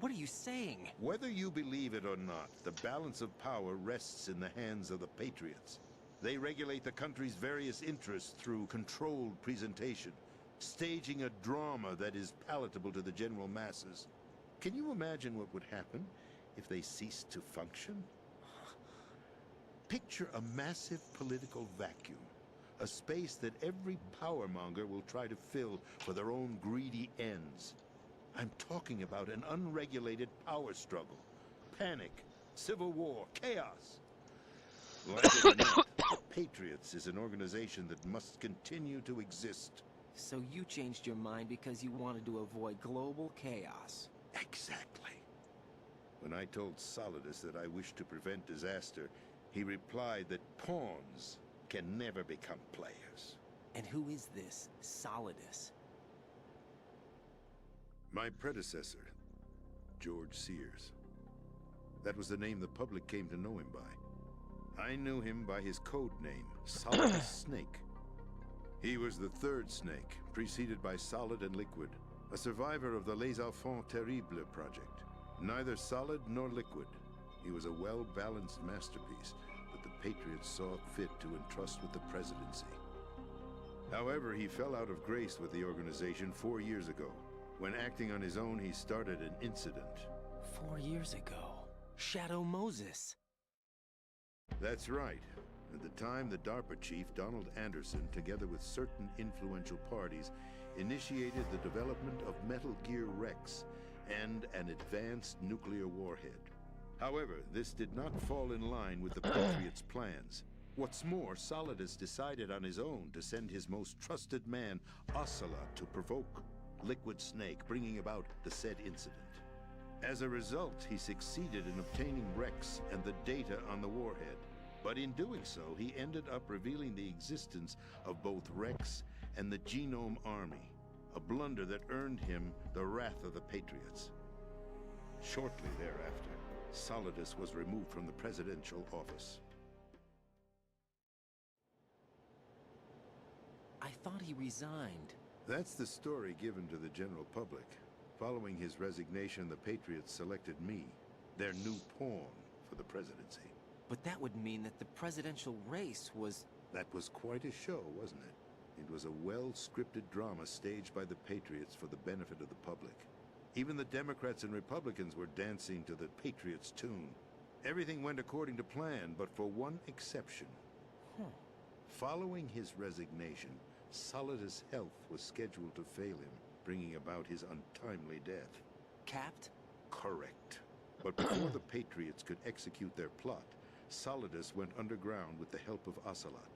What are you saying? Whether you believe it or not, the balance of power rests in the hands of the Patriots. They regulate the country's various interests through controlled presentation, staging a drama that is palatable to the general masses. Can you imagine what would happen if they ceased to function? Picture a massive political vacuum, a space that every powermonger will try to fill for their own greedy ends. I'm talking about an unregulated power struggle, panic, civil war, chaos. Like it or not, the Patriots is an organization that must continue to exist. So you changed your mind because you wanted to avoid global chaos. Exactly. When I told Solidus that I wished to prevent disaster, he replied that pawns can never become players. And who is this Solidus? My predecessor, George Sears. That was the name the public came to know him by. I knew him by his code name, Solid Snake. He was the third Snake, preceded by Solid and Liquid, a survivor of the Les Enfants Terribles project. Neither solid nor liquid. He was a well-balanced masterpiece that the Patriots saw fit to entrust with the presidency. However, he fell out of grace with the organization 4 years ago. When acting on his own, he started an incident. 4 years ago? Shadow Moses. That's right. At the time, the DARPA chief, Donald Anderson, together with certain influential parties, initiated the development of Metal Gear Rex and an advanced nuclear warhead. However, this did not fall in line with the Patriots' plans. What's more, Solidus decided on his own to send his most trusted man, Ocelot, to provoke Liquid Snake, bringing about the said incident. As a result, he succeeded in obtaining Rex and the data on the warhead. But in doing so, he ended up revealing the existence of both Rex and the Genome Army, a blunder that earned him the wrath of the Patriots. Shortly thereafter, Solidus was removed from the presidential office. I thought he resigned. That's the story given to the general public. Following his resignation, the Patriots selected me, their new pawn, for the presidency. But that would mean that the presidential race was... That was quite a show, wasn't it? It was a well-scripted drama staged by the Patriots for the benefit of the public. Even the Democrats and Republicans were dancing to the Patriots' tune. Everything went according to plan, but for one exception. Following his resignation, Solidus' health was scheduled to fail him, bringing about his untimely death. Capped? Correct. But before the Patriots could execute their plot, Solidus went underground with the help of Ocelot.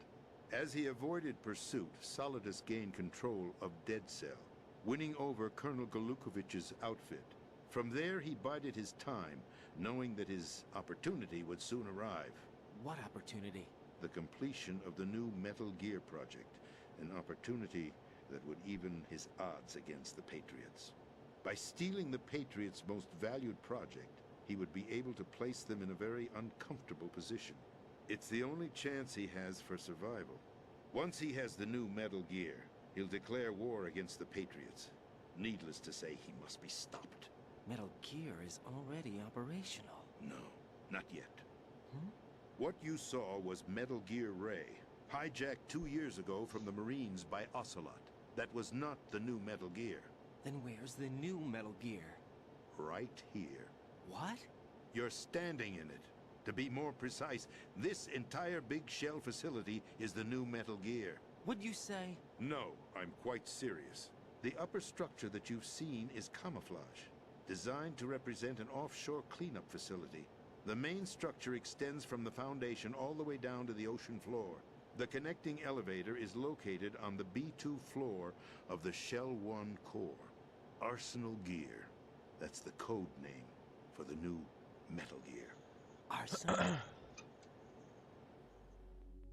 As he avoided pursuit, Solidus gained control of Dead Cell, winning over Colonel Golukovich's outfit, From there, he bided his time, knowing that his opportunity would soon arrive. What opportunity? The completion of the new Metal Gear project, an opportunity that would even his odds against the Patriots. By stealing the Patriots' most valued project, he would be able to place them in a very uncomfortable position. It's the only chance he has for survival. Once he has the new Metal Gear, he'll declare war against the Patriots. Needless to say, he must be stopped. Metal Gear is already operational. No, not yet. What you saw was Metal Gear Ray, hijacked 2 years ago from the Marines by Ocelot. That was not the new Metal Gear. Then where's the new Metal Gear? Right here. What? You're standing in it. To be more precise, this entire big shell facility is the new Metal Gear. What'd you say? No, I'm quite serious. The upper structure that you've seen is camouflage, designed to represent an offshore cleanup facility. The main structure extends from the foundation all the way down to the ocean floor. The connecting elevator is located on the B2 floor of the Shell 1 core. Arsenal Gear. That's the code name for the new Metal Gear. Arsenal?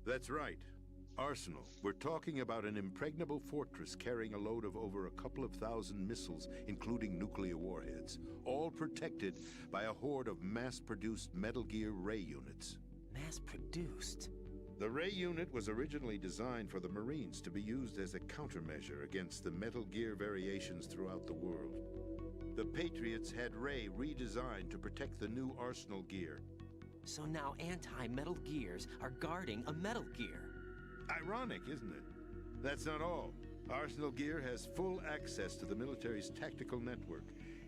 That's right. Arsenal. We're talking about an impregnable fortress carrying a load of over a couple of thousand missiles, including nuclear warheads, all protected by a horde of mass-produced Metal Gear Ray units. Mass-produced? The Ray unit was originally designed for the Marines to be used as a countermeasure against the Metal Gear variations throughout the world. The Patriots had Ray redesigned to protect the new Arsenal Gear. So now anti-Metal Gears are guarding a Metal Gear. Ironic, isn't it? That's not all. Arsenal Gear has full access to the military's tactical network,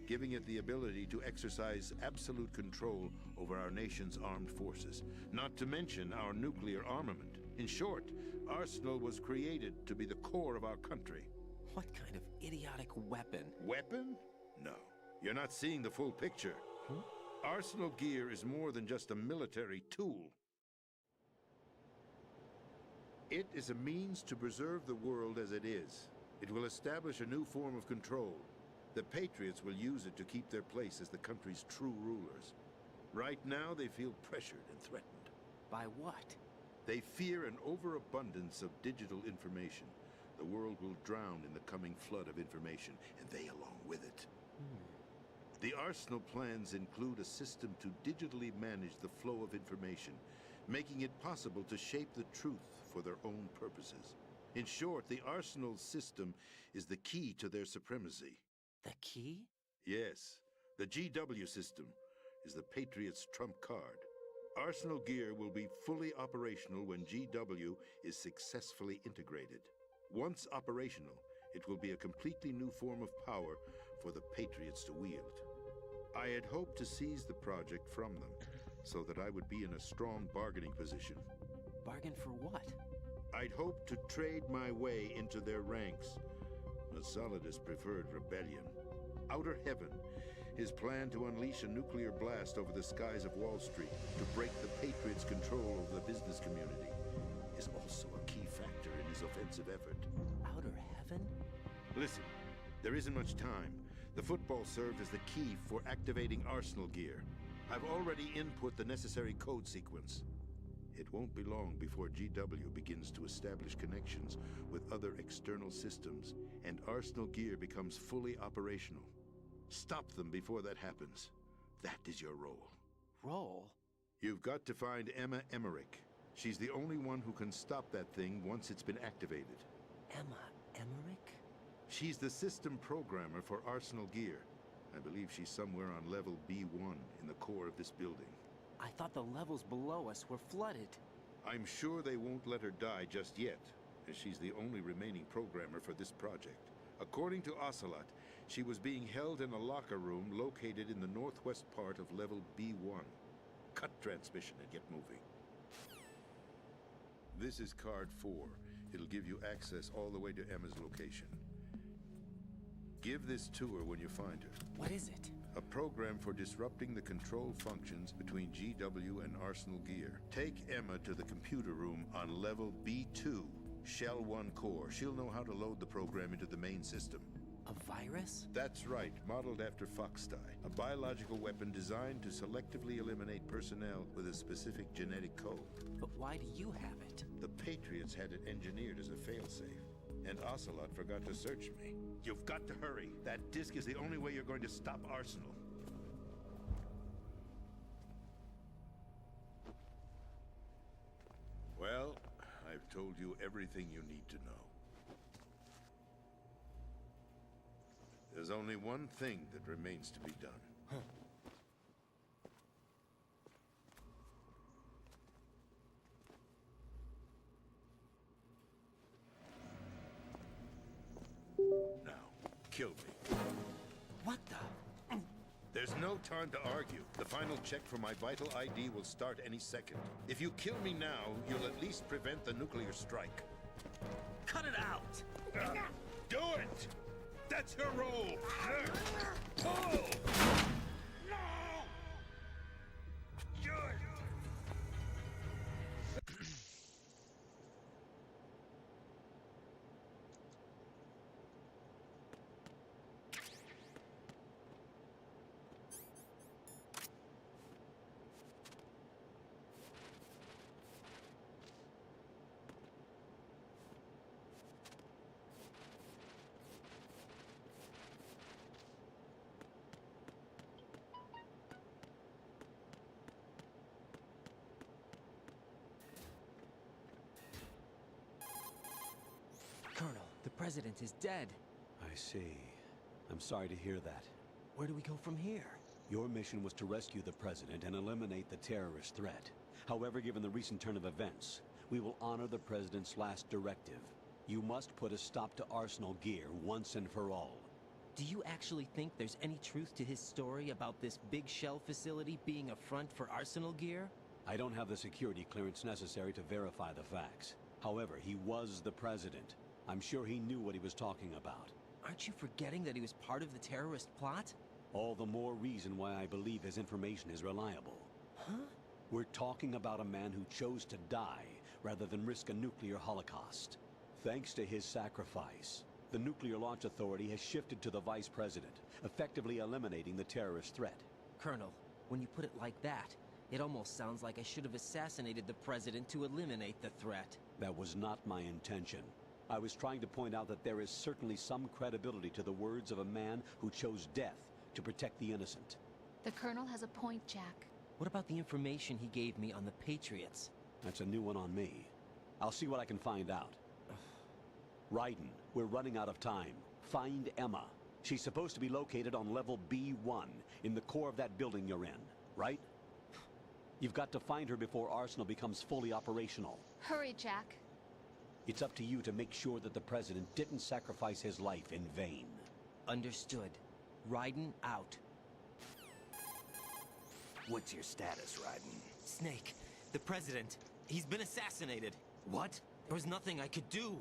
giving it the ability to exercise absolute control over our nation's armed forces, not to mention our nuclear armament. In short, Arsenal was created to be the core of our country. What kind of idiotic weapon? Weapon? No. You're not seeing the full picture. Arsenal Gear is more than just a military tool. It is a means to preserve the world as it is. It will establish a new form of control. The Patriots will use it to keep their place as the country's true rulers. Right now, they feel pressured and threatened. By what? They fear an overabundance of digital information. The world will drown in the coming flood of information, and they along with it. The Arsenal plans include a system to digitally manage the flow of information, making it possible to shape the truth for their own purposes. In short, the Arsenal system is the key to their supremacy. The key? Yes. The GW system is the Patriots' trump card. Arsenal Gear will be fully operational when GW is successfully integrated. Once operational, it will be a completely new form of power for the Patriots to wield. I had hoped to seize the project from them, so that I would be in a strong bargaining position. Bargain for what? I'd hoped to trade my way into their ranks. Solidus preferred rebellion. Outer Heaven, his plan to unleash a nuclear blast over the skies of Wall Street to break the Patriots' control over the business community, is also a key factor in his offensive effort. Outer Heaven? Listen, there isn't much time. The football served as the key for activating Arsenal Gear. I've already input the necessary code sequence. It won't be long before GW begins to establish connections with other external systems, and Arsenal Gear becomes fully operational. Stop them before that happens. That is your role. Role? You've got to find Emma Emmerich. She's the only one who can stop that thing once it's been activated. Emma Emmerich? She's the system programmer for Arsenal Gear. I believe she's somewhere on level B1 in the core of this building. I thought the levels below us were flooded. I'm sure they won't let her die just yet, as she's the only remaining programmer for this project. According to Ocelot, she was being held in a locker room located in the northwest part of level B1. Cut transmission and get moving. This is card 4. It'll give you access all the way to Emma's location. Give this to her when you find her. What is it? A program for disrupting the control functions between GW and Arsenal Gear. Take Emma to the computer room on level B2, Shell 1 core. She'll know how to load the program into the main system. A virus? That's right, modeled after Foxdie, a biological weapon designed to selectively eliminate personnel with a specific genetic code. But why do you have it? The Patriots had it engineered as a failsafe, and Ocelot forgot to search me. You've got to hurry. That disk is the only way you're going to stop Arsenal. Well, I've told you everything you need to know. There's only one thing that remains to be done. Now, kill me. What the? There's no time to argue. The final check for my vital ID will start any second. If you kill me now, you'll at least prevent the nuclear strike. Cut it out! Do it! That's your role! Pull! Colonel, the president is dead. I see. I'm sorry to hear that. Where do we go from here? Your mission was to rescue the president and eliminate the terrorist threat. However, given the recent turn of events, we will honor the president's last directive. You must put a stop to Arsenal gear once and for all. Do you actually think there's any truth to his story about this big shell facility being a front for Arsenal gear? I don't have the security clearance necessary to verify the facts. However, he was the president. I'm sure he knew what he was talking about. Aren't you forgetting that he was part of the terrorist plot? All the more reason why I believe his information is reliable. Huh? We're talking about a man who chose to die rather than risk a nuclear holocaust. Thanks to his sacrifice, the Nuclear Launch Authority has shifted to the vice president, effectively eliminating the terrorist threat. Colonel, when you put it like that, it almost sounds like I should have assassinated the president to eliminate the threat. That was not my intention. I was trying to point out that there is certainly some credibility to the words of a man who chose death to protect the innocent. The Colonel has a point, Jack. What about the information he gave me on the Patriots? That's a new one on me. I'll see what I can find out. Raiden, we're running out of time. Find Emma. She's supposed to be located on level B1, in the core of that building you're in, right? You've got to find her before Arsenal becomes fully operational. Hurry, Jack. It's up to you to make sure that the president didn't sacrifice his life in vain. Understood. Raiden out. What's your status, Raiden? Snake, the president, he's been assassinated. What? There was nothing I could do.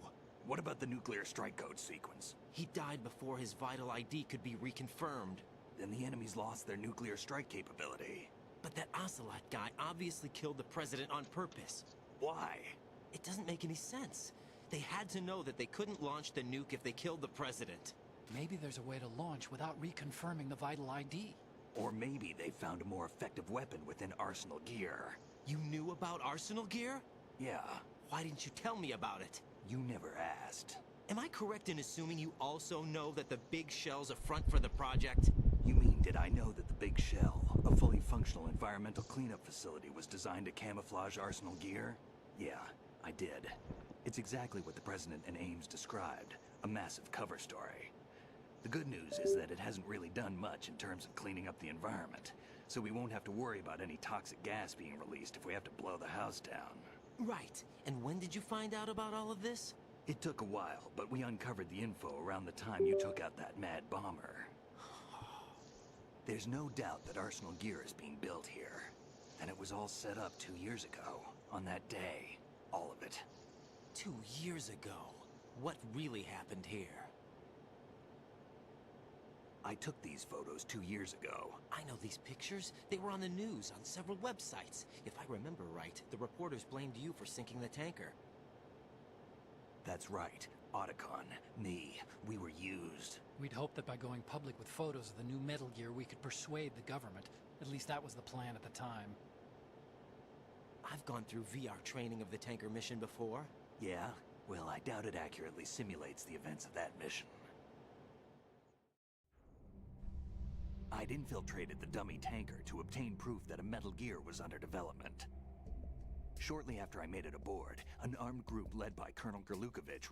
What about the nuclear strike code sequence? He died before his vital ID could be reconfirmed. Then the enemy's lost their nuclear strike capability. But that Ocelot guy obviously killed the president on purpose. Why? It doesn't make any sense. They had to know that they couldn't launch the nuke if they killed the president. Maybe there's a way to launch without reconfirming the vital ID. Or maybe they found a more effective weapon within Arsenal gear. You knew about Arsenal gear? Yeah. Why didn't you tell me about it? You never asked. Am I correct in assuming you also know that the Big Shell's a front for the project? You mean, did I know that the Big Shell, a fully functional environmental cleanup facility, was designed to camouflage Arsenal gear? Yeah, I did. It's exactly what the President and Ames described, a massive cover story. The good news is that it hasn't really done much in terms of cleaning up the environment, so we won't have to worry about any toxic gas being released if we have to blow the house down. Right. And when did you find out about all of this? It took a while, but we uncovered the info around the time you took out that mad bomber. There's no doubt that Arsenal gear is being built here, and it was all set up 2 years ago, on that day. All of it. 2 years ago? What really happened here? I took these photos 2 years ago. I know these pictures. They were on the news, on several websites. If I remember right, the reporters blamed you for sinking the tanker. That's right. Otacon, me, we were used. We'd hoped that by going public with photos of the new Metal Gear, we could persuade the government. At least that was the plan at the time. I've gone through VR training of the tanker mission before. Yeah? Well, I doubt it accurately simulates the events of that mission. I'd infiltrated the dummy tanker to obtain proof that a Metal Gear was under development. Shortly after I made it aboard, an armed group led by Colonel Gerlukovich